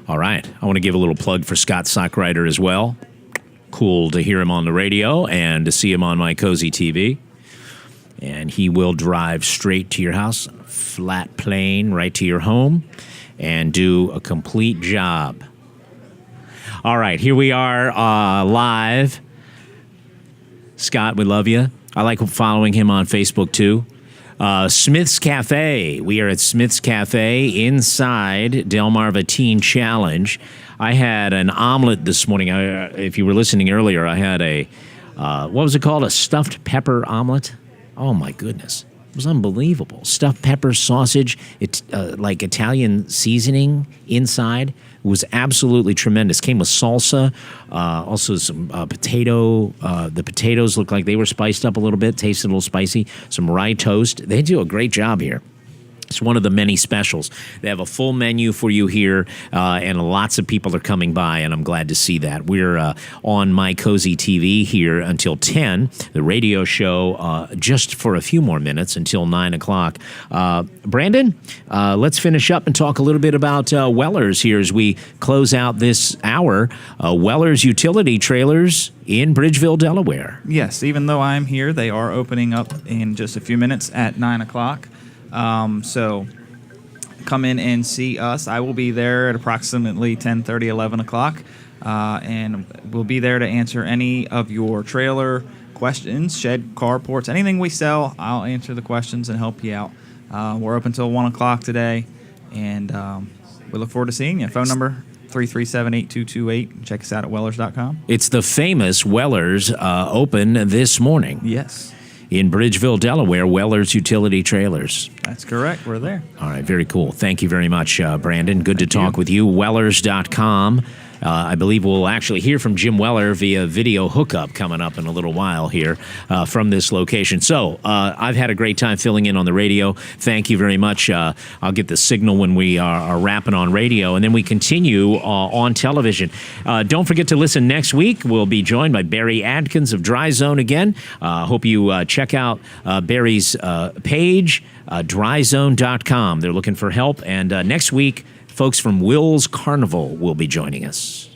All right. I want to give a little plug for Scott Sockrider as well. Cool to hear him on the radio and to see him on my Cozy TV. And he will drive straight to your house, flat plane, right to your home, and do a complete job. All right. Here we are live. Scott, we love you. I like following him on Facebook, too. Smith's Cafe. We are at Smith's Cafe inside Delmarva Teen Challenge. I had an omelet this morning. If you were listening earlier, I had a, what was it called? A stuffed pepper omelet? Oh, my goodness. It was unbelievable. Stuffed pepper, sausage, like Italian seasoning inside. It was absolutely tremendous. Came with salsa, also some potato. The potatoes looked like they were spiced up a little bit, tasted a little spicy. Some rye toast. They do a great job here. It's one of the many specials. They have a full menu for you here, and lots of people are coming by, and I'm glad to see that. We're on My Cozy TV here until 10, the radio show, just for a few more minutes until 9 o'clock. Brandon, let's finish up and talk a little bit about Weller's here as we close out this hour. Weller's Utility Trailers in Bridgeville, Delaware. Yes, even though I'm here, they are opening up in just a few minutes at 9 o'clock. So come in and see us. I will be there at approximately 10:30, 11 o'clock, and we'll be there to answer any of your trailer questions, shed, carports, anything we sell. I'll answer the questions and help you out. We're open until 1 o'clock today, and we look forward to seeing you. Phone number 337-8228. Check us out at wellers.com. It's the famous Weller's open this morning. Yes. In Bridgeville, Delaware, Weller's Utility Trailers. That's correct. We're there. All right. Very cool. Thank you very much, Brandon. Good to talk with you. Wellers.com. I believe we'll actually hear from Jim Weller via video hookup coming up in a little while here from this location. So I've had a great time filling in on the radio. Thank you very much. I'll get the signal when we are wrapping on radio, and then we continue on television. Don't forget to listen next week. We'll be joined by Barry Adkins of Dry Zone again. Hope you check out Barry's page, dryzone.com. They're looking for help. And next week, folks from Will's Carnival will be joining us.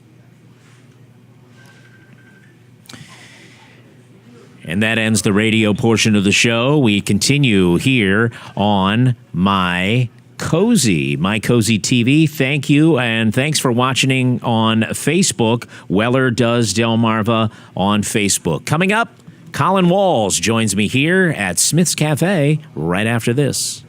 And that ends the radio portion of the show. We continue here on My Cozy TV. Thank you, and thanks for watching on Facebook. Weller Does Delmarva on Facebook. Coming up, Colin Walls joins me here at Smith's Cafe right after this.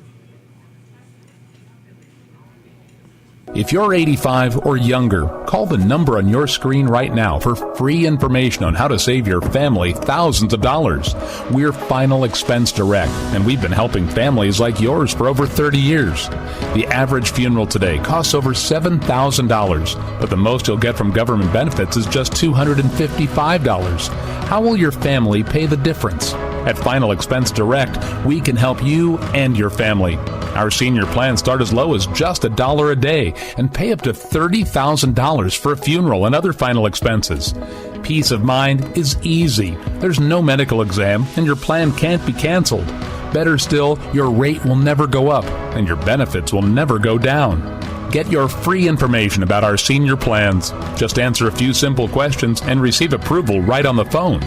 If you're 85 or younger, call the number on your screen right now for free information on how to save your family thousands of dollars. We're Final Expense Direct, and we've been helping families like yours for over 30 years. The average funeral today costs over $7,000, but the most you'll get from government benefits is just $255. How will your family pay the difference? At Final Expense Direct, we can help you and your family. Our senior plans start as low as just $1 a day and pay up to $30,000 for a funeral and other final expenses. Peace of mind is easy. There's no medical exam, and your plan can't be canceled. Better still, your rate will never go up, and your benefits will never go down. Get your free information about our senior plans. Just answer a few simple questions and receive approval right on the phone.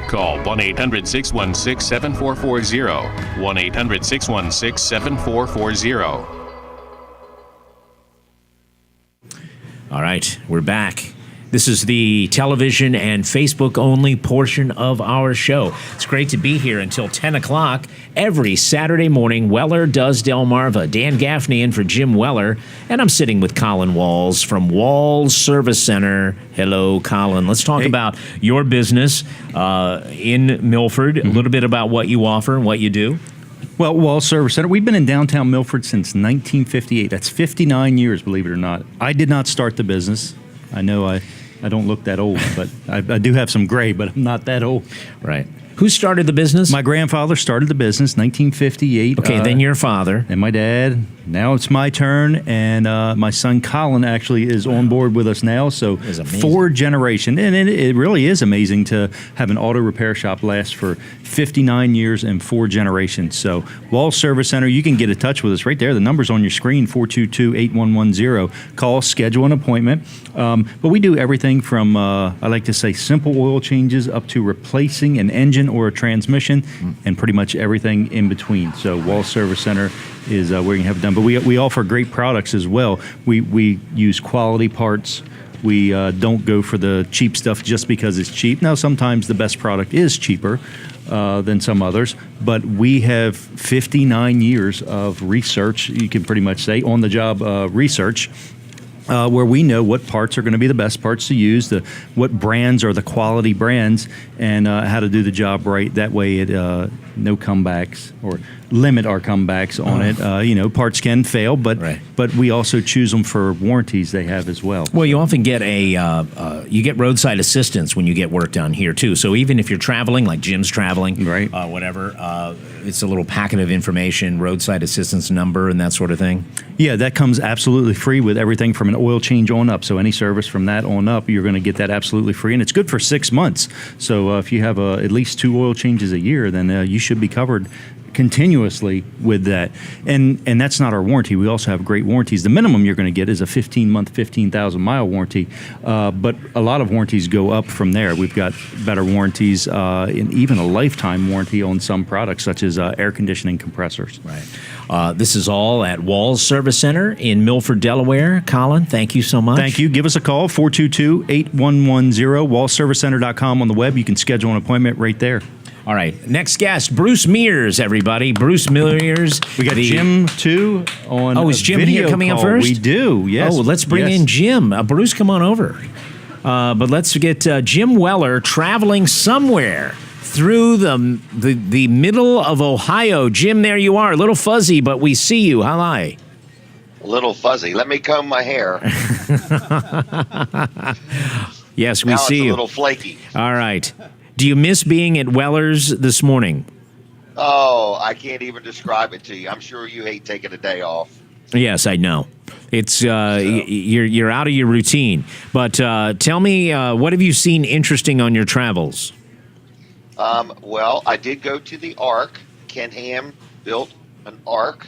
Call 1-800-616-7440. 1-800-616-7440. All right, we're back. This is the television and Facebook only portion of our show. It's great to be here until 10 o'clock every Saturday morning. Weller Does Delmarva. Dan Gaffney in for Jim Weller. And I'm sitting with Colin Walls from Walls Service Center. Hello, Colin. Let's talk about your business in Milford, a little bit about what you offer and what you do. Well, Walls Service Center, we've been in downtown Milford since 1958. That's 59 years, believe it or not. I did not start the business. I know I don't look that old, but I do have some gray, but I'm not that old. Right. Who started the business? My grandfather started the business, 1958. Okay, then your father. And my dad. Now it's my turn, and my son Colin actually is on board with us now. So 4 generations, and it really is amazing to have an auto repair shop last for 59 years and 4 generations. So Walls Service Center, you can get in touch with us right there. The number's on your screen, 422-8110. Call, schedule an appointment. But we do everything from, I like to say, simple oil changes up to replacing an engine or a transmission, and pretty much everything in between. So Walls Service Center is where you have it done. But we offer great products as well. We use quality parts. We don't go for the cheap stuff just because it's cheap. Now, sometimes the best product is cheaper than some others, but we have 59 years of research, you can pretty much say, on-the-job research, where we know what parts are going to be the best parts to use, what brands are the quality brands, and how to do the job right. That way, no comebacks or limit our comebacks on it. Parts can fail, but we also choose them for warranties they have as well. Well, you often get you get roadside assistance when you get work done here too. So even if you're traveling, like Jim's traveling, right? Whatever, it's a little packet of information, roadside assistance number, and that sort of thing. Yeah, that comes absolutely free with everything from an oil change on up. So any service from that on up, you're going to get that absolutely free, and it's good for 6 months. So if you have at least 2 oil changes a year, then you should be covered continuously with that. And that's not our warranty. We also have great warranties. The minimum you're going to get is a 15-month, 15,000-mile warranty, but a lot of warranties go up from there. We've got better warranties, and even a lifetime warranty on some products, such as air conditioning compressors. Right. This is all at Walls Service Center in Milford, Delaware. Colin, thank you so much. Thank you. Give us a call, 422-8110, wallservicecenter.com on the web. You can schedule an appointment right there. All right. Next guest, Bruce Mears, everybody. Bruce Mears. We got Jim, too, on is Jim here coming up first? We do, yes. Oh, let's bring in Jim. Bruce, come on over. But let's get Jim Weller traveling somewhere through the middle of Ohio. Jim, there you are. A little fuzzy, but we see you. Hi. A little fuzzy. Let me comb my hair. Yes, we now see it's you. A little flaky. All right. Do you miss being at Weller's this morning? Oh, I can't even describe it to you. I'm sure you hate taking a day off. Yes, I know. It's you're out of your routine. But tell me, what have you seen interesting on your travels? Well, I did go to the Ark. Ken Ham built an Ark,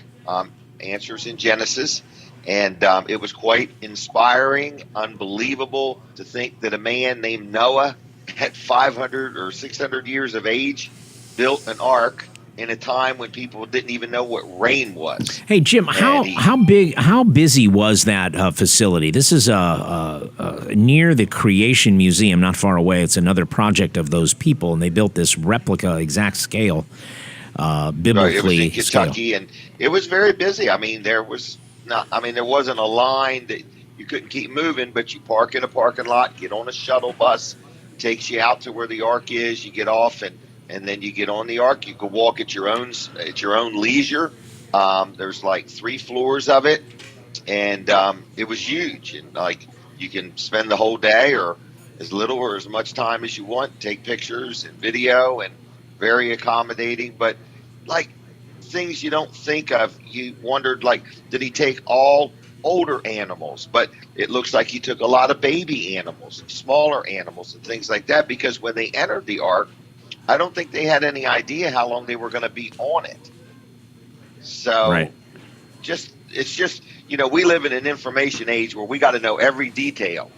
Answers in Genesis, and it was quite inspiring, unbelievable to think that a man named Noah at 500 or 600 years of age, built an ark in a time when people didn't even know what rain was. Hey Jim, how busy was that facility? This is near the Creation Museum, not far away. It's another project of those people, and they built this replica, exact scale, biblically. It was in Kentucky, scale. and it was very busy. I mean, there wasn't a line that you couldn't keep moving, but you park in a parking lot, get on a shuttle bus, takes you out to where the ark is. You get off, and then you get on the ark. You can walk at your own leisure. There's like 3 floors of it, and it was huge. And like you can spend the whole day, or as little or as much time as you want, take pictures and video, and very accommodating. But like things you don't think of, you wondered, like, did he take all older animals? But it looks like he took a lot of baby animals, smaller animals, and things like that, because when they entered the ark, I don't think they had any idea how long they were going to be on it. So right. It's just, we live in an information age where we got to know every detail,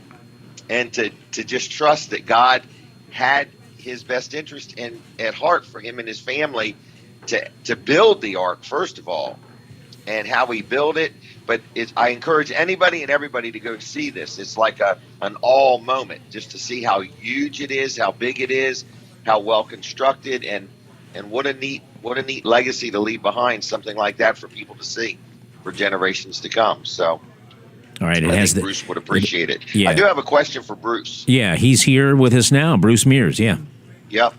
and to just trust that God had his best interest at heart for him and his family to build the ark, first of all, and how he built it. But I encourage anybody and everybody to go see this. It's like an all moment, just to see how huge it is, how big it is, how well constructed, and what a neat legacy to leave behind, something like that for people to see for generations to come. So all right, I think Bruce would appreciate it. Yeah. I do have a question for Bruce. Yeah, he's here with us now, Bruce Mears. Yeah. Yep.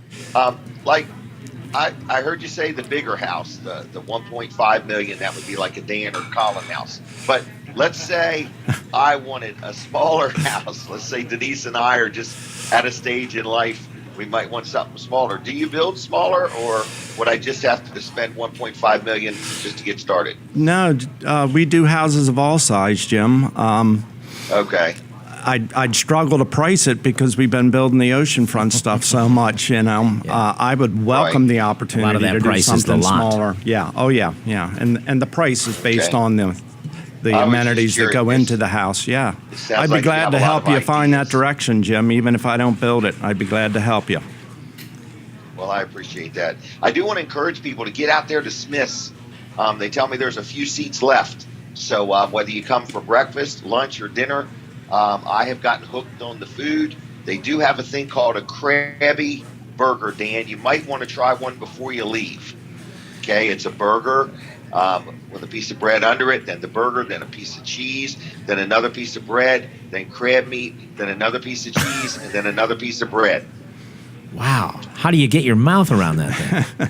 I heard you say the bigger house, the 1.5 million, that would be like a Dan or Colin house. But let's say I wanted a smaller house. Let's say Denise and I are just at a stage in life we might want something smaller. Do you build smaller, or would I just have to spend 1.5 million just to get started? No, we do houses of all size, Jim. Okay. I'd struggle to price it because we've been building the oceanfront stuff so much, I would welcome the opportunity to do something smaller. Yeah. Oh, yeah. Yeah. And the price is based on the amenities that go into the house. Yeah. I'd be glad to help you find that direction, Jim, even if I don't build it. I'd be glad to help you. Well, I appreciate that. I do want to encourage people to get out there to Smith's. They tell me there's a few seats left. So whether you come for breakfast, lunch, or dinner, I have gotten hooked on the food. They do have a thing called a Krabby Burger, Dan. You might want to try one before you leave. Okay, it's a burger with a piece of bread under it, then the burger, then a piece of cheese, then another piece of bread, then crab meat, then another piece of cheese, and then another piece of bread. Wow. How do you get your mouth around that thing?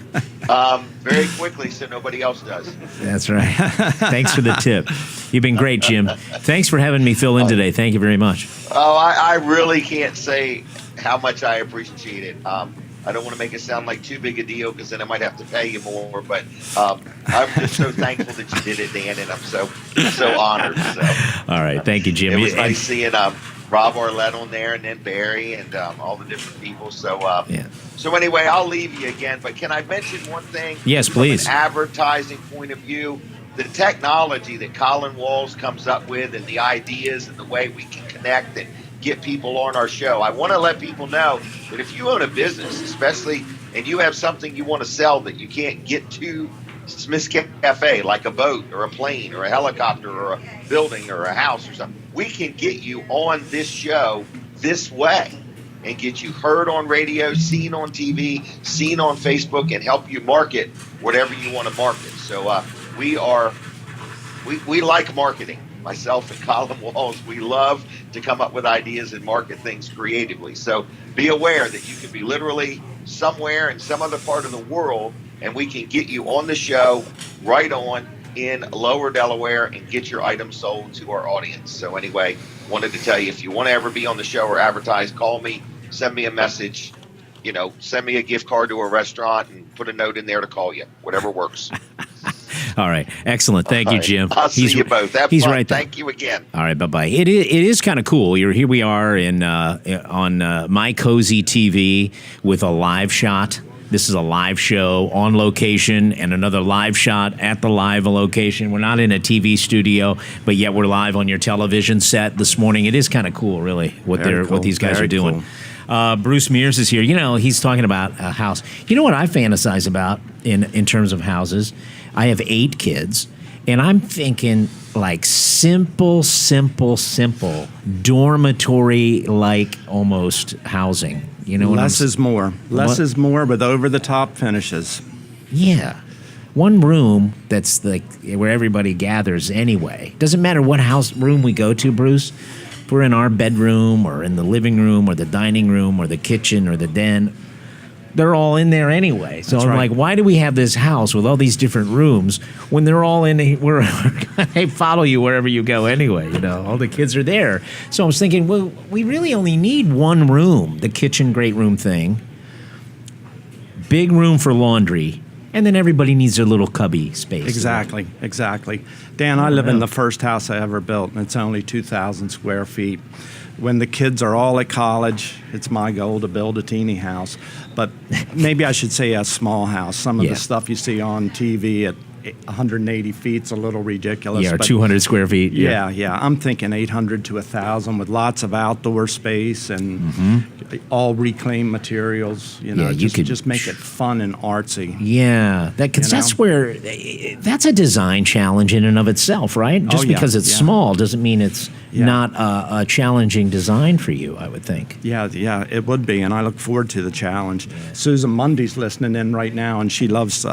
Very quickly, so nobody else does. That's right. Thanks for the tip. You've been great, Jim. Thanks for having me fill in today. Thank you very much. Oh, I really can't say how much I appreciate it. I don't want to make it sound like too big a deal, because then I might have to pay you more. But I'm just so thankful that you did it, Dan, and I'm so honored. So. All right. Thank you, Jim. It was nice seeing Rob Arlett on there, and then Barry, and all the different people. So, So anyway, I'll leave you again. But can I mention one thing? Yes, please. From an advertising point of view, the technology that Colin Walls comes up with, and the ideas, and the way we can connect and get people on our show. I want to let people know that if you own a business, especially, and you have something you want to sell that you can't get to Smith's Cafe, like a boat or a plane or a helicopter or a building or a house or something, we can get you on this show this way and get you heard on radio, seen on TV, seen on Facebook, and help you market whatever you want to market. So we like marketing. Myself and Colin Walls, we love to come up with ideas and market things creatively. So be aware that you could be literally somewhere in some other part of the world, and we can get you on the show right on in Lower Delaware and get your items sold to our audience. So anyway, wanted to tell you, if you want to ever be on the show or advertise, call me, send me a message, send me a gift card to a restaurant and put a note in there to call you, whatever works. All right. Excellent. Thank you, Jim. I'll see you both. Have he's fun. Right there. Thank you again. All right. Bye-bye. It is kind of cool. Here we are on My Cozy TV with a live shot. This is a live show on location, and another live shot at the live location. We're not in a TV studio, but yet we're live on your television set this morning. It is kind of cool, really, what these guys are doing. Cool. Bruce Mears is here. You know, he's talking about a house. You know what I fantasize about in terms of houses? I have 8 kids, and I'm thinking like simple dormitory-like almost housing. You know, less is more. Less is more with over-the-top finishes. Yeah. One room that's like where everybody gathers anyway. Doesn't matter what house room we go to, Bruce. If we're in our bedroom or in the living room or the dining room or the kitchen or the den, they're all in there anyway. So I'm like, why do we have this house with all these different rooms when they're all in? They follow you wherever you go anyway. You know, all the kids are there. So I was thinking, well, we really only need one room, the kitchen great room thing, big room for laundry. And then everybody needs their little cubby space. Exactly. Dan, I live in the first house I ever built, and it's only 2,000 square feet. When the kids are all at college, it's my goal to build a teeny house. But maybe I should say a small house. Some of the stuff you see on TV at 180 feet is a little ridiculous. Yeah, or 200 square feet. Yeah. I'm thinking 800 to 1,000 with lots of outdoor space and all reclaimed materials. You know, you could just make it fun and artsy. Yeah, that's a design challenge in and of itself, right? Just because it's small doesn't mean it's not a challenging design for you, I would think. Yeah, it would be, and I look forward to the challenge. Susan Mundy's listening in right now, and she loves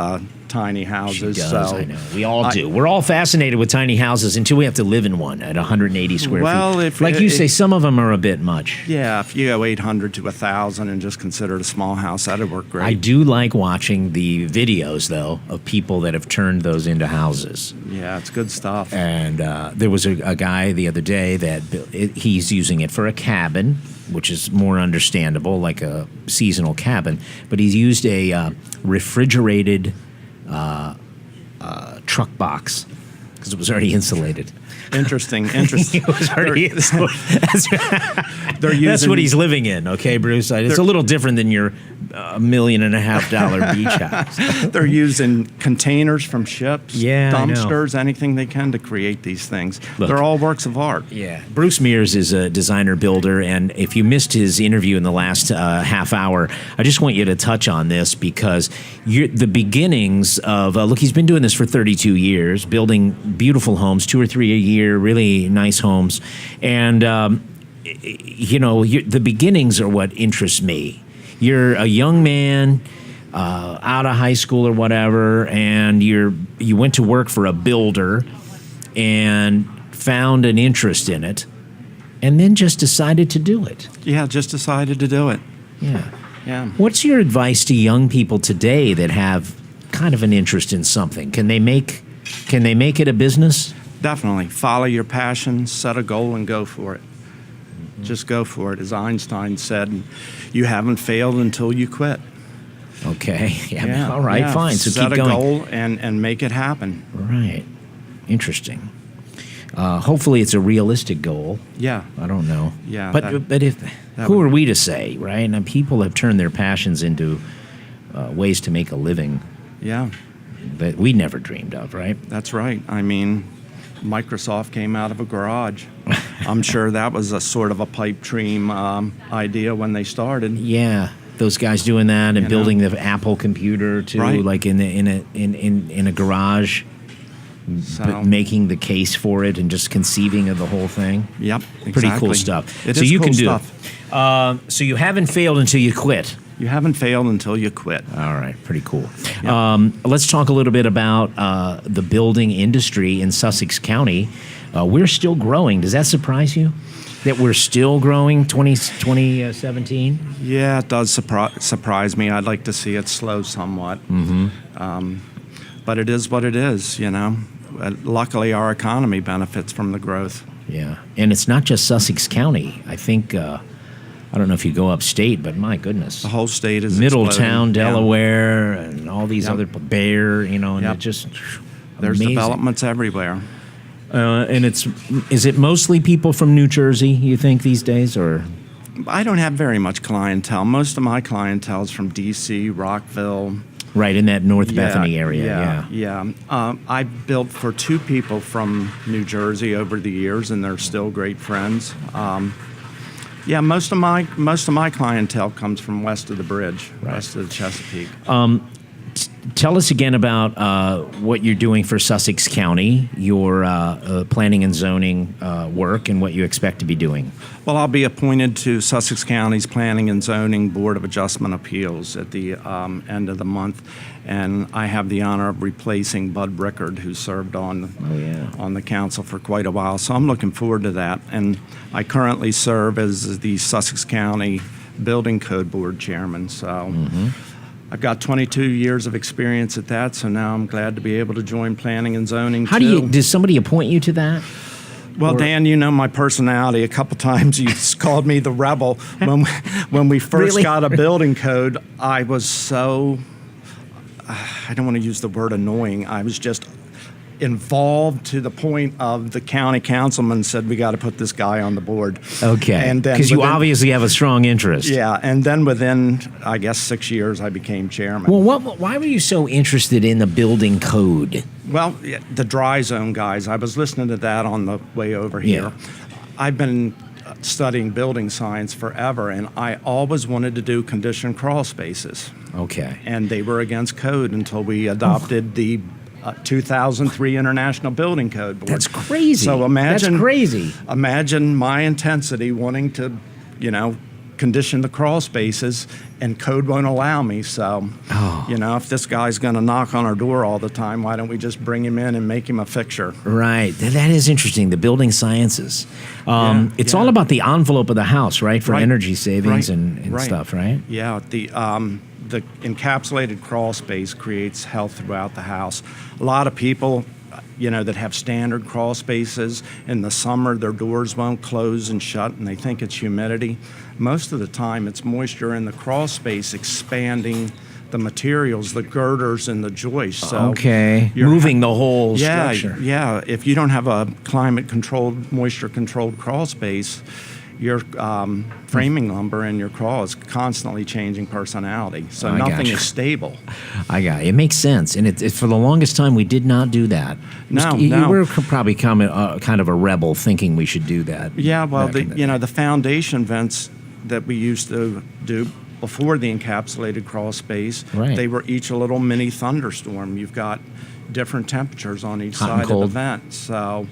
tiny houses. She does, I know. We all do. We're all fascinated with tiny houses until we have to live in one at 180 square feet. Like you say, some of them are a bit much. Yeah, if you go 800 to 1,000 and just consider it a small house, that'd work great. I do like watching the videos, though, of people that have turned those into houses. Yeah, it's good stuff. And there was a guy the other day that he's using it for a cabin, which is more understandable, like a seasonal cabin. But he's used a refrigerated truck box because it was already insulated. Interesting. It was already insulated. That's what he's living in, okay, Bruce? It's a little different than your $1.5 million beach house. They're using containers from ships, dumpsters, I know. anything they can to create these things. Look, they're all works of art. Yeah. Bruce Mears is a designer builder, and if you missed his interview in the last half hour, I just want you to touch on this because the beginnings of, look, he's been doing this for 32 years, building beautiful homes, 2 or 3 a year, really nice homes. And, the beginnings are what interests me. You're a young man out of high school or whatever, and you went to work for a builder and found an interest in it, and then just decided to do it. Yeah, just decided to do it. Yeah. What's your advice to young people today that have kind of an interest in something? Can they make it a business? Definitely. Follow your passion, set a goal, and go for it. Just go for it. As Einstein said, you haven't failed until you quit. Okay. Yeah. All right, fine. So set keep going. Set a goal and make it happen. Right. Interesting. Hopefully it's a realistic goal. Yeah. I don't know. Yeah. But who are we to say, right? And people have turned their passions into ways to make a living. Yeah. That we never dreamed of, right? That's right. I mean, Microsoft came out of a garage. I'm sure that was a sort of a pipe dream idea when they started. Yeah, those guys doing that and building the Apple computer too, like in a garage, making the case for it and just conceiving of the whole thing. Yep, exactly. Pretty cool stuff. It is you cool can do stuff. So you haven't failed until you quit. You haven't failed until you quit. All right, pretty cool. Yep. Let's talk a little bit about the building industry in Sussex County. We're still growing. Does that surprise you? That we're still growing 2017? Yeah, it does surprise me. I'd like to see it slow somewhat. But it is what it is, Luckily, our economy benefits from the growth. Yeah, and it's not just Sussex County. I think... I don't know if you go upstate, but my goodness. The whole state is Middletown, Delaware, and all these other, Bear, and it just There's amazing. Developments everywhere. And is it mostly people from New Jersey, you think, these days, or? I don't have very much clientele. Most of my clientele is from D.C., Rockville. Right, in that North Bethany area, Yeah. I've built for 2 people from New Jersey over the years, and they're still great friends. Yeah, most of my clientele comes from west of the bridge, west of the Chesapeake. Tell us again about what you're doing for Sussex County, your planning and zoning work, and what you expect to be doing. Well, I'll be appointed to Sussex County's Planning and Zoning Board of Adjustment Appeals at the end of the month, and I have the honor of replacing Bud Rickard, who served on the council for quite a while. So I'm looking forward to that. And I currently serve as the Sussex County Building Code Board Chairman. So I've got 22 years of experience at that, so now I'm glad to be able to join planning and zoning. Does somebody appoint you to that? Well, Dan, you know my personality. A couple times you called me the rebel. When we first got a building code, I was so, I don't want to use the word annoying. I was just involved to the point of the county councilman said, we got to put this guy on the board. Okay, because you obviously have a strong interest. Yeah, and then within, I guess, 6 years, I became chairman. Well, why were you so interested in the building code? Well, the dry zone guys, I was listening to that on the way over here. I've been studying building science forever, and I always wanted to do conditioned crawl spaces. Okay. And they were against code until we adopted the 2003 International Building Code Board. That's crazy. So imagine, that's crazy. Imagine my intensity wanting to, condition the crawl spaces, and code won't allow me. So, if this guy's going to knock on our door all the time, why don't we just bring him in and make him a fixture? Right. That is interesting. The building sciences. It's all about the envelope of the house, right? For energy savings and stuff, right? Yeah. The encapsulated crawl space creates health throughout the house. A lot of people, that have standard crawl spaces, in the summer their doors won't close and shut and they think it's humidity. Most of the time it's moisture in the crawl space expanding the materials, the girders and the joists. So moving the whole structure. Yeah, if you don't have a climate-controlled, moisture-controlled crawl space, your framing lumber and your crawl is constantly changing personality. So nothing is stable. I got it. It makes sense. And it for the longest time, we did not do that. You were probably kind of a rebel thinking we should do that. Yeah, well, the foundation vents that we used to do before the encapsulated crawl space, they were each a little mini thunderstorm. You've got different temperatures on each side of the vent. So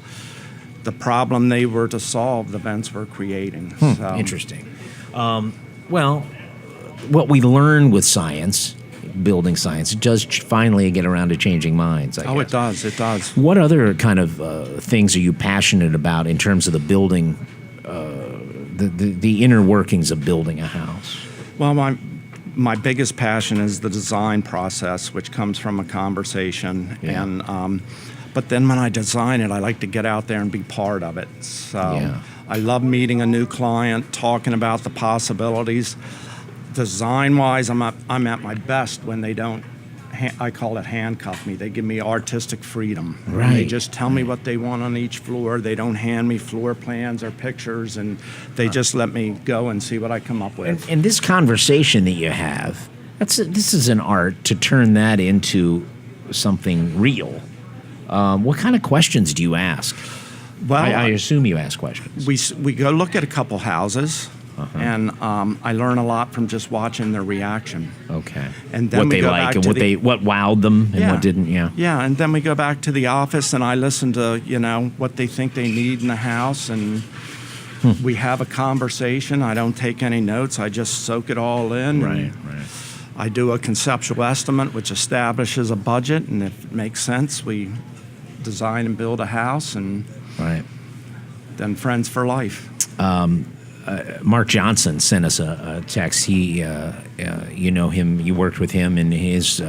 the problem they were to solve, the vents were creating. So. Interesting. Well, what we learn with science, building science, it does finally get around to changing minds, I guess. It does. What other kind of things are you passionate about in terms of the building, the inner workings of building a house? Well, my biggest passion is the design process, which comes from a conversation. But then when I design it, I like to get out there and be part of it. So I love meeting a new client, talking about the possibilities. Design-wise, I'm at my best when they don't, I call it handcuff me. They give me artistic freedom. Right. They just tell me what they want on each floor. They don't hand me floor plans or pictures, and they just let me go and see what I come up with. And this conversation that you have, this is an art to turn that into something real. What kind of questions do you ask? Well, I assume you ask questions. We go look at a couple houses, and I learn a lot from just watching their reaction. Okay. And then what they like and what wowed them and what didn't. Yeah, and then we go back to the office and I listen to what they think they need in the house, and we have a conversation. I don't take any notes. I just soak it all in. Right. I do a conceptual estimate, which establishes a budget, and if it makes sense, we design and build a house, and then friends for life. Mark Johnson sent us a text. He, you know him, you worked with him in his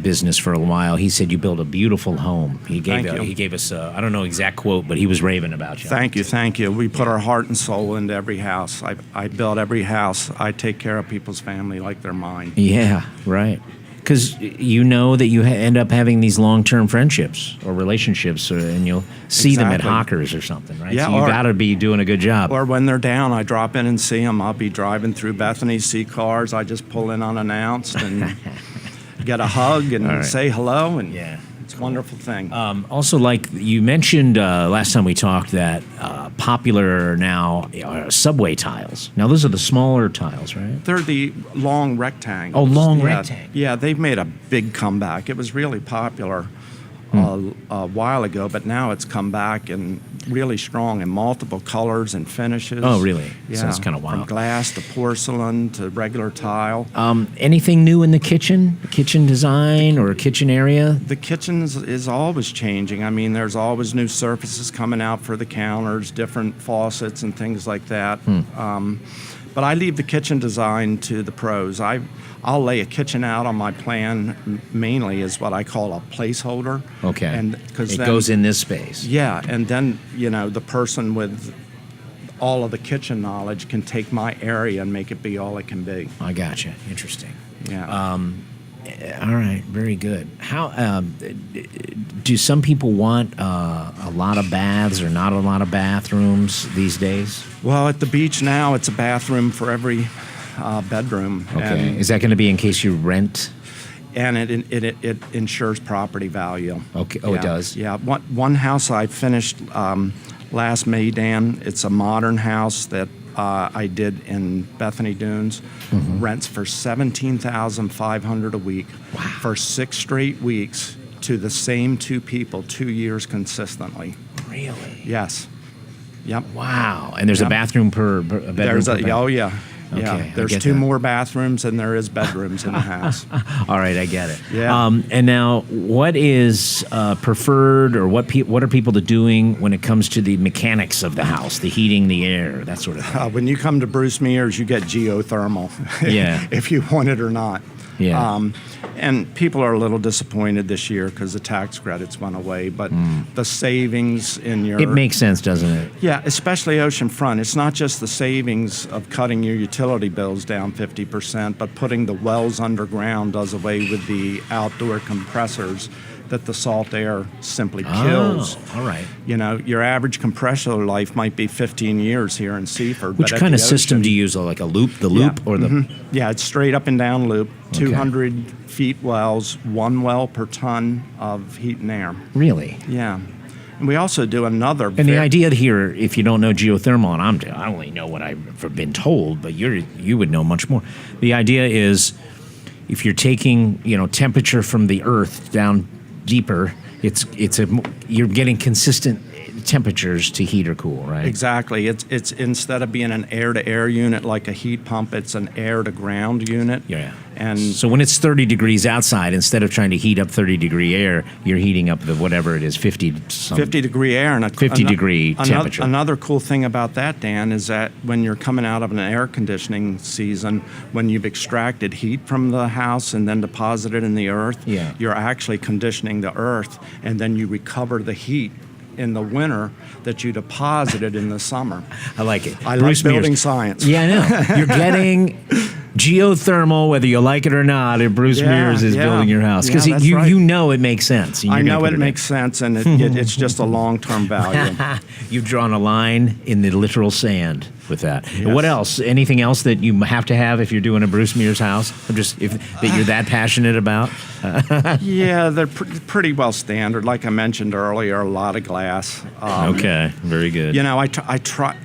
business for a while. He said you built a beautiful home. He gave us I don't know exact quote, but he was raving about you. Thank you. We put our heart and soul into every house. I build every house. I take care of people's family like they're mine. Yeah, right. Because you know that you end up having these long-term friendships or relationships, and you'll see them at Hawkers or something, right? Yeah, so you got to be doing a good job. Or when they're down, I drop in and see them. I'll be driving through Bethany, see cars. I just pull in unannounced and get a hug and say hello, and It's a wonderful thing. Also, like you mentioned last time we talked, that popular now are subway tiles. Now, those are the smaller tiles, right? They're the long rectangles. Oh, long yeah, rectangle. Yeah, they've made a big comeback. It was really popular a while ago, but now it's come back and really strong in multiple colors and finishes. Oh, really? Yeah, So it's kind of wild. From glass to porcelain to regular tile. Anything new in the kitchen design or kitchen area? The kitchen is always changing. I mean, there's always new surfaces coming out for the counters, different faucets and things like that. But I leave the kitchen design to the pros. I'll lay a kitchen out on my plan mainly as what I call a placeholder. Okay. And it goes in this space. Yeah, and then the person with all of the kitchen knowledge can take my area and make it be all it can be. I gotcha. Interesting. Yeah. All right, very good. How do some people want a lot of baths or not a lot of bathrooms these days? Well, at the beach now, it's a bathroom for every bedroom. Okay. And, Is that going to be in case you rent? and it ensures property value. Okay. Oh, yeah. it does? Yeah. One house I finished last May, Dan. It's a modern house that I did in Bethany Dunes. Rents for $17,500 a week for 6 straight weeks to the same 2 people, 2 years consistently. Really? Yes. Yep. Wow. And there's a bathroom per bedroom? There's per oh yeah. Okay, Yeah, I there's get 2 that. more bathrooms than there is bedrooms in the house. All right, I get it. Yeah. And now, what is preferred, or what are people doing when it comes to the mechanics of the house, the heating, the air, that sort of thing? When you come to Bruce Mears, you get geothermal, Yeah. if you want it or not. Yeah. And people are a little disappointed this year because the tax credits went away, but the savings in your... It makes sense, doesn't it? Yeah, especially oceanfront. It's not just the savings of cutting your utility bills down 50%, but putting the wells underground does away with the outdoor compressors that the salt air simply kills. Oh, all right. Your average compressor life might be 15 years here in Seaford. Which but at kind of the system ocean- do you use? Like a loop, the loop, or the... Yeah, it's straight up and down loop, Okay. 200 feet wells, 1 well per ton of heat and air. Really? Yeah. And we also do another... And the idea here, if you don't know geothermal, and I only know what I've been told, but you would know much more. The idea is, if you're taking temperature from the earth down deeper, you're getting consistent temperatures to heat or cool, right? Exactly. It's instead of being an air-to-air unit like a heat pump, it's an air-to-ground unit. Yeah. And So when it's 30 degrees outside, instead of trying to heat up 30-degree air, you're heating up the whatever it is, 50-degree air and 50-degree temperature. Another cool thing about that, Dan, is that when you're coming out of an air conditioning season, when you've extracted heat from the house and then deposited in the earth, Yeah. you're actually conditioning the earth, and then you recover the heat in the winter that you deposited in the summer. I like it. I Bruce like building Mears. science. Yeah, I know. You're getting geothermal, whether you like it or not, if Bruce Mears is building your house. Because Yeah, that's you right. know it makes sense. and I you're gonna know put it in. makes sense, and it's just a long-term value. You've drawn a line in the literal sand with that. Yes. What else? Anything else that you have to have if you're doing a Bruce Mears house? That you're that passionate about? Yeah, they're pretty well standard. Like I mentioned earlier, a lot of glass. Okay, very good. I try.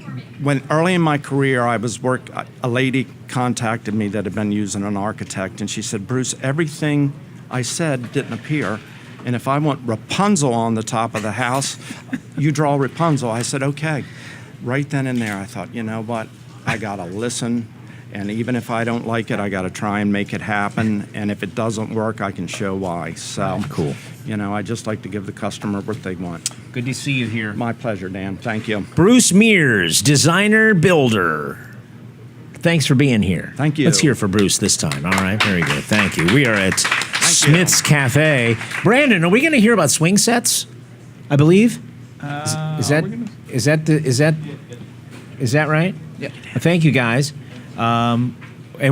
When early in my career, a lady contacted me that had been using an architect, and she said, "Bruce, everything I said didn't appear, and if I want Rapunzel on the top of the house, you draw Rapunzel." I said, "Okay." Right then and there, I thought, you know what? I gotta listen, and even if I don't like it, I gotta try and make it happen. And if it doesn't work, I can show why. So Cool. I just like to give the customer what they want. Good to see you here. My pleasure, Dan. Thank you. Bruce Mears, designer builder. Thanks for being here. Thank you. Let's hear for Bruce this time. All right, very good. Thank you. We are at Smith's Cafe. Brandon, are we going to hear about swing sets? I believe. Is that right? Yeah. Thank you, guys. And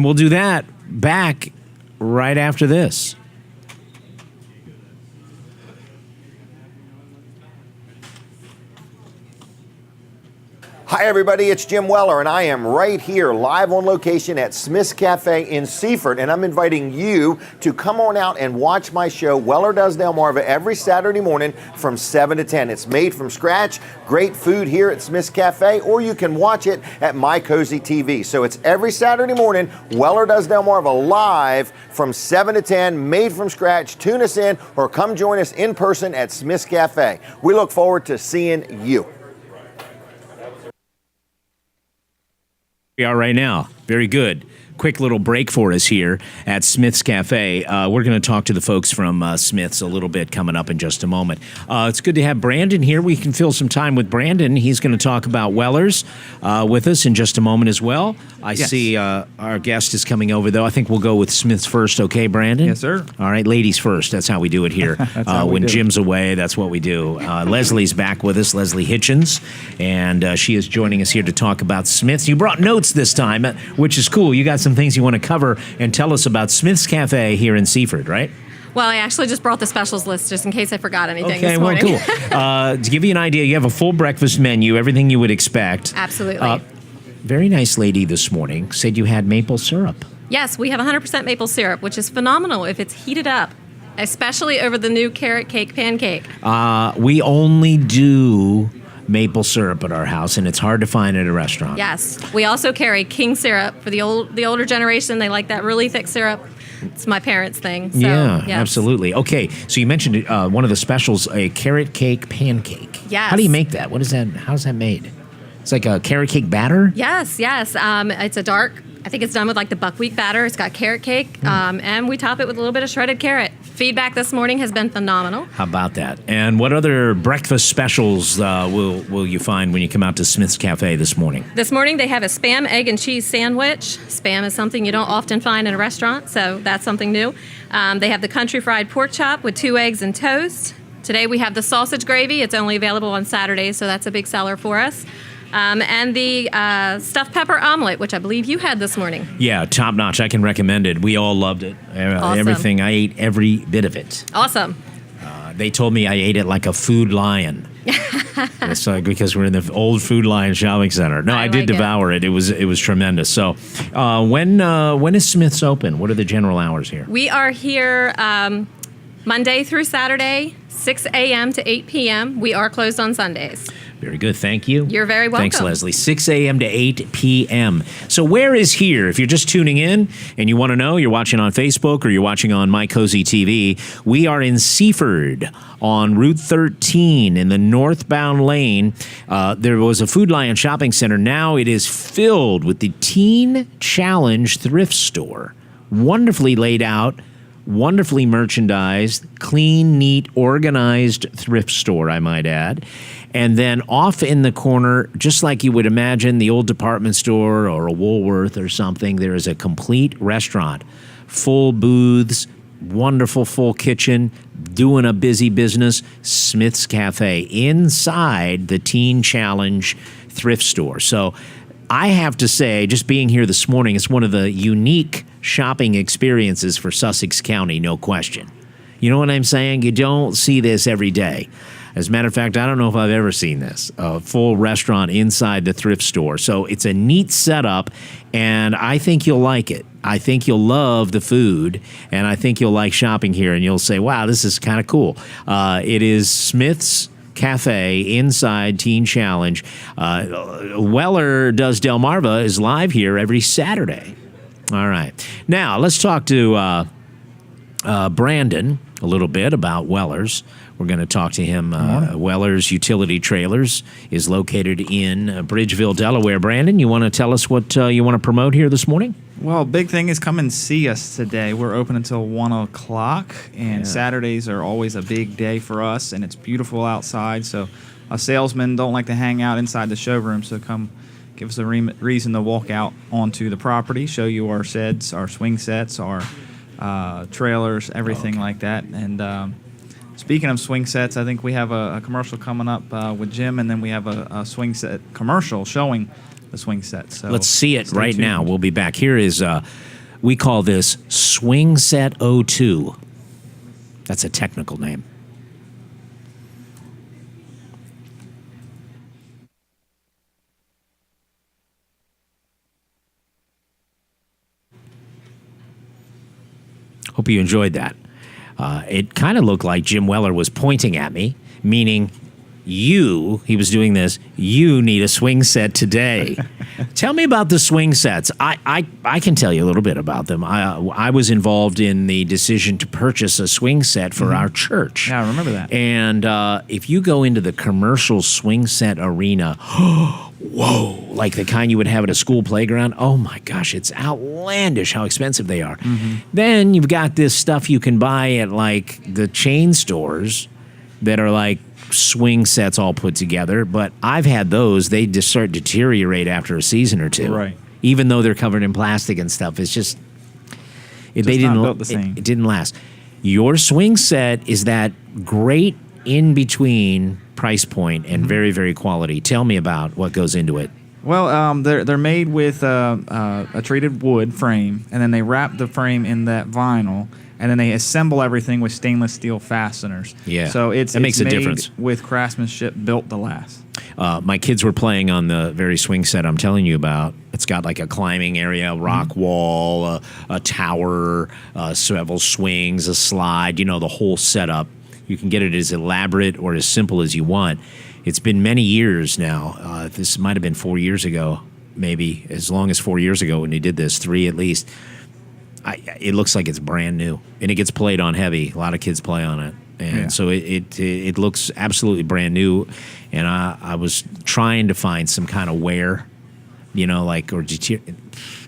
we'll do that back right after this. Hi, everybody. It's Jim Weller, and I am right here live on location at Smith's Cafe in Seaford, and I'm inviting you to come on out and watch my show, Weller Does Delmarva, every Saturday morning from 7 to 10. It's made from scratch, great food here at Smith's Cafe, or you can watch it at My Cozy TV. So it's every Saturday morning, Weller Does Delmarva live from 7 to 10, made from scratch. Tune us in or come join us in person at Smith's Cafe. We look forward to seeing you. We are right now. Very good. Quick little break for us here at Smith's Cafe. We're going to talk to the folks from Smith's a little bit coming up in just a moment. It's good to have Brandon here. We can fill some time with Brandon. He's going to talk about Weller's with us in just a moment as well. I see our guest is coming over, though. I think we'll go with Smith's first, okay, Brandon? Yes, sir. All right, ladies first. That's how we do it here. When Jim's away, that's what we do. Leslie's back with us, Leslie Hitchens, and she is joining us here to talk about Smith's. You brought notes this time, which is cool. You got some things you want to cover and tell us about Smith's Cafe here in Seaford, right? Well, I actually just brought the specials list just in case I forgot anything Okay, this morning. well, cool. To give you an idea, you have a full breakfast menu, everything you would expect. Absolutely. Very nice lady this morning said you had maple syrup. Yes, we have 100% maple syrup, which is phenomenal if it's heated up, especially over the new carrot cake pancake. We only do maple syrup at our house, and it's hard to find at a restaurant. Yes. We also carry king syrup for the older generation. They like that really thick syrup. It's my parents' thing. So, Yeah, yes. absolutely. Okay, so you mentioned one of the specials, a carrot cake pancake. Yes. How do you make that? What is that? How's that made? It's like a carrot cake batter? Yes. It's a dark, I think it's done with like the buckwheat batter. It's got carrot cake, and we top it with a little bit of shredded carrot. Feedback this morning has been phenomenal. How about that? And what other breakfast specials will you find when you come out to Smith's Cafe this morning? This morning they have a Spam, egg, and cheese sandwich. Spam is something you don't often find in a restaurant, so that's something new. They have the country fried pork chop with 2 eggs and toast. Today we have the sausage gravy. It's only available on Saturdays, so that's a big seller for us. And the stuffed pepper omelet, which I believe you had this morning. Yeah, top notch. I can recommend it. We all loved it. Awesome. Everything. I ate every bit of it. Awesome. They told me I ate it like a food lion. It's like because we're in the old Food Lion shopping center. No, I did devour it. It was tremendous. So, when is Smith's open? What are the general hours here? We are here Monday through Saturday, 6 a.m. to 8 p.m. We are closed on Sundays. Very good. Thank you. You're very welcome. Thanks, Leslie. 6 a.m. to 8 p.m. So where is here? If you're just tuning in and you want to know, you're watching on Facebook or you're watching on My Cozy TV, we are in Seaford on Route 13 in the northbound lane. There was a Food Lion shopping center. Now it is filled with the Teen Challenge thrift store. Wonderfully laid out. Wonderfully merchandised, clean, neat, organized thrift store, I might add. And then off in the corner, just like you would imagine the old department store or a Woolworth or something, there is a complete restaurant, full booths, wonderful full kitchen, doing a busy business, Smith's Cafe, inside the Teen Challenge thrift store. So I have to say, just being here this morning, it's one of the unique shopping experiences for Sussex County, no question. You know what I'm saying? You don't see this every day. As a matter of fact, I don't know if I've ever seen this, a full restaurant inside the thrift store. So it's a neat setup, and I think you'll like it. I think you'll love the food, and I think you'll like shopping here, and you'll say, wow, this is kind of cool. It is Smith's Cafe inside Teen Challenge. Weller Does Delmarva is live here every Saturday. All right. Now, let's talk to Brandon a little bit about Weller's. We're going to talk to him. Weller's Utility Trailers is located in Bridgeville, Delaware. Brandon, you want to tell us what you want to promote here this morning? Well, big thing is come and see us today. We're open until 1 o'clock, and Saturdays are always a big day for us, and it's beautiful outside. So salesmen don't like to hang out inside the showroom, so come give us a reason to walk out onto the property, show you our sheds, our swing sets, our trailers, everything like that. And speaking of swing sets, I think we have a commercial coming up with Jim, and then we have a swing set commercial showing the swing set. So let's see it right now. We'll be back. Here is, we call this Swing Set 02. That's a technical name. Hope you enjoyed that. It kind of looked like Jim Weller was pointing at me, meaning he was doing this, you need a swing set today. Tell me about the swing sets. I can tell you a little bit about them. I was involved in the decision to purchase a swing set for our church. Yeah, I remember that. And if you go into the commercial swing set arena, whoa, like the kind you would have at a school playground, oh my gosh, it's outlandish how expensive they are. Then you've got this stuff you can buy at like the chain stores that are like swing sets all put together, but I've had those. They just start to deteriorate after a season or two. Right. Even though they're covered in plastic and stuff, it's just they not didn't built the same. It didn't last. Your swing set is that great in between price point and very, very quality. Tell me about what goes into it. Well, they're made with a treated wood frame, and then they wrap the frame in that vinyl, and then they assemble everything with stainless steel fasteners. Yeah, so that makes a made difference. With craftsmanship built to last. My kids were playing on the very swing set I'm telling you about. It's got like a climbing area, a rock wall, a tower, several swings, a slide, the whole setup. You can get it as elaborate or as simple as you want. It's been many years now. This might have been 4 years ago, maybe as long as 4 years ago when he did this, 3 at least. It looks like it's brand new, and it gets played on heavy. A lot of kids play on it, and so it looks absolutely brand new. And I was trying to find some kind of wear,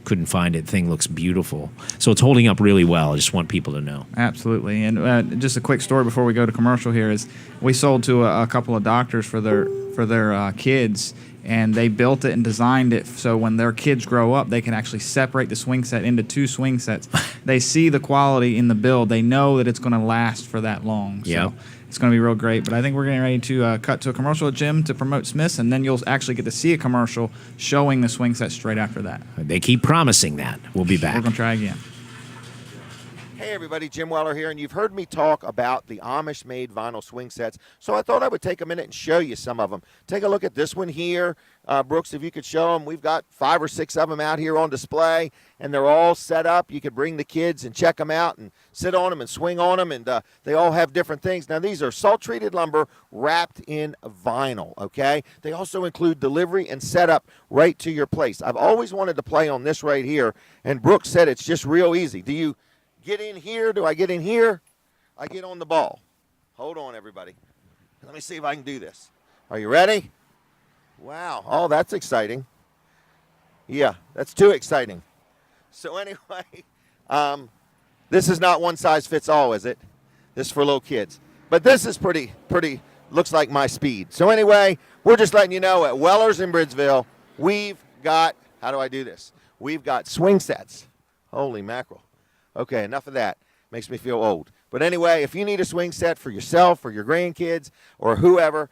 couldn't find it. Thing looks beautiful, so it's holding up really well. I just want people to know. Absolutely, and just a quick story before we go to commercial here is we sold to a couple of doctors for their kids. And they built it and designed it so when their kids grow up, they can actually separate the swing set into 2 swing sets. They see the quality in the build. They know that it's going to last for that long. So it's going to be real great. But I think we're getting ready to cut to a commercial at Jim to promote Smith's, and then you'll actually get to see a commercial showing the swing set straight after that. They keep promising that. We'll be back. We're going to try again. Hey everybody, Jim Weller here, and you've heard me talk about the Amish-made vinyl swing sets, so I thought I would take a minute and show you some of them. Take a look at this one here. Brooks, if you could show them. We've got 5 or 6 of them out here on display, and they're all set up. You could bring the kids and check them out and sit on them and swing on them, and they all have different things. Now, these are salt-treated lumber wrapped in vinyl, okay? They also include delivery and setup right to your place. I've always wanted to play on this right here, and Brooks said it's just real easy. Do you get in here? Do I get in here? I get on the ball. Hold on, everybody. Let me see if I can do this. Are you ready? Wow. Oh, that's exciting. Yeah, that's too exciting. So anyway, this is not one size fits all, is it? This is for little kids. But this is pretty, looks like my speed. So anyway, we're just letting you know at Weller's in Bridgeville, we've got, how do I do this? We've got swing sets. Holy mackerel. Okay, enough of that. Makes me feel old. But anyway, if you need a swing set for yourself or your grandkids or whoever,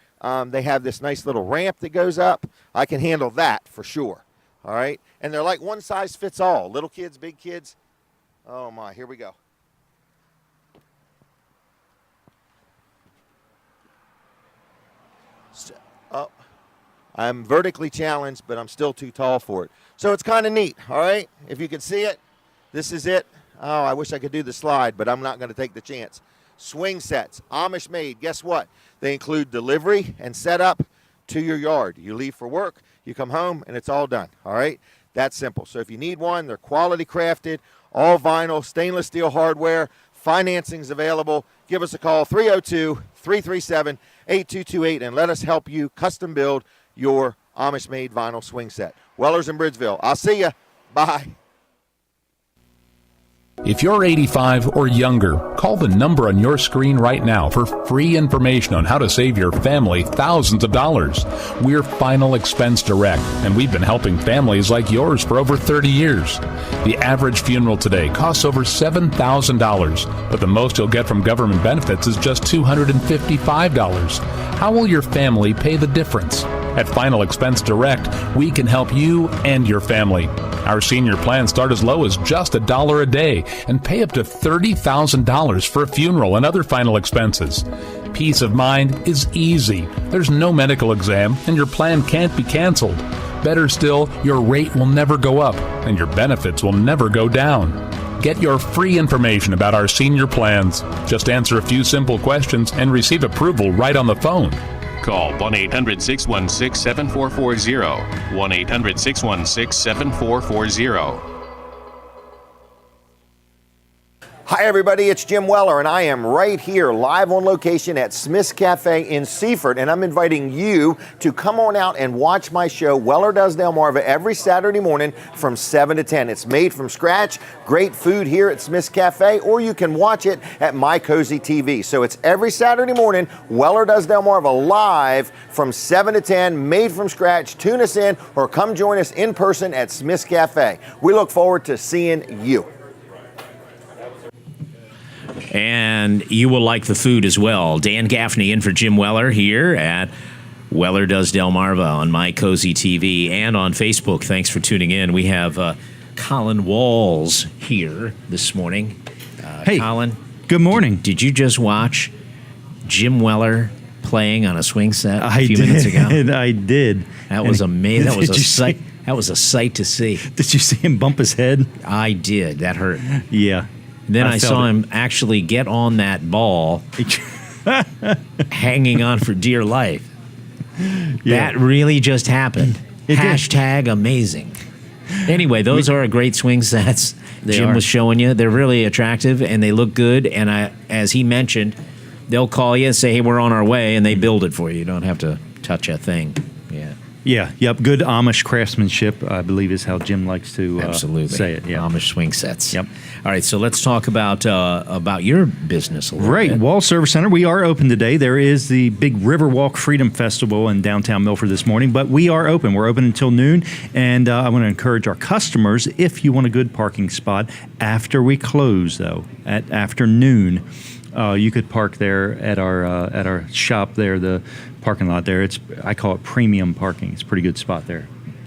they have this nice little ramp that goes up. I can handle that for sure. All right? And they're like one size fits all. Little kids, big kids. Oh, my. Here we go. Oh, I'm vertically challenged, but I'm still too tall for it. So it's kind of neat. All right? If you can see it, this is it. Oh, I wish I could do the slide, but I'm not going to take the chance. Swing sets, Amish made. Guess what? They include delivery and setup to your yard. You leave for work, you come home, and it's all done. All right? That's simple. So if you need one, they're quality crafted, all vinyl, stainless steel hardware. Financing's available. Give us a call, 302-337-8228, and let us help you custom build your Amish made vinyl swing set. Weller's in Bridgeville. I'll see you. Bye. If you're 85 or younger, call the number on your screen right now for free information on how to save your family thousands of dollars. We're Final Expense Direct, and we've been helping families like yours for over 30 years. The average funeral today costs over $7,000, but the most you'll get from government benefits is just $255. How will your family pay the difference? At Final Expense Direct, we can help you and your family. Our senior plans start as low as just $1 a day and pay up to $30,000 for a funeral and other final expenses. Peace of mind is easy. There's no medical exam, and your plan can't be canceled. Better still, your rate will never go up, and your benefits will never go down. Get your free information about our senior plans. Just answer a few simple questions and receive approval right on the phone. Call 1-800-616-7440. 1-800-616-7440. Hi, everybody. It's Jim Weller, and I am right here live on location at Smith's Cafe in Seaford, and I'm inviting you to come on out and watch my show, Weller Does Delmarva, every Saturday morning from 7 to 10. It's made from scratch, great food here at Smith's Cafe, or you can watch it at My Cozy TV. So it's every Saturday morning, Weller Does Delmarva live from 7 to 10, made from scratch. Tune us in or come join us in person at Smith's Cafe. We look forward to seeing you. And you will like the food as well. Dan Gaffney in for Jim Weller here at Weller Does Delmarva on My Cozy TV and on Facebook. Thanks for tuning in. We have Colin Walls here this morning. Hey, Colin. Good morning. Did you just watch Jim Weller playing on a swing set a few did. minutes ago? I did. That was amazing. That was Did a you sight. see- That was a sight to see. Did you see him bump his head? I did. That hurt. Yeah. Then I felt saw it. him actually get on that ball, hanging on for dear life. Yeah. That really just happened. It did. Hashtag amazing. Anyway, those are great swing sets Jim are. was showing you. They're really attractive and they look good. And as he mentioned, they'll call you and say, hey, we're on our way, and they build it for you. You don't have to touch a thing. Yeah. Yeah, yep. Good Amish craftsmanship, I believe, is how Jim likes to Absolutely. say it. Yeah. Amish swing sets. Yep. All right, so let's talk about your business a little Right, bit. Wall Service Center. We are open today. There is the big Riverwalk Freedom Festival in downtown Milford this morning, but we are open. We're open until noon, and I want to encourage our customers, if you want a good parking spot after we close, though, at afternoon, you could park there at our shop there, the parking lot there. I call it premium parking. It's a pretty good spot there.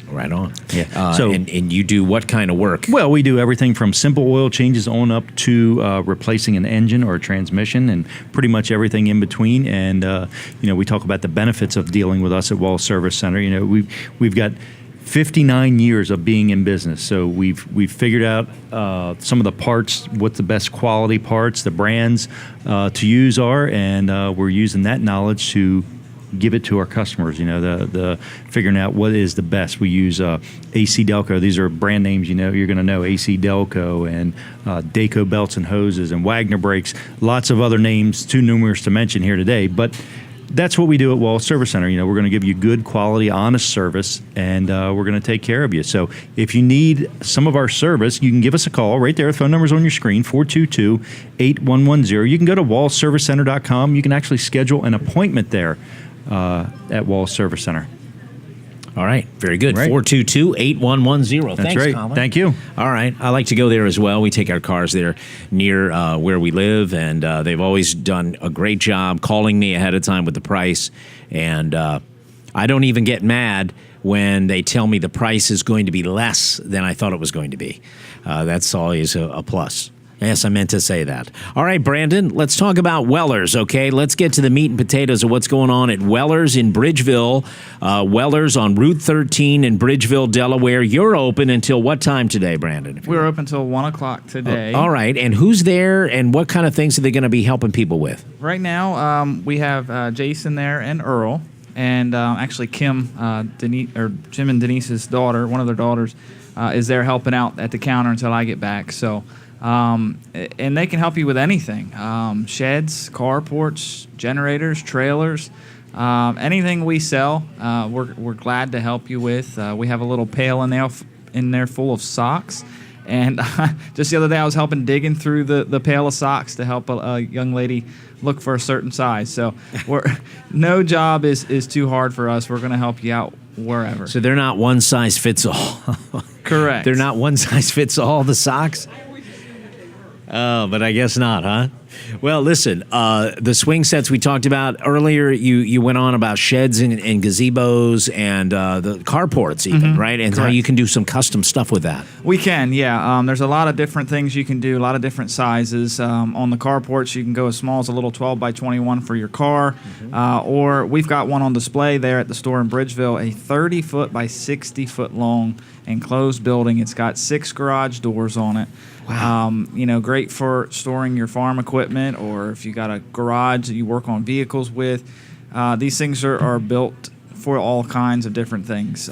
Right on. Yeah. And you do what kind of work? Well, we do everything from simple oil changes on up to replacing an engine or a transmission, and pretty much everything in between. And we talk about the benefits of dealing with us at Wall Service Center. You know, we've got 59 years of being in business, so we've figured out some of the parts, what the best quality parts, the brands to use are, and we're using that knowledge to give it to our customers. You know, the figuring out what is the best. We use AC Delco. These are brand names. You know, you're going to know AC Delco and Daco belts and hoses and Wagner brakes. Lots of other names, too numerous to mention here today, but. That's what we do at Wall Service Center. You know, we're going to give you good quality, honest service, and we're going to take care of you. So if you need some of our service, you can give us a call right there. The phone number's on your screen, 422-8110. You can go to wallservicecenter.com. You can actually schedule an appointment there at Wall Service Center. All right. Very good. Right. 422-8110. That's Thanks, right. Colin. Thank you. All right. I like to go there as well. We take our cars there near where we live, and they've always done a great job calling me ahead of time with the price. And I don't even get mad when they tell me the price is going to be less than I thought it was going to be. That's always a plus. Yes, I meant to say that. All right, Brandon, let's talk about Weller's, okay? Let's get to the meat and potatoes of what's going on at Weller's in Bridgeville. Weller's on Route 13 in Bridgeville, Delaware. You're open until what time today, Brandon? We're open until 1 o'clock today. All right, and who's there, and what kind of things are they going to be helping people with? Right now, we have Jason there and Earl, and actually Kim, Jim and Denise's daughter, one of their daughters, is there helping out at the counter until I get back. So, and they can help you with anything: sheds, carports, generators, trailers, anything we sell. We're glad to help you with. We have a little pail in there full of socks. And just the other day, I was helping digging through the pail of socks to help a young lady look for a certain size. So no job is too hard for us. We're going to help you out wherever. So they're not one size fits all. Correct. They're not one size fits all, the socks? Oh, but I guess not, huh? Well, listen, the swing sets we talked about earlier, you went on about sheds and gazebos and the carports even, right? And how Correct. you can do some custom stuff with that. We can, yeah. There's a lot of different things you can do, a lot of different sizes. On the carports, you can go as small as a little 12 by 21 for your car, or we've got one on display there at the store in Bridgeville, a 30-foot by 60-foot long enclosed building. It's got 6 garage doors on it. Wow. Great for storing your farm equipment, or if you got a garage that you work on vehicles with. These things are built for all kinds of different things.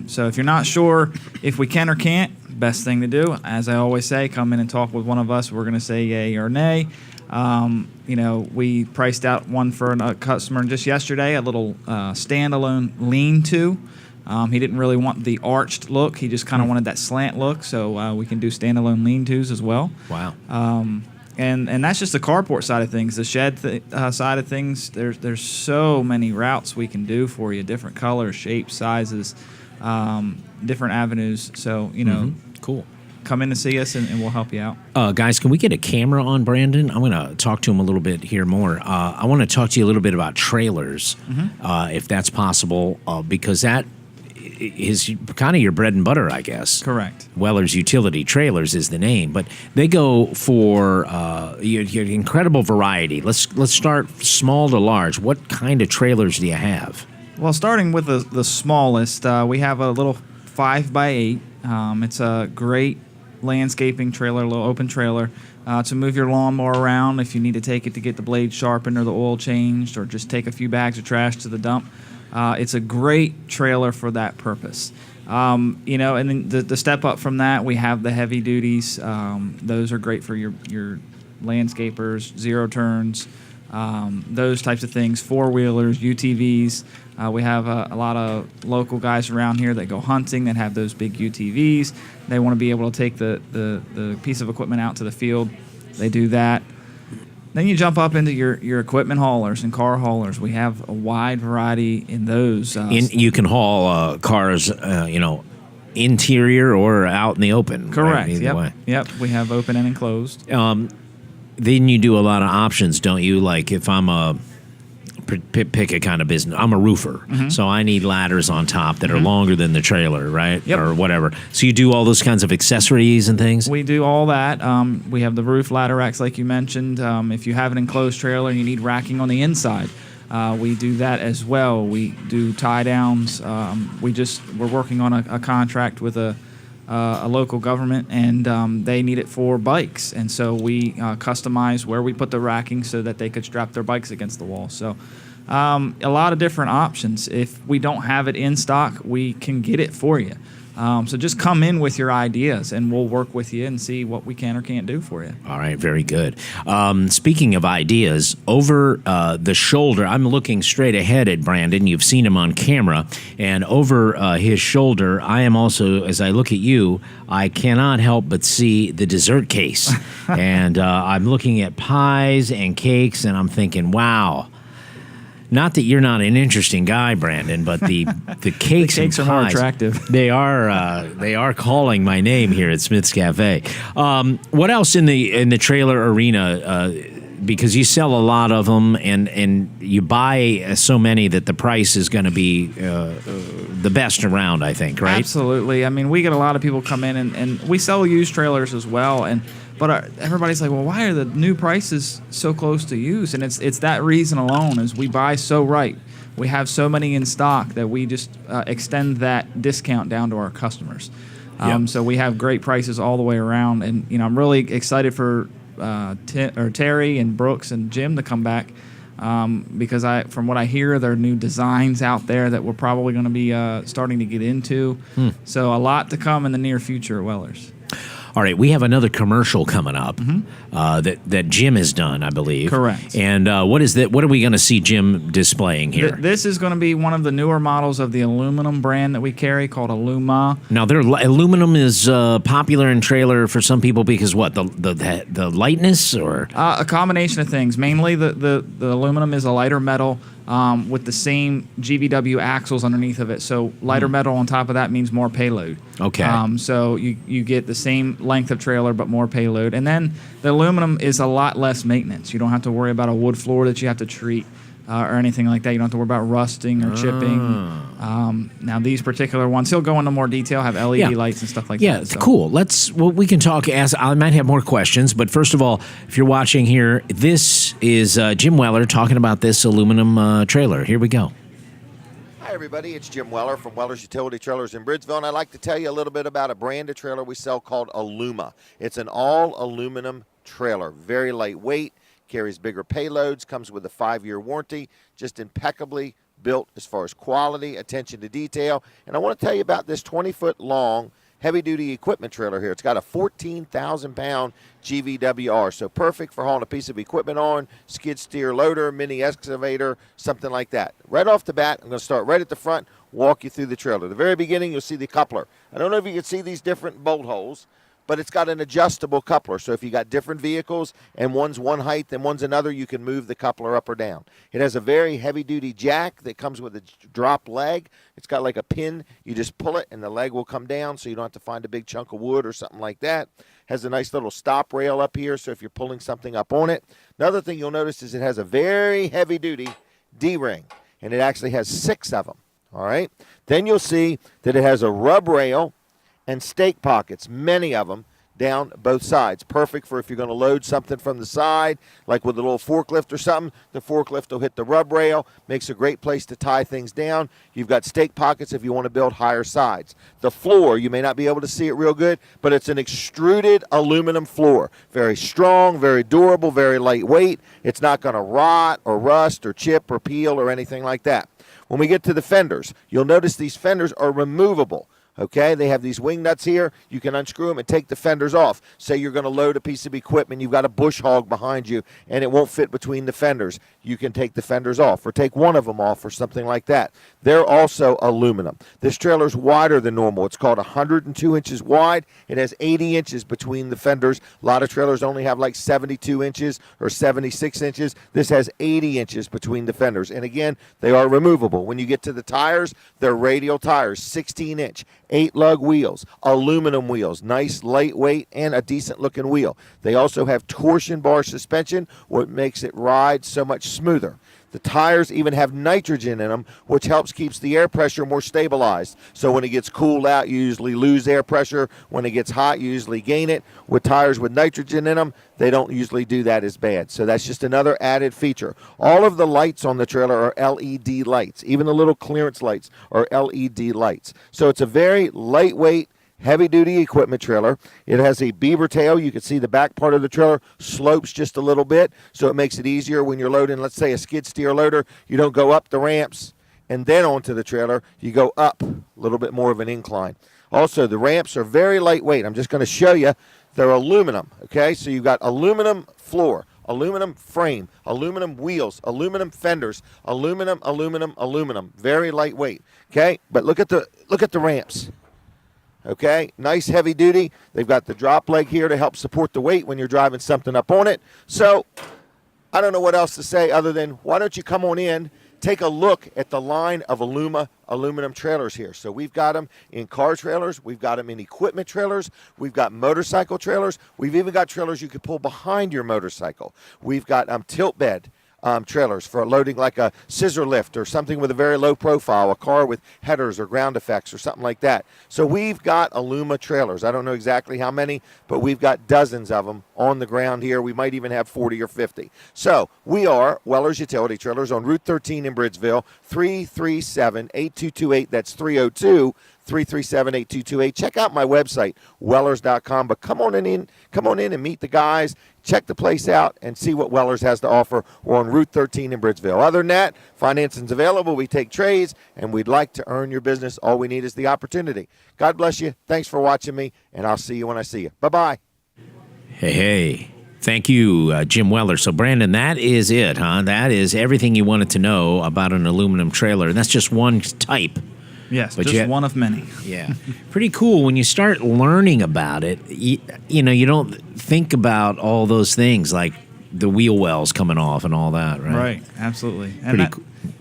So if you're not sure if we can or can't, best thing to do, as I always say, come in and talk with one of us. We're going to say yay or nay. We priced out one for a customer just yesterday, a little standalone lean-to. He didn't really want the arched look. He just kind of wanted that slant look. So we can do standalone lean-tos as well. Wow. And that's just the carport side of things. The shed side of things, there's so many routes we can do for you, different colors, shapes, sizes, different avenues. So, Cool. Come in to see us, and we'll help you out. Guys, can we get a camera on Brandon? I'm going to talk to him a little bit here more. I want to talk to you a little bit about trailers, if that's possible, because that is kind of your bread and butter, I guess. Correct. Weller's Utility Trailers is the name, but they go for your incredible variety. Let's start small to large. What kind of trailers do you have? Well, starting with the smallest, we have a little 5x8. It's a great landscaping trailer, a little open trailer, to move your lawnmower around if you need to take it to get the blade sharpened or the oil changed, or just take a few bags of trash to the dump. It's a great trailer for that purpose. And then the step up from that, we have the heavy duties. Those are great for your landscapers, zero turns, those types of things, four-wheelers, UTVs. We have a lot of local guys around here that go hunting that have those big UTVs. They want to be able to take the piece of equipment out to the field. They do that. Then you jump up into your equipment haulers and car haulers. We have a wide variety in those. You can haul cars, interior or out in the open. Correct. Right? Either way. Yep. We have open and enclosed. Then you do a lot of options, don't you? Like if I'm pick a kind of business. I'm a roofer, so I need ladders on top that are longer than the trailer, right? Yep. Or whatever. So you do all those kinds of accessories and things? We do all that. We have the roof ladder racks, like you mentioned. If you have an enclosed trailer and you need racking on the inside, we do that as well. We do tie downs. We're working on a contract with a local government, and they need it for bikes, and so we customize where we put the racking so that they could strap their bikes against the wall. So a lot of different options. If we don't have it in stock, we can get it for you. So just come in with your ideas, and we'll work with you and see what we can or can't do for you. All right, very good. Speaking of ideas, over the shoulder, I'm looking straight ahead at Brandon. You've seen him on camera. And over his shoulder, I am also, as I look at you, I cannot help but see the dessert case. And I'm looking at pies and cakes, and I'm thinking, wow. Not that you're not an interesting guy, Brandon, but the cakes, the cakes and are more pies, attractive. They are calling my name here at Smith's Cafe. What else in the trailer arena? Because you sell a lot of them, and you buy so many that the price is going to be the best around, I think, right? Absolutely. I mean, we get a lot of people come in, and we sell used trailers as well, but everybody's like, well, why are the new prices so close to used? And it's that reason alone, is we buy so right. We have so many in stock that we just extend that discount down to our customers. So we have great prices all the way around, and I'm really excited for Terry and Brooks and Jim to come back, because from what I hear, there are new designs out there that we're probably going to be starting to get into. So a lot to come in the near future at Weller's. All right, we have another commercial coming up that Jim has done, I believe. Correct. And what is that? What are we going to see Jim displaying here? This is going to be one of the newer models of the aluminum brand that we carry, called Aluma. Now, aluminum is popular in trailer for some people because what? The lightness, or a combination of things. Mainly, the aluminum is a lighter metal. With the same GVW axles underneath of it. So lighter metal on top of that means more payload. Okay. So you get the same length of trailer but more payload. And then the aluminum is a lot less maintenance. You don't have to worry about a wood floor that you have to treat or anything like that. You don't have to worry about rusting or chipping. Now these particular ones, he'll go into more detail, have LED lights and stuff like that. Yeah, cool. We can talk. I might have more questions, but first of all, if you're watching here, this is Jim Weller talking about this aluminum trailer. Here we go. Hi, everybody. It's Jim Weller from Weller's Utility Trailers in Bridgeville, and I'd like to tell you a little bit about a brand of trailer we sell called Aluma. It's an all-aluminum trailer, very lightweight, carries bigger payloads, comes with a 5-year warranty, just impeccably built as far as quality, attention to detail. And I want to tell you about this 20-foot long heavy-duty equipment trailer here. It's got a 14,000-pound GVWR, so perfect for hauling a piece of equipment on, skid steer loader, mini excavator, something like that. Right off the bat, I'm going to start right at the front, walk you through the trailer. At the very beginning, you'll see the coupler. I don't know if you can see these different bolt holes, but it's got an adjustable coupler. So if you got different vehicles and one's one height and one's another, you can move the coupler up or down. It has a very heavy-duty jack that comes with a drop leg. It's got like a pin. You just pull it and the leg will come down so you don't have to find a big chunk of wood or something like that. Has a nice little stop rail up here so if you're pulling something up on it. Another thing you'll notice is it has a very heavy-duty D-ring, and it actually has 6 of them. All right. Then you'll see that it has a rub rail and stake pockets, many of them, down both sides. Perfect for if you're going to load something from the side, like with a little forklift or something. The forklift will hit the rub rail. Makes a great place to tie things down. You've got stake pockets if you want to build higher sides. The floor, you may not be able to see it real good, but it's an extruded aluminum floor. Very strong, very durable, very lightweight. It's not going to rot or rust or chip or peel or anything like that. When we get to the fenders, you'll notice these fenders are removable. Okay, they have these wing nuts here. You can unscrew them and take the fenders off. Say you're going to load a piece of equipment, you've got a bush hog behind you, and it won't fit between the fenders. You can take the fenders off or take one of them off or something like that. They're also aluminum. This trailer's wider than normal. It's called 102 inches wide. It has 80 inches between the fenders. A lot of trailers only have like 72 inches or 76 inches. This has 80 inches between the fenders. And again, they are removable. When you get to the tires, they're radial tires, 16-inch. 8-lug wheels, aluminum wheels, nice lightweight and a decent looking wheel. They also have torsion bar suspension, what makes it ride so much smoother. The tires even have nitrogen in them, which helps keeps the air pressure more stabilized. So when it gets cooled out, you usually lose air pressure. When it gets hot, you usually gain it. With tires with nitrogen in them, they don't usually do that as bad. So that's just another added feature. All of the lights on the trailer are LED lights. Even the little clearance lights are LED lights. So it's a very lightweight, heavy-duty equipment trailer. It has a beaver tail. You can see the back part of the trailer slopes just a little bit, so it makes it easier when you're loading, let's say, a skid steer loader. You don't go up the ramps and then onto the trailer. You go up a little bit more of an incline. Also, the ramps are very lightweight. I'm just going to show you. They're aluminum, okay? So you've got aluminum floor, aluminum frame, aluminum wheels, aluminum fenders, aluminum, aluminum, aluminum. Very lightweight, okay? But look at the ramps. Okay, nice heavy duty. They've got the drop leg here to help support the weight when you're driving something up on it. So I don't know what else to say other than why don't you come on in, take a look at the line of aluminum trailers here. So we've got them in car trailers. We've got them in equipment trailers. We've got motorcycle trailers. We've even got trailers you can pull behind your motorcycle. We've got tilt bed trailers for loading like a scissor lift or something with a very low profile, a car with headers or ground effects or something like that. So we've got Aluma trailers. I don't know exactly how many, but we've got dozens of them on the ground here. We might even have 40 or 50. So we are Weller's Utility Trailers on Route 13 in Bridgeville, 337-8228. That's 337-8228. Check out my website, wellers.com. But come on in and meet the guys. Check the place out and see what Wellers has to offer. We're on Route 13 in Bridgeville. Other than that, financing's available. We take trades, and we'd like to earn your business. All we need is the opportunity. God bless you. Thanks for watching me, and I'll see you when I see you. Bye-bye. Hey. Thank you, Jim Weller. So, Brandon, that is it, huh? That is everything you wanted to know about an aluminum trailer. And that's just one type. Yes, but just one of many. Yeah. Pretty cool. When you start learning about it, you don't think about all those things like the wheel wells coming off and all that, right? Right, absolutely. And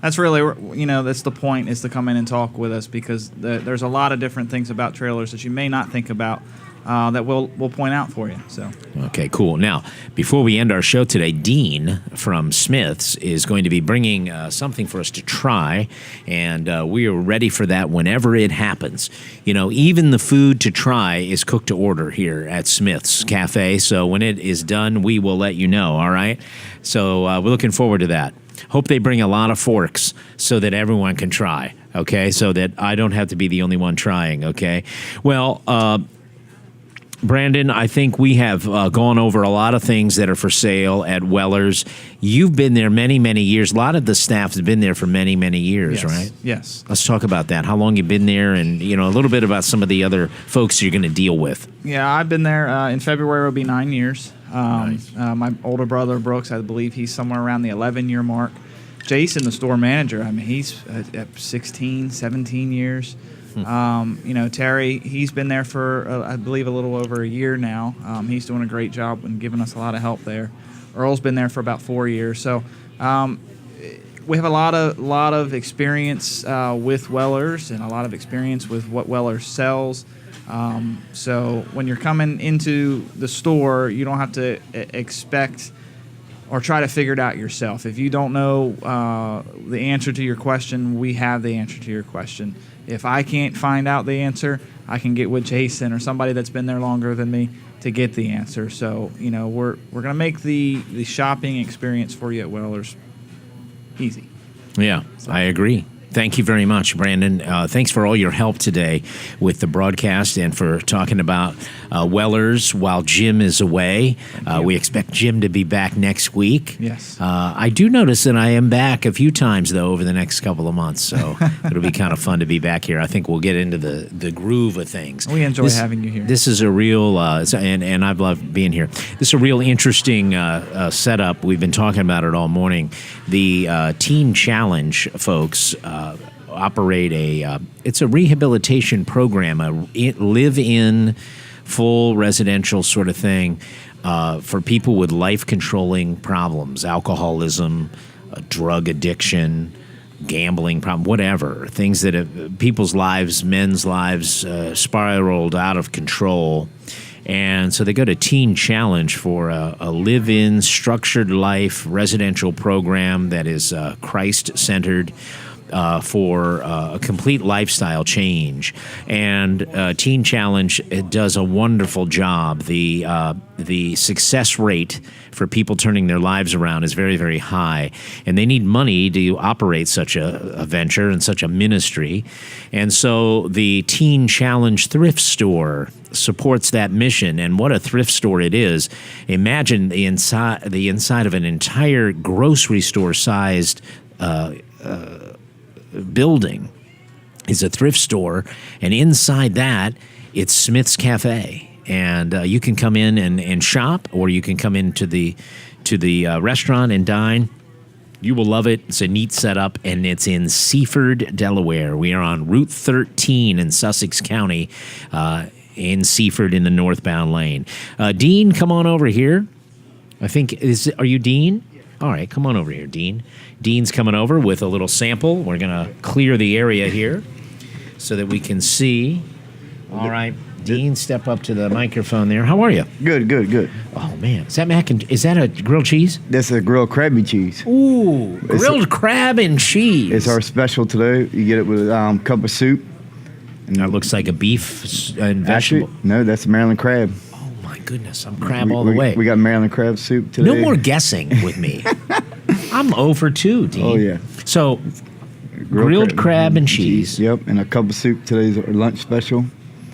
that's really, that's the point, is to come in and talk with us, because there's a lot of different things about trailers that you may not think about that we'll point out for you. So okay, cool. Now, before we end our show today, Dean from Smith's is going to be bringing something for us to try, and we are ready for that whenever it happens. Even the food to try is cooked to order here at Smith's Cafe, so when it is done, we will let you know, all right? So we're looking forward to that. Hope they bring a lot of forks so that everyone can try. Okay, so that I don't have to be the only one trying. Okay, well. Brandon, I think we have gone over a lot of things that are for sale at Weller's. You've been there many, many years. A lot of the staff has been there for many, many years, right? Yes. Let's talk about that. How long you've been there, and a little bit about some of the other folks you're going to deal with. Yeah, I've been there. In February, it'll be 9 years. Nice. My older brother, Brooks, I believe he's somewhere around the 11-year mark. Jason, the store manager, I mean, he's at 16, 17 years. Terry, he's been there for, I believe, a little over a year now. He's doing a great job and giving us a lot of help there. Earl's been there for about 4 years. So we have a lot of experience with Weller's and a lot of experience with what Weller's sells. So when you're coming into the store, you don't have to expect or try to figure it out yourself. If you don't know the answer to your question, we have the answer to your question. If I can't find out the answer, I can get with Jason or somebody that's been there longer than me to get the answer. So, we're going to make the shopping experience for you at Weller's easy. Yeah, I agree. Thank you very much, Brandon. Thanks for all your help today with the broadcast and for talking about Weller's while Jim is away. We expect Jim to be back next week. Yes. I do notice that I am back a few times, though, over the next couple of months, so it'll be kind of fun to be back here. I think we'll get into the groove of things. We enjoy having you here. This is a real, and I've loved being here. This is a real interesting setup. We've been talking about it all morning. The Teen Challenge folks operate it's a rehabilitation program, a live-in, full residential sort of thing for people with life-controlling problems, alcoholism, drug addiction, gambling problem, whatever, things that have people's lives, men's lives, spiraled out of control. And so they go to Teen Challenge for a live-in, structured life residential program that is Christ-centered for a complete lifestyle change. And Teen Challenge does a wonderful job. The success rate for people turning their lives around is very, very high. And they need money to operate such a venture and such a ministry. And so the Teen Challenge thrift store supports that mission. And what a thrift store it is. Imagine the inside of an entire grocery store sized building is a thrift store, and inside that it's Smith's Cafe, and you can come in and shop, or you can come into the restaurant and dine. You will love it. It's a neat setup, and it's in Seaford, Delaware. We are on Route 13 in Sussex County, in Seaford in the northbound lane. Dean, come on over here. Are you Dean? All right, come on over here, Dean. Dean's coming over with a little sample. We're going to clear the area here so that we can see. All right, Dean, step up to the microphone there. How are you? Good. Oh, man. Is that a grilled cheese? That's a grilled crabby cheese. Ooh, grilled crab and cheese. It's our special today. You get it with a cup of soup. And that looks like a beef and vegetable. Actually, no, that's Maryland crab. Oh, my goodness. I'm crab all the way. We got Maryland crab soup today. No more guessing with me. I'm 0 for 2, Dean. Oh, yeah. So, grilled crab and cheese. Yep, and a cup of soup. Today's our lunch special.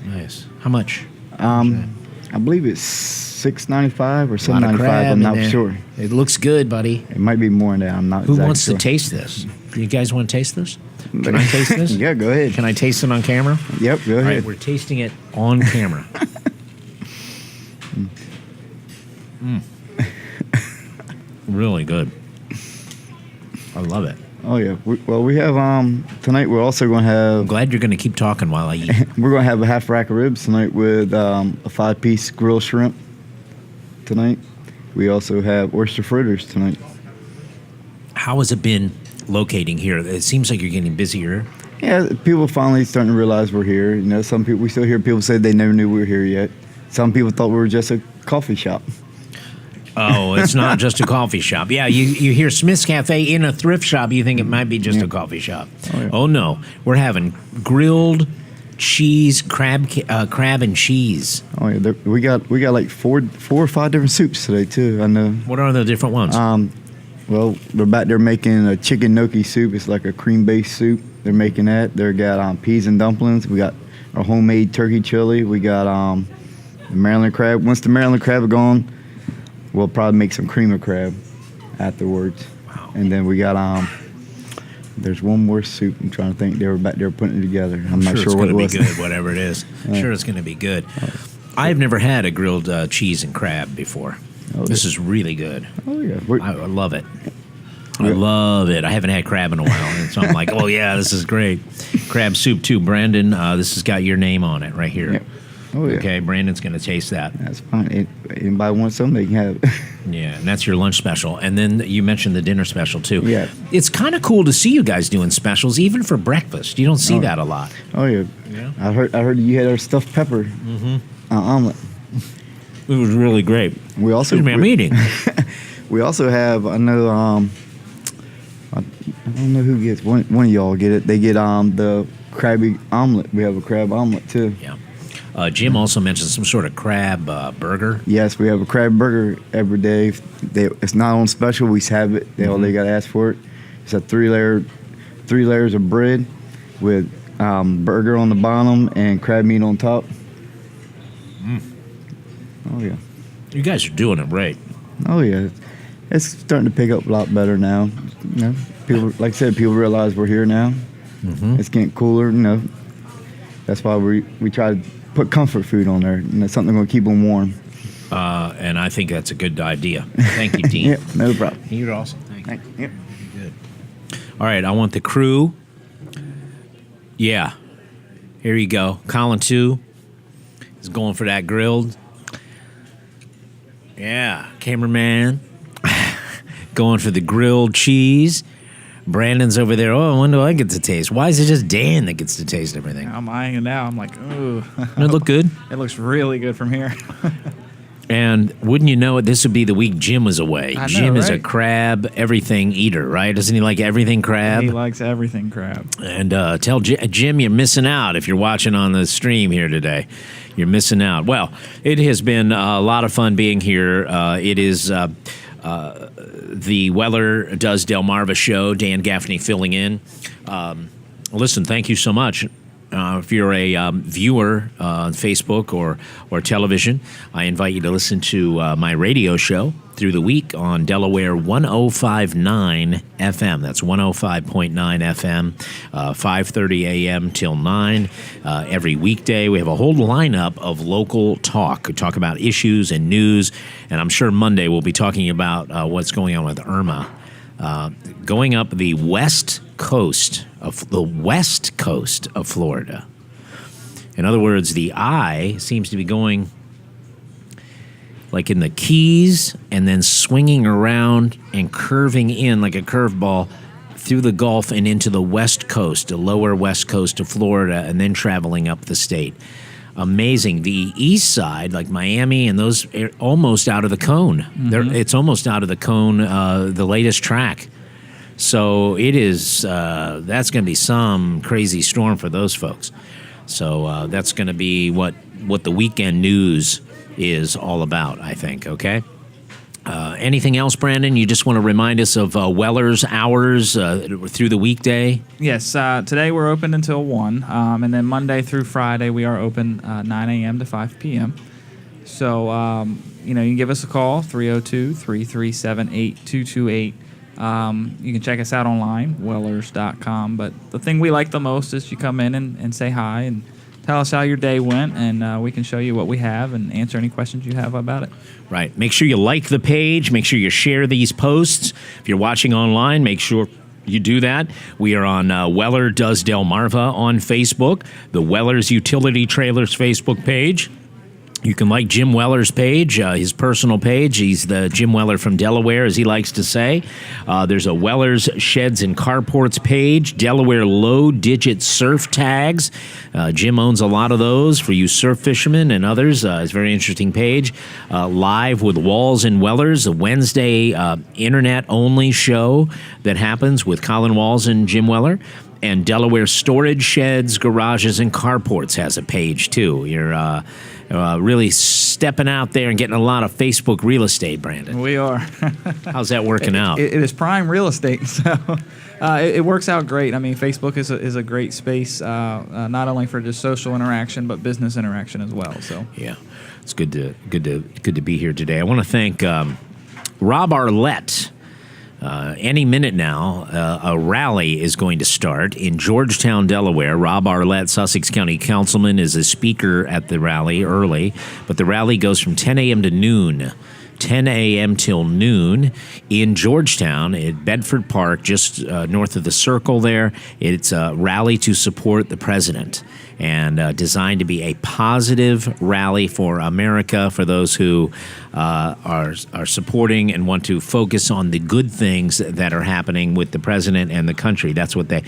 Nice. How much? I believe it's $6.95 or $7.95. I'm not sure. It looks good, buddy. It might be more than that. I'm not. Who exactly wants sure. to taste this? You guys want to taste this? Can I taste this? Yeah, go ahead. Can I taste it on camera? Yep, go ahead. All right, we're tasting it on camera. Really good. I love it. Oh yeah. We have tonight. We're also going to have. I'm glad you're going to keep talking while I eat. We're going to have a half rack of ribs tonight with a 5-piece grilled shrimp. Tonight, we also have oyster fritters tonight. How has it been locating here? It seems like you're getting busier. Yeah, people finally starting to realize we're here. Some people, we still hear people say they never knew we were here yet. Some people thought we were just a coffee shop. Oh, it's not just a coffee shop. Yeah, you hear Smith's Cafe in a thrift shop, you think it might be just a coffee shop. Oh, yeah. Oh no, we're having grilled cheese, crab and cheese. Oh yeah, we got like four or five different soups today too. I know. What are the different ones? Well, they're back there making a chicken gnocchi soup. It's like a cream-based soup. They're making that. They got peas and dumplings. We got our homemade turkey chili. We got the Maryland crab. Once the Maryland crab is gone, we'll probably make some cream of crab afterwards. Wow. And then we got there's one more soup. I'm trying to think. They were back there putting it together. I'm not sure what it was. It's going to be good, whatever it is. Sure, it's going to be good. I've never had a grilled cheese and crab before. This is really good. Oh yeah, I love it. I love it. I haven't had crab in a while, and so I'm like, oh yeah, this is great. Crab soup too, Brandon. This has got your name on it right here. Yeah. Oh yeah. Okay, Brandon's going to taste that. That's fine. Anybody wants some, they can have it. Yeah, and that's your lunch special. And then you mentioned the dinner special too. Yeah. It's kind of cool to see you guys doing specials, even for breakfast. You don't see that a lot. Oh yeah. Yeah. I heard you had our stuffed pepper omelet. It was really great. We also Excuse me, I'm eating. We also have, I know, I don't know who gets one of y'all get it. They get the crabby omelet. We have a crab omelet too. Yeah. Jim also mentioned some sort of crab burger. Yes, we have a crab burger every day. It's not on special. We have it. All they got to ask for it. It's a three layers of bread with burger on the bottom and crab meat on top. Oh yeah. You guys are doing it right. Oh yeah. It's starting to pick up a lot better now. You know, people, like I said, people realize we're here now. It's getting cooler. You know, that's why we try to put comfort food on there. And that's something going to keep them warm. And I think that's a good idea. Thank you, Dean. Yep, no problem. You're awesome. Thank you. Yep. Good. All right, I want the crew. Yeah. Here you go. Colin, too, is going for that grilled. Yeah. Cameraman going for the grilled cheese. Brandon's over there. Oh, when do I get to taste? Why is it just Dan that gets to taste everything? I'm eyeing it now. I'm like, ooh. Doesn't it look good? It looks really good from here. And wouldn't you know it, this would be the week Jim was away. I know, Jim is a right? crab everything eater, right? Doesn't he like everything crab? He likes everything crab. And tell Jim you're missing out if you're watching on the stream here today. You're missing out. Well, it has been a lot of fun being here. It is the Weller Does Delmarva show. Dan Gaffney filling in. Listen, thank you so much. If you're a viewer on Facebook or television, I invite you to listen to my radio show through the week on Delaware 105.9 FM. That's 105.9 FM, 5:30 a.m. till 9 every weekday. We have a whole lineup of local talk. We talk about issues and news, and I'm sure Monday we'll be talking about what's going on with Irma. Going up the west coast of Florida. In other words, the eye seems to be going like in the Keys and then swinging around and curving in like a curveball through the Gulf and into the west coast, the lower west coast of Florida, and then traveling up the state. Amazing. The east side, like Miami and those, are almost out of the cone. It's almost out of the cone, the latest track. So it is, that's going to be some crazy storm for those folks. So that's going to be what the weekend news is all about, I think, okay? Anything else, Brandon? You just want to remind us of Weller's hours through the weekday? Yes, today we're open until 1, and then Monday through Friday we are open 9 a.m. to 5 p.m. So, you can give us a call, 302-337-8228. You can check us out online, wellers.com. But the thing we like the most is you come in and say hi and tell us how your day went, and we can show you what we have and answer any questions you have about it. Right. Make sure you like the page. Make sure you share these posts. If you're watching online, make sure you do that. We are on Weller Does Delmarva on Facebook, the Weller's Utility Trailers Facebook page. You can like Jim Weller's page, his personal page. He's the Jim Weller from Delaware, as he likes to say. There's a Weller's Sheds and Carports page, Delaware low-digit surf tags. Jim owns a lot of those for you surf fishermen and others. It's a very interesting page. Live with Walls and Wellers, a Wednesday internet-only show that happens with Colin Walls and Jim Weller. and Delaware Storage Sheds, Garages, and Carports has a page too. You're really stepping out there and getting a lot of Facebook real estate, Brandon. We are. How's that working out? It is prime real estate, so it works out great. I mean, Facebook is a great space, not only for just social interaction but business interaction as well. So yeah, it's good to be here today. I want to thank Rob Arlett. Any minute now, a rally is going to start in Georgetown, Delaware. Rob Arlett, Sussex County Councilman, is a speaker at the rally early, but the rally goes from 10 a.m. to noon. 10 a.m. till noon in Georgetown at Bedford Park, just north of the Circle there. It's a rally to support the president and designed to be a positive rally for America, for those who are supporting and want to focus on the good things that are happening with the president and the country. That's what they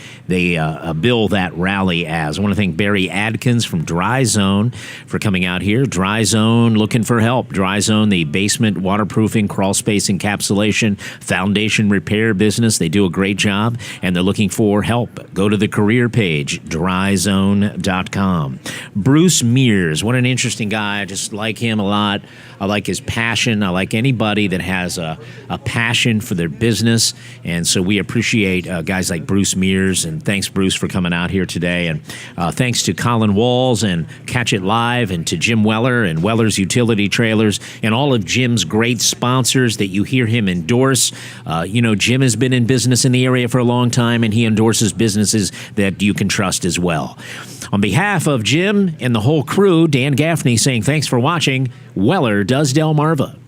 bill that rally as. I want to thank Barry Adkins from Dry Zone for coming out here. Dry Zone, looking for help. Dry Zone, the basement waterproofing, crawl space encapsulation, foundation repair business. They do a great job, and they're looking for help. Go to the career page, dryzone.com. Bruce Mears, what an interesting guy. I just like him a lot. I like his passion. I like anybody that has a passion for their business, and so we appreciate guys like Bruce Mears, and thanks, Bruce, for coming out here today, and thanks to Colin Walls and Catch It Live, and to Jim Weller and Weller's Utility Trailers, and all of Jim's great sponsors that you hear him endorse. Jim has been in business in the area for a long time, and he endorses businesses that you can trust as well. On behalf of Jim and the whole crew, Dan Gaffney saying thanks for watching Weller Does Delmarva.